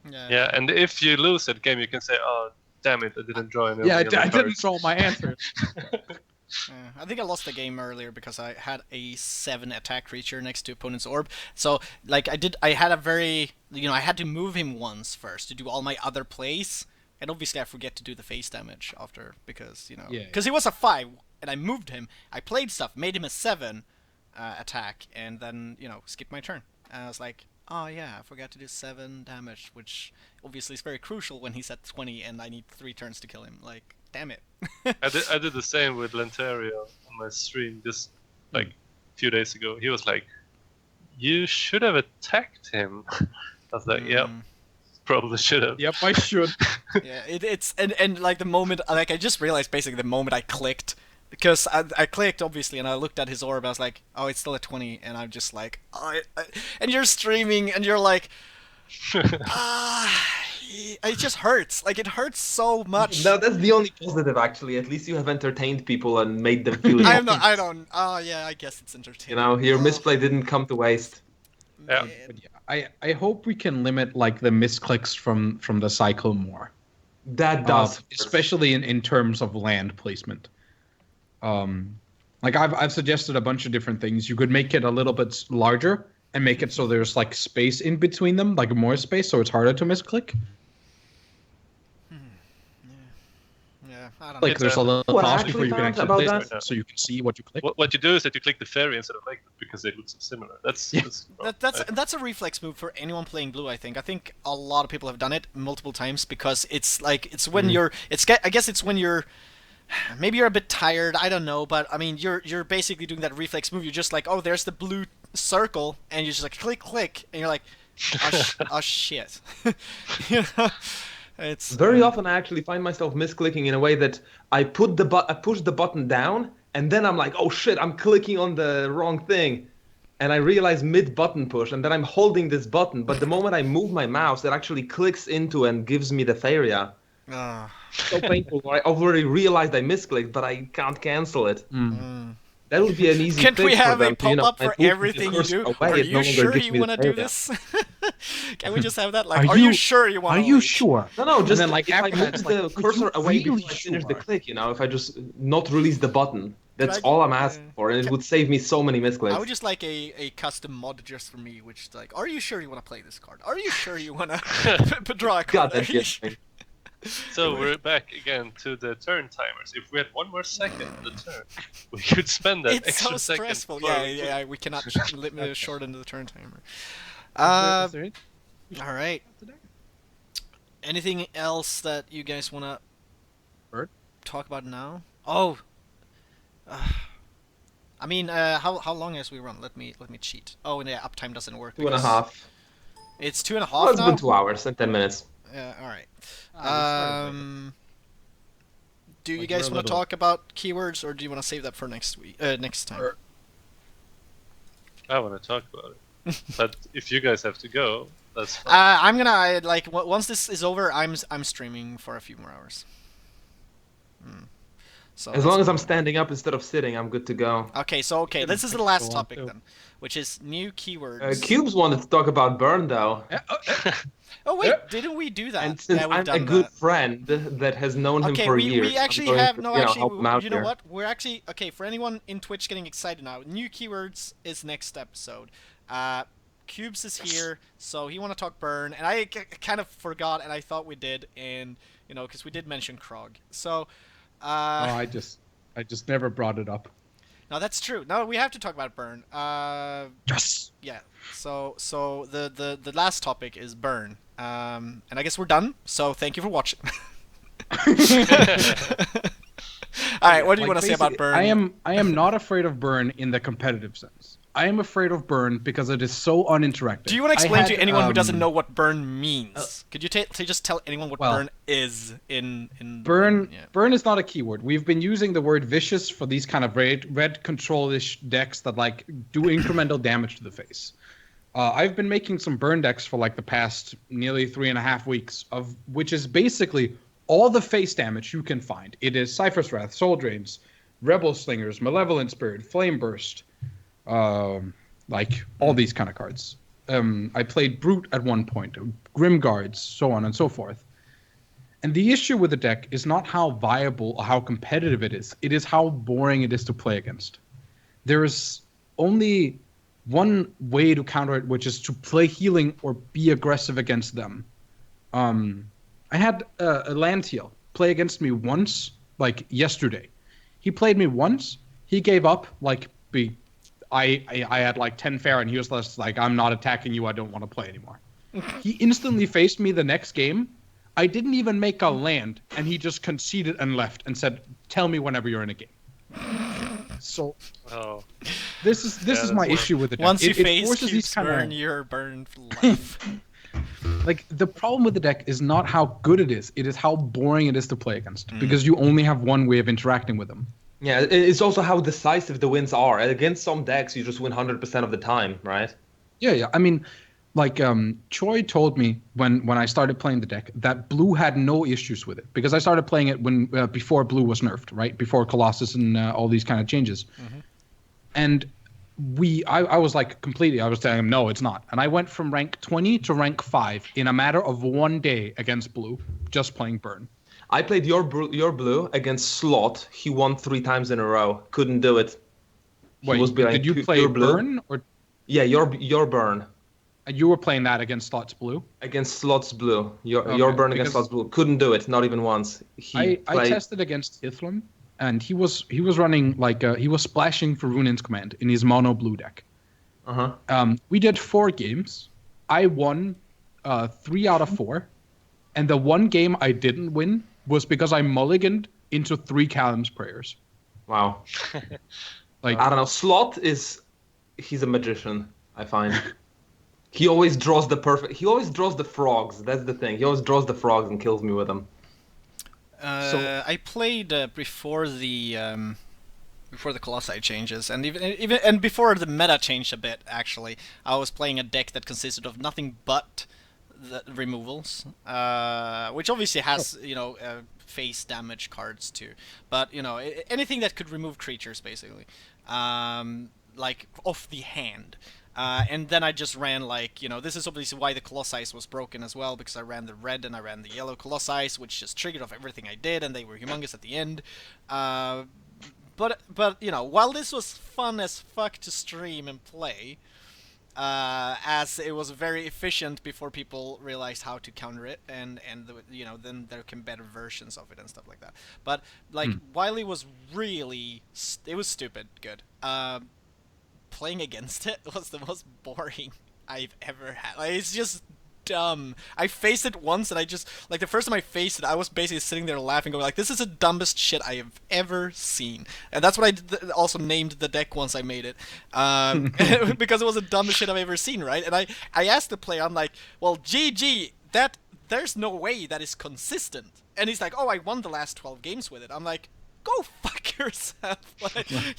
Yeah, and if you lose that game, you can say, "Oh, damn it, I didn't draw any." Yeah, of the I other didn't cards." draw my answer. I think I lost the game earlier because I had a 7 attack creature next to opponent's orb. So, like, I had a very, I had to move him once first to do all my other plays. And obviously I forget to do the face damage after, because, Yeah. because he was a 5, and I moved him. I played stuff, made him a 7 attack, and then, skipped my turn. And I was like, oh yeah, I forgot to do 7 damage, which obviously is very crucial when he's at 20 and I need 3 turns to kill him. Like, damn it. I did the same with Lanteria on my stream just like a few days ago. He was like, "You should have attacked him." I was like, "Yep, probably should have." Yep, I should. Yeah, it's and like the moment, like I just realized basically the moment I clicked, because I clicked obviously and I looked at his orb, I was like, oh, it's still at 20, and I'm just like, and you're streaming and you're like, it just hurts. Like, it hurts so much. No, that's the only positive, actually. At least you have entertained people and made them feel I don't. Oh yeah, I guess it's entertaining. your misplay didn't come to waste. Yeah. But yeah, I hope we can limit like the misclicks from the cycle more. That does, especially in terms of land placement. Like I've suggested a bunch of different things. You could make it a little bit larger and make it so there's like space in between them, like more space, so it's harder to misclick. Yeah, I don't Like know. there's a little What I pause actually before you can found actually about place it, so you can see what you click. What you do is that you click the fairy instead of like because they look so similar. That's That's a reflex move for anyone playing blue. I think a lot of people have done it multiple times, because it's like when you're I guess it's when you're maybe you're a bit tired. I don't know, but I mean you're basically doing that reflex move. You're just like, oh, there's the blue circle, and you're just like click, and you're like, oh shit. It's Very often I actually find myself misclicking in a way that I push the button down, and then I'm like, oh shit, I'm clicking on the wrong thing. And I realize mid-button push, and then I'm holding this button, but the moment I move my mouse, it actually clicks into and gives me the Faeria. So painful. I already realized I misclicked, but I can't cancel it. That would be an easy Can't fix we have for a them to, pop-up I for move the everything you cursor do? away, Are it you no longer sure gives you me the want to do Faeria. this? Can we just have that? Like, are you sure you want to? Are you sure? No, just then, like, if I after move that, it's the like, cursor are you away really before I finish the sure? click, if I just not release the button. That's I- all I'm asking for, and it would save me so many misclicks. I would just like a custom mod just for me, which is like, are you sure you want to play this card? Are you sure you want to draw a card? God, that Are you gets sure? me. So we're back again to the turn timers. If we had one more second on the turn, we could spend that It's so extra second. stressful. for- Yeah, we cannot shorten the turn timer. Is there All right. Anything else that you guys want to talk about now? Oh. I mean, how long has we run? Let me cheat. Oh, yeah, uptime doesn't work. 2.5. It's 2.5 Well, it's now? been 2 hours and 10 minutes. Yeah, all right. Do you Like, guys we're a want to little- talk about keywords, or do you want to save that for next time? I want to talk about it, but if you guys have to go, that's fine. I'm gonna once this is over, I'm streaming for a few more hours. So As long as I'm standing up instead of sitting, I'm good to go. Okay, this is the last topic then, which is new keywords. Cubes wanted to talk about Burn, though. Oh wait, didn't we do that? And since Yeah, we've I'm a done good that. friend that has known him Okay, for we years, actually I'm going have to, no. help Actually, him out you know here. what? We're actually okay for anyone in Twitch getting excited now. New keywords is next episode. Cubes is here, so he want to talk burn, and I kind of forgot, and I thought we did, and because we did mention Krog. So, I just never brought it up. no, that's true. No, we have to talk about burn. Yes. Yeah. So the last topic is burn. And I guess we're done. So thank you for watching. All right, what do you Like, want to say about basically, burn? I am not afraid of burn in the competitive sense. I am afraid of burn because it is so uninteractive. Do you want to explain to anyone who doesn't um, know what burn means? Could you just tell anyone what well, burn is in Burn yeah. burn is not a keyword. We've been using the word vicious for these kind of red control-ish decks that like do incremental damage to the face. I've been making some burn decks for like the past nearly 3.5 weeks, of which is basically all the face damage you can find. It is Cypher's Wrath, Soul Drains, Rebel Slingers, Malevolent Spirit, Flame Burst, like all these kind of cards. I played Brute at one point, Grim Guards, so on and so forth. And the issue with the deck is not how viable or how competitive it is how boring it is to play against. There is only one way to counter it, which is to play healing or be aggressive against them. I had a Lantiel play against me once, like yesterday. He played me once. He gave up. Like I had like 10 fair, and he was just like, "I'm not attacking you. I don't want to play anymore." He instantly faced me the next game. I didn't even make a land, and he just conceded and left and said, "Tell me whenever you're in a game." So this is my issue with the deck. Once you it face forces keeps these burn, you're burned for life. Like, the problem with the deck is not how good it is how boring it is to play against, because you only have one way of interacting with them. Yeah, it's also how decisive the wins are. Against some decks, you just win 100% of the time, right? Yeah. I mean, like, Choi told me when I started playing the deck that Blue had no issues with it, because I started playing it when before Blue was nerfed, right? Before Colossus and all these kind of changes. Mm-hmm. And I was like completely, I was telling him, no, it's not. And I went from rank 20 to rank 5 in a matter of one day against Blue, just playing Burn. I played your Blue against Slot. He won 3 times in a row. Couldn't do it. Wait, did you play Burn? Or? Yeah, your Burn. And you were playing that against Slots Blue? Against Slots Blue. Your Burn against Slots Blue. Couldn't do it, not even once. I tested against Ithlam, and he was running like he was splashing for Runin's Command in his mono blue deck. We did 4 games. I won 3 out of 4, and the one game I didn't win was because I mulliganed into 3 Callum's prayers. Wow. Like, I don't know. He's a magician, I find. He always draws the frogs. That's the thing. He always draws the frogs and kills me with them. I played before the Colossi changes, and even before the meta changed a bit. Actually, I was playing a deck that consisted of nothing but the removals, which obviously has face damage cards too. But anything that could remove creatures, basically, like off the hand. And then I just ran this is obviously why the Colossi was broken as well, because I ran the red and I ran the yellow Colossi, which just triggered off everything I did, and they were humongous at the end. But while this was fun as fuck to stream and play, as it was very efficient before people realized how to counter it, and then there came better versions of it and stuff like that. But Wily was really it was stupid good. Playing against it was the most boring I've ever had. It's just dumb. I faced it once, and I just the first time I faced it, I was basically sitting there laughing, going this is the dumbest shit I have ever seen. And that's what I also named the deck once I made it, because it was the dumbest shit I've ever seen, right? And I asked the player, I'm like, well, GG, there's no way that is consistent. And he's like, oh, I won the last 12 games with it. I'm like, go fuck yourself.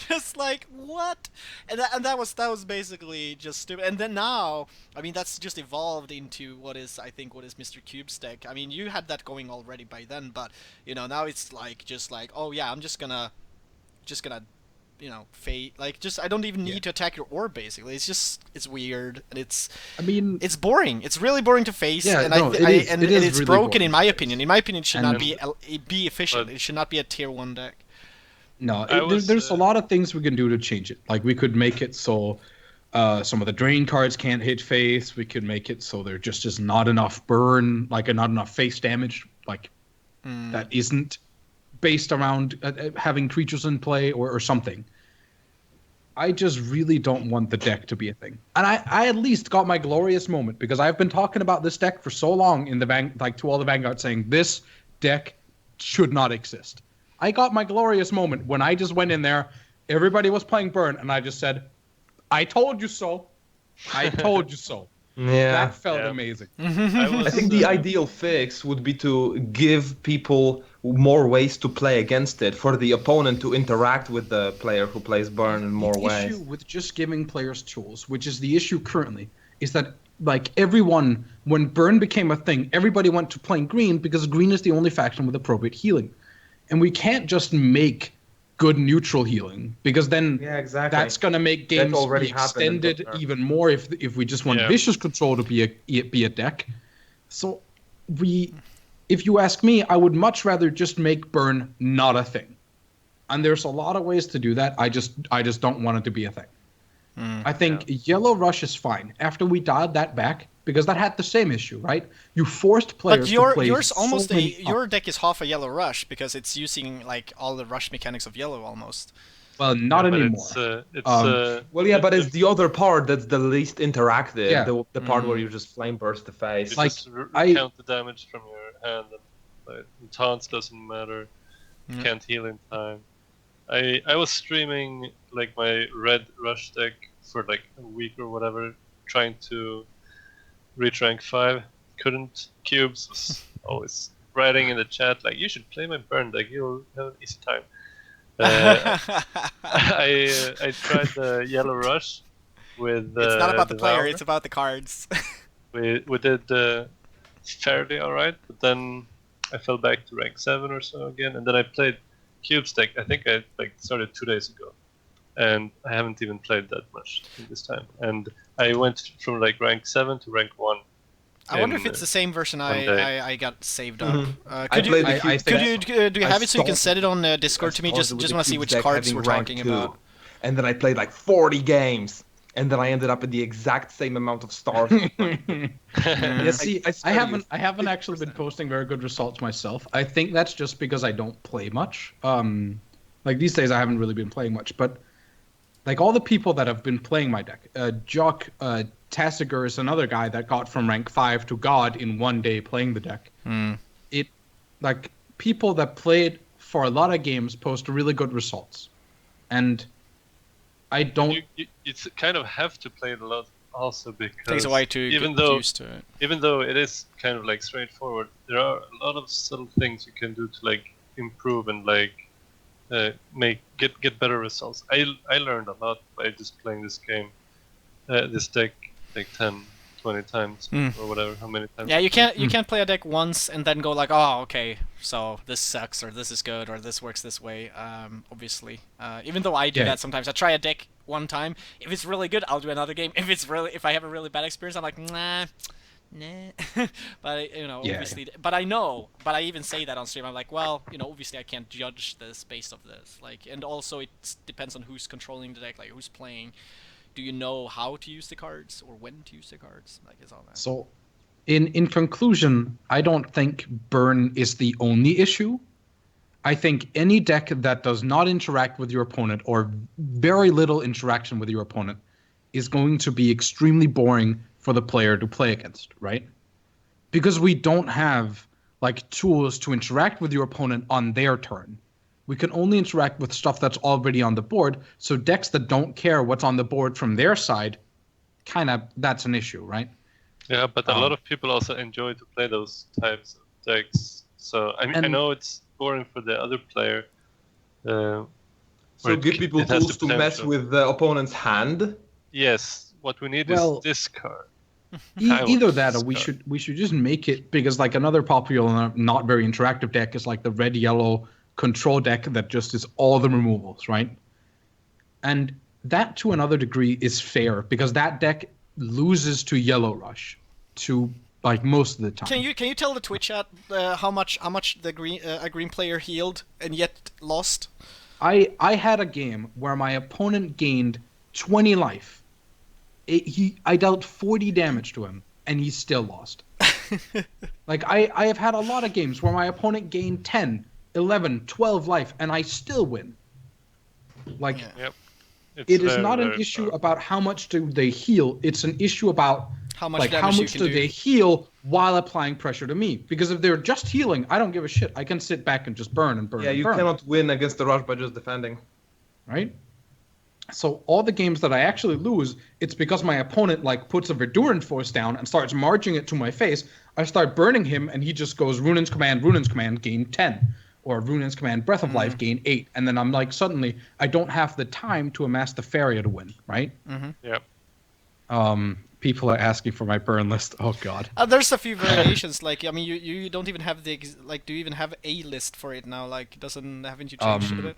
Just what? And that was basically just stupid. And then now, I mean, that's just evolved into what is MrCubez deck. I mean, you had that going already by then, but now it's oh yeah, I'm just gonna fade, I don't even need to attack your orb, basically. It's weird, and it's boring. It's really boring to face, and it's really broken boring, in my opinion. In my opinion, it should not be efficient. It should not be a tier 1 deck. No, there's a lot of things we can do to change it. Like, we could make it so some of the drain cards can't hit face. We could make it so there just is not enough burn, not enough face damage, that isn't based around having creatures in play or something. I just really don't want the deck to be a thing. And I at least got my glorious moment, because I've been talking about this deck for so long in the to all the Vanguard, saying this deck should not exist. I got my glorious moment when I just went in there, everybody was playing Burn, and I just said, I told you so. I told you so. Yeah, that felt amazing. I think the ideal fix would be to give people more ways to play against it, for the opponent to interact with the player who plays Burn in more ways. The issue with just giving players tools, which is the issue currently, is that everyone, when Burn became a thing, everybody went to playing green, because green is the only faction with appropriate healing. And we can't just make good neutral healing, because then Yeah, exactly. that's gonna make That games already be happened in extended Docker. even more if we just want Yeah. vicious control to be a deck. So if you ask me, I would much rather just make burn not a thing. And there's a lot of ways to do that. I just don't want it to be a thing. I think Yellow Rush is fine. After we dialed that back, because that had the same issue, right? You forced players to play yours so almost many your deck is half a Yellow Rush because it's using like all the rush mechanics of Yellow almost. Well, not but anymore. Well, yeah, but it's the other part that's the least interactive. Yeah. The part where you just flame burst the face. You Like, just I- count the damage from your hand, and like, taunts doesn't matter. You can't heal in time. I was streaming like my red rush deck for like a week or whatever, trying to reach rank 5. Couldn't. Cubes was always writing in the chat like, you should play my burn deck, you'll have an easy time. I tried the Yellow Rush with It's not about the player, Devour. it's about the cards. We did fairly alright, but then I fell back to rank 7 or so again, and then I played Cubes deck. I think I started 2 days ago, and I haven't even played that much in this time. And I went from like rank 7 to rank 1. I wonder if it's the same version I got saved up. I played the I Cubes think- deck. Do you have it so you can set it on Discord to me? started Just with want to the see which Cubes deck cards having we're rank talking 2. about. And then I played like 40 games. And then I ended up at the exact same amount of stars. Yeah, see, I swear to you, haven't actually been 50%. posting very good results myself. I think that's just because I don't play much. Like these days I haven't really been playing much, but like all the people that have been playing my deck, Jock Tassiger is another guy that got from rank 5 to God in one day playing the deck. It like people that played for a lot of games post really good results, and I don't. You kind of have to play it a lot also because Takes a while to even get though used to it. even though it is kind of like straightforward, there are a lot of subtle things you can do to like improve and like get better results. I learned a lot by just playing this game, this deck like 10, 20 times or whatever, how many times. Yeah, you can't play a deck once and then go like, oh, okay, so this sucks or this is good or this works this way. Obviously, even though I do that sometimes, I try a deck one time. If it's really good, I'll do another game. If I have a really bad experience, I'm like, nah. But obviously, but I even say that on stream. I'm like, well, obviously I can't judge this based off this. Like, and also it depends on who's controlling the deck, like who's playing. Do you know how to use the cards or when to use the cards? Like, it's all that. So, in conclusion, I don't think burn is the only issue. I think any deck that does not interact with your opponent or very little interaction with your opponent is going to be extremely boring for the player to play against, right? Because we don't have like tools to interact with your opponent on their turn. We can only interact with stuff that's already on the board. So decks that don't care what's on the board from their side, that's an issue, right? Yeah, but a lot of people also enjoy to play those types of decks. So I know it's boring for the other player. So give people it has tools the to mess potential. with the opponent's hand. Yes, what we need is this card. Either that, or we should just make it, because like another popular not very interactive deck is like the red yellow control deck that just is all the removals, right? And that to another degree is fair because that deck loses to Yellow Rush to like most of the time. Can you tell the Twitch chat how much the green player healed and yet lost? I had a game where my opponent gained 20 life. I dealt 40 damage to him and he still lost. Like I have had a lot of games where my opponent gained 10, 11, 12 life and I still win. Like it is not an issue about how much do they heal. It's an issue about how much do they heal while applying pressure to me. Because if they're just healing, I don't give a shit. I can sit back and just burn and burn. Yeah, you cannot win against the rush by just defending. Right? So all the games that I actually lose, it's because my opponent like puts a Verdurant Force down and starts marching it to my face. I start burning him and he just goes Runin's Command, gain 10. Or Runin's Command, Breath of Life, gain 8. And then I'm like, suddenly, I don't have the time to amass the Faeria to win, right? Yep. People are asking for my burn list. Oh, God. There's a few variations. Like, I mean, you don't even have do you even have a list for it now? Like, haven't you changed it a bit?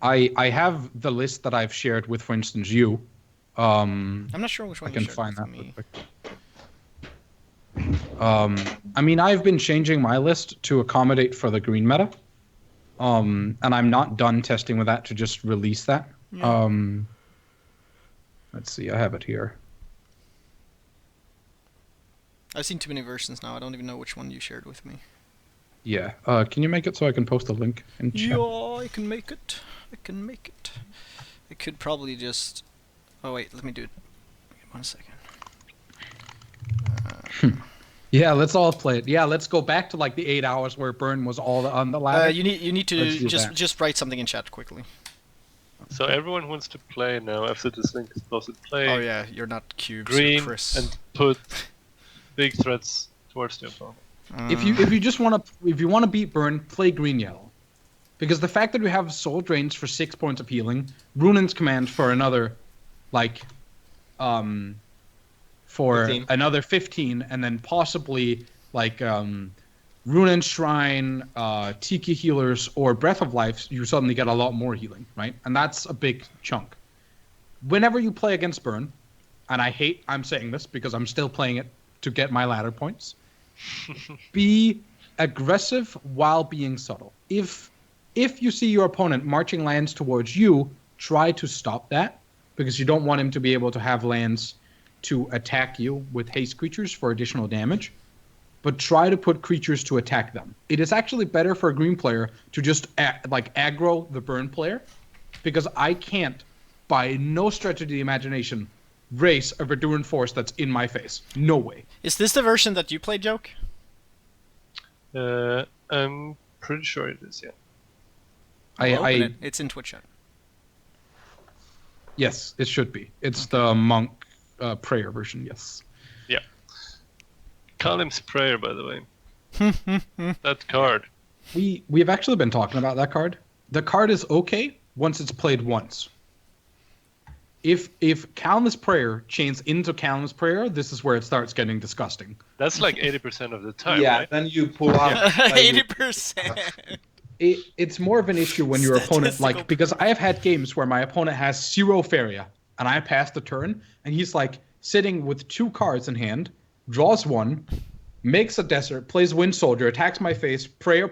I have the list that I've shared with, for instance, you. I'm not sure which one I you can shared find with that real me. quick. I mean, I've been changing my list to accommodate for the green meta. And I'm not done testing with that to just release that. Yeah. Let's see, I have it here. I've seen too many versions now. I don't even know which one you shared with me. Yeah. Can you make it so I can post a link in chat? Yeah, I can make it. I can make it. I could probably just... Oh wait, let me do it. 1 second. Yeah, let's all play it. Yeah, let's go back to like the 8 hours where Burn was all on the ladder. You need to Let's do that. just write something in chat quickly. So everyone who wants to play now after this link is posted. Play Oh yeah, you're not Cubes, green you're Chris. and put big threats towards the opponent. If you just want to beat Burn, play green yellow, because the fact that we have Soul Drains for 6 points of healing, Runin's Command for another, like, for 15. another 15, and then possibly like Runin Shrine, Tiki Healers, or Breath of Life, you suddenly get a lot more healing, right? And that's a big chunk. Whenever you play against Burn, and I'm saying this because I'm still playing it to get my ladder points, be aggressive while being subtle. If you see your opponent marching lands towards you, try to stop that, because you don't want him to be able to have lands to attack you with haste creatures for additional damage, but try to put creatures to attack them. It is actually better for a green player to just aggro the Burn player, because I can't, by no stretch of the imagination, race a Verduran force that's in my face. No way. Is this the version that you played, Joke? I'm pretty sure it is, yeah. Open it. It's in Twitch chat. Yes, it should be. It's the monk prayer version, yes. Yeah. Kalim's Prayer, by the way. That card. We have actually been talking about that card. The card is okay once it's played once. If Kalim's Prayer chains into Kalim's Prayer, this is where it starts getting disgusting. That's like 80% of the time, Yeah, right? then you pull out. 80%. It's more of an issue when your opponent, like, because I have had games where my opponent has 0 Faeria, and I pass the turn, and he's like sitting with 2 cards in hand, draws 1, makes a desert, plays Wind Soldier, attacks my face, prayer,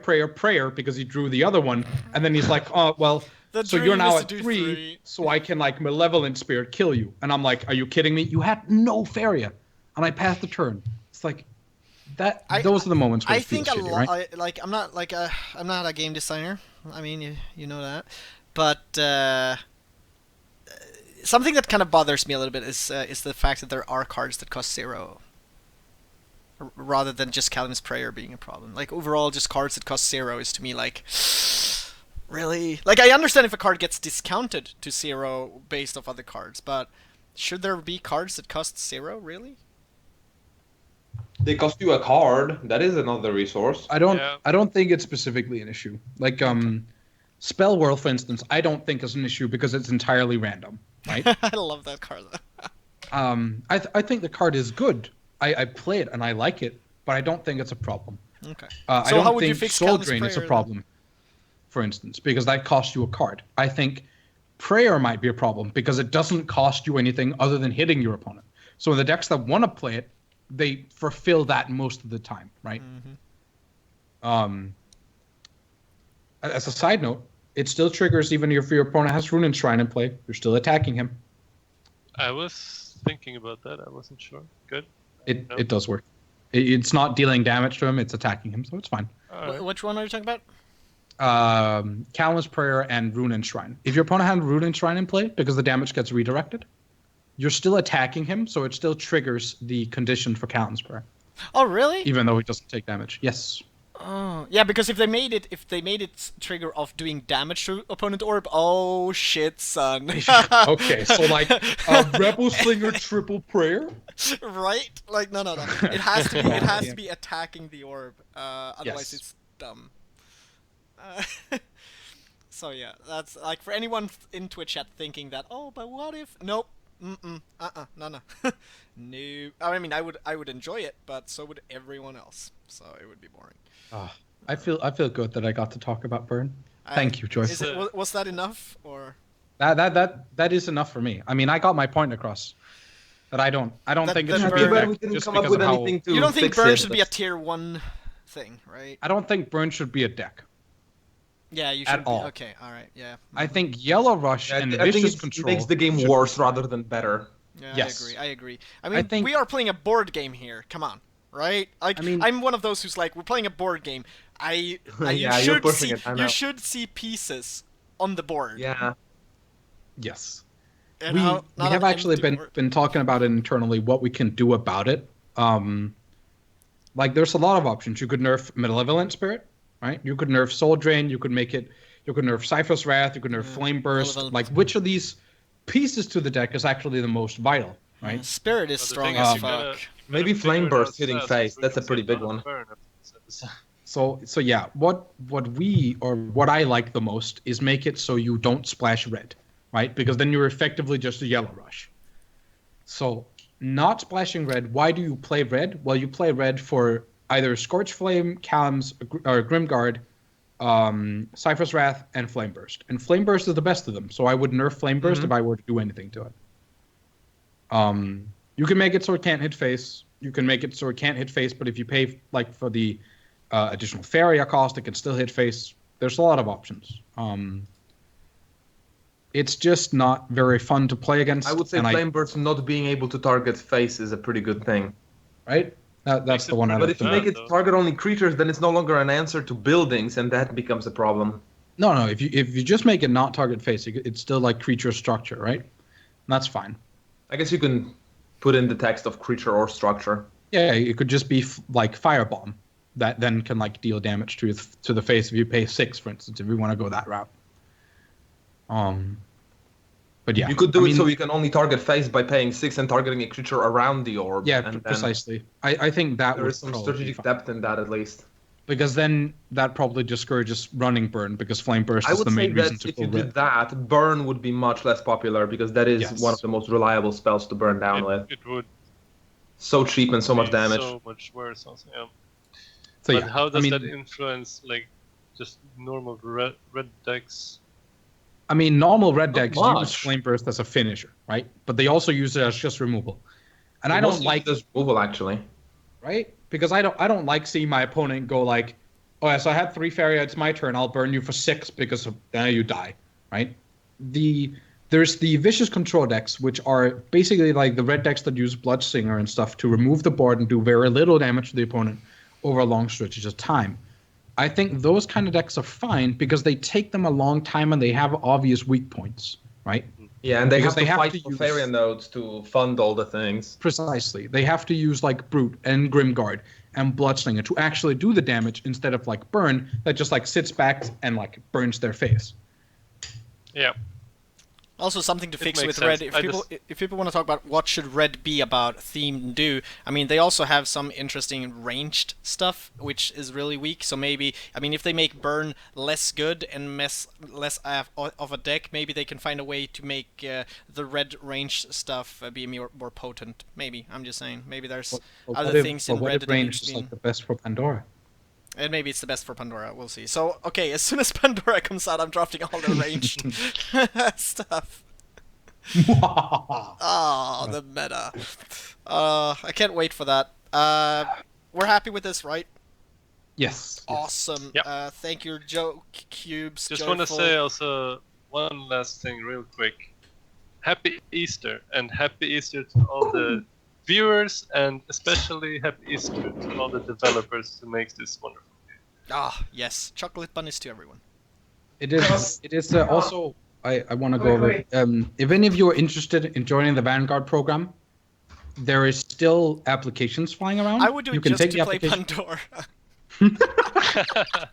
because he drew the other one, and then he's like, oh, well, so you're now at 3, so I can, like, Malevolent Spirit kill you. And I'm like, are you kidding me? You had no Faeria, and I passed the turn. It's like, those are the moments where I it feels think shitty, right? I'm not a game designer. I mean, you know that, but something that kind of bothers me a little bit is the fact that there are cards that cost 0, rather than just Kalim's Prayer being a problem. Like, overall, just cards that cost 0 is to me like, really? Like, I understand if a card gets discounted to 0 based off other cards, but should there be cards that cost 0, really? They cost you a card. That is another resource. I don't think it's specifically an issue. Like Spell World, for instance, I don't think is an issue because it's entirely random, right? I love that card. I think the card is good. I play it and I like it, but I don't think it's a problem. Okay. I don't think Soul Drain is a problem, for instance, because that costs you a card. I think Prayer might be a problem because it doesn't cost you anything other than hitting your opponent. So in the decks that want to play it, they fulfill that most of the time, right? Mm-hmm. As a side note, it still triggers even if your opponent has Runin Shrine in play. You're still attacking him. I was thinking about that. I wasn't sure. Good. It does work. It's not dealing damage to him. It's attacking him, so it's fine. Right. Which one are you talking about? Kalim's Prayer and Runin Shrine. If your opponent had Runin Shrine in play, because the damage gets redirected, you're still attacking him, so it still triggers the condition for Kalim's Prayer. Oh, really? Even though he doesn't take damage. Yes. Oh, yeah, because if they made it trigger of doing damage to opponent orb, oh shit, son. Okay, so like Rebel Slinger triple prayer? Right? Like no. It has to be attacking the orb. Otherwise it's dumb. So yeah, that's like for anyone in Twitch chat thinking that, oh, but what if? Nope. No. No. I mean, I would enjoy it, but so would everyone else. So it would be boring. I feel good that I got to talk about Burn. Thank you, Joyful. Is it, was that enough, or That is enough for me. I mean, I got my point across. That I don't think it that should Burn- be a Too bad deck we didn't just come up because with of how. anything to you don't think fix burn it, should but- be a tier 1 thing, right? I don't think burn should be a deck. Yeah, you at should. all. Okay, all right, yeah. I think Yellow Rush Yeah, and I think Vicious it Control makes the game should- worse rather than better. Yeah, Yes. I agree. I mean, think- we are playing a board game here. Come on, right? Like, I mean- I'm one of those who's like, we're playing a board game. Yeah, you you're should pushing see, it, I you know. should see pieces on the board. Yeah. Yes. And We not have an actually empty board. been talking about it internally, what we can do about it. Like there's a lot of options. You could nerf Malevolent Spirit, right? You could nerf Soul Drain. You could nerf Cypher's Wrath. You could nerf Flame Burst. Malevolent. Like which of these pieces to the deck is actually the most vital, right? Spirit is But the strong thing as is, fuck. you gotta Maybe figure Flame it Burst out hitting fast, face, so we that's a can pretty see big how to one. burn after this episode. So yeah, what I like the most is make it so you don't splash red, right? Because then you're effectively just a Yellow Rush. So not splashing red. Why do you play red? Well, you play red for either Scorch Flame, Callum's, or Grimguard, Cypher's Wrath, and Flame Burst. And Flame Burst is the best of them. So I would nerf Flame Burst if I were to do anything to it. You can make it so it can't hit face. You can make it so it can't hit face, but if you pay like for the additional Faeria cost, it can still hit face. There's a lot of options. It's just not very fun to play against. I would say and Flame Burst not being able to target face is a pretty good thing. right? That's the one I But like if the you most. make it target only creatures, then it's no longer an answer to buildings, and that becomes a problem. No. If you just make it not target face, it's still like creature structure, right? That's fine. I guess you can put in the text of creature or structure. Yeah, it could just be like Firebomb that then can like deal damage to the face if you pay 6, for instance, if you want to go that route. But yeah, You could do I it mean, so you can only target face by paying 6 and targeting a creature around the orb. Yeah, and then precisely. I think that there would is some probably be strategic fine. depth in that, at least. Because then that probably discourages running burn because flame burst I is would the say main reason that to if go you red. did that, burn would be much less popular, because that is Yes. one of the most reliable spells to burn down with. It would So cheap and so much be damage. so much worse also, yeah. So But yeah, how does I mean, that influence like just normal red decks? I mean, normal red Not decks much. use flame burst as a finisher, right? But they also use it as just removal, and I Most don't like this removal, actually. right? Because I don't like seeing my opponent go like, oh yeah, so I had 3 Faeria, it's my turn, I'll burn you for 6 because now you die, right? There's the vicious control decks, which are basically like the red decks that use Bloodsinger and stuff to remove the board and do very little damage to the opponent over long stretches of time. I think those kind of decks are fine because they take them a long time and they have obvious weak points, right? Yeah, and they Because have to they have fight to for use- Faeria nodes to fund all the things. Precisely. They have to use like Brute and Grimguard and Bloodslinger to actually do the damage instead of like Burn that just like sits back and like burns their face. Yeah. Also, something to fix makes with red. sense. If people want to talk about what should red be about, theme, and do, I mean, they also have some interesting ranged stuff, which is really weak. So maybe, I mean, if they make burn less good and less of a deck, maybe they can find a way to make the red ranged stuff be more potent. Maybe, I'm just saying. Maybe there's other things in red that range needs is to like the best for Pandora. And maybe it's the best for Pandora. We'll see. So, okay, as soon as Pandora comes out, I'm drafting all the ranged stuff. Oh, the meta. I can't wait for that. We're happy with this, right? Yes. Awesome. Yep. Thank you, JoyfulRogue. Just want to say also one last thing real quick. Happy Easter, and happy Easter to all the viewers, and especially happy Easter to all the developers who makes this wonderful game. Ah, yes. Chocolate bunnies to everyone. It is. It is also. I want to go over. If any of you are interested in joining the Vanguard program, there is still applications flying around. I would do you it can just take to the play application. Pandora.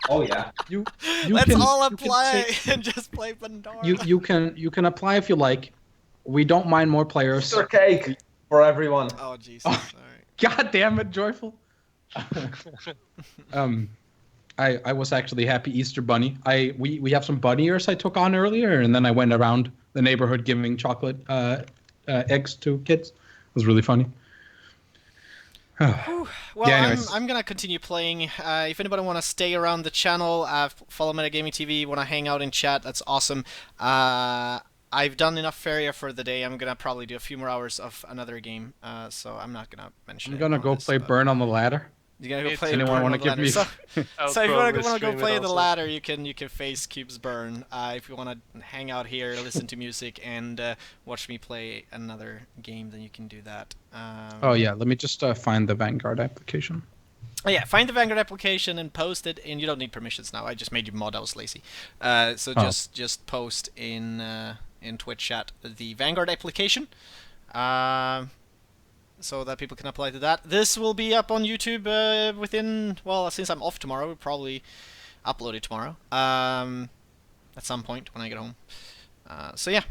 Oh, yeah. You Let's can, all you can apply take- and just play Pandora. you can apply if you like. We don't mind more players. Easter cake for everyone. Oh, Jesus. Alright. God damn it, Joyful. I was actually happy Easter bunny. We have some bunny ears I took on earlier, and then I went around the neighborhood giving chocolate eggs to kids. It was really funny. Whew. Well, Yeah, anyways. I'm gonna continue playing. If anybody want to stay around the channel, follow Metagamingtv, want to hang out in chat, that's awesome. I've done enough Faeria for the day. I'm gonna probably do a few more hours of another game, so I'm not gonna mention I'm it gonna on go this, play but Burn on the Ladder. you're gonna go Me play too. Anyone Burn want on to the give ladder. me? I'll So if you probably want to go stream it play the also. ladder, you can face Cubes Burn. If you want to hang out here, listen to music, and watch me play another game, then you can do that. Oh yeah, let me just find the Vanguard application. Oh yeah, find the Vanguard application and post it, and you don't need permissions now. I just made you mod. I was lazy. So Oh. just post in Twitch chat the Vanguard application, so that people can apply to that. This will be up on YouTube within, well, since I'm off tomorrow, we'll probably upload it tomorrow. At some point when I get home. So yeah,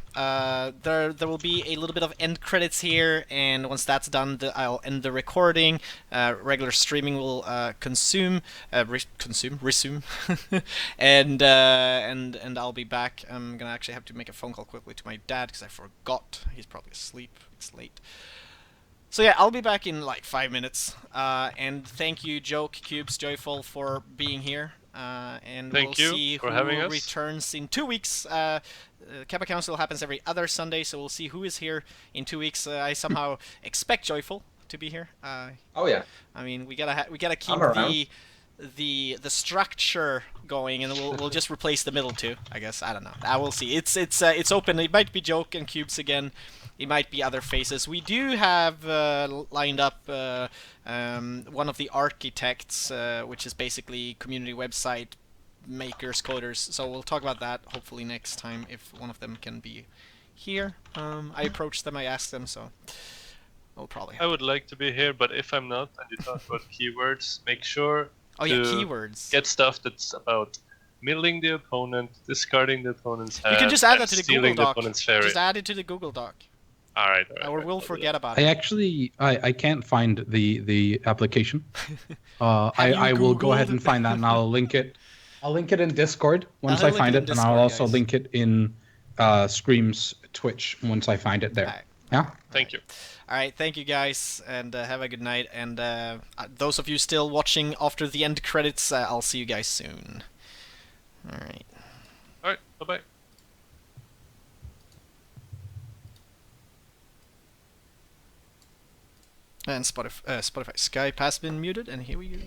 there will be a little bit of end credits here, and once that's done, I'll end the recording. Regular streaming will resume, and I'll be back. I'm gonna actually have to make a phone call quickly to my dad because I forgot. He's probably asleep. It's late. So yeah, I'll be back in like 5 minutes. And thank you, Joke, Cubes, Joyful, for being here. And Thank we'll you see for who having us. returns in 2 weeks. Kappa Council happens every other Sunday, so we'll see who is here in 2 weeks. I somehow expect Joyful to be here. Oh yeah. I mean, we gotta keep I'm around. the structure going, and we'll just replace the middle two. I guess, I don't know. I will see. It's open. It might be Joke and Cubes again. It might be other faces. We do have lined up one of the architects, which is basically community website makers, coders. So we'll talk about that hopefully next time if one of them can be here. I approached them, I asked them, so we'll probably. I would like to be here, but if I'm not, and you talk about keywords, make sure Oh to yeah, keywords. get stuff that's about milling the opponent, discarding the opponent's hand, You can just add and that to the stealing Google Doc. the opponent's Faeria. Just add it to the Google Doc, Alright, or we'll forget about I it. actually I can't find the application. Have you I will go ahead Googled? and find that, and I'll link it. I'll link it in Discord once I'll I link find it in it, and I'll Discord, also guys. link it in Scream's Twitch once I find it there. Alright. Yeah. Thank you. Alright, thank you guys, and have a good night. And those of you still watching after the end credits, I'll see you guys soon. Alright. Alright, bye-bye. And Spotify Skype has been muted, and here we go.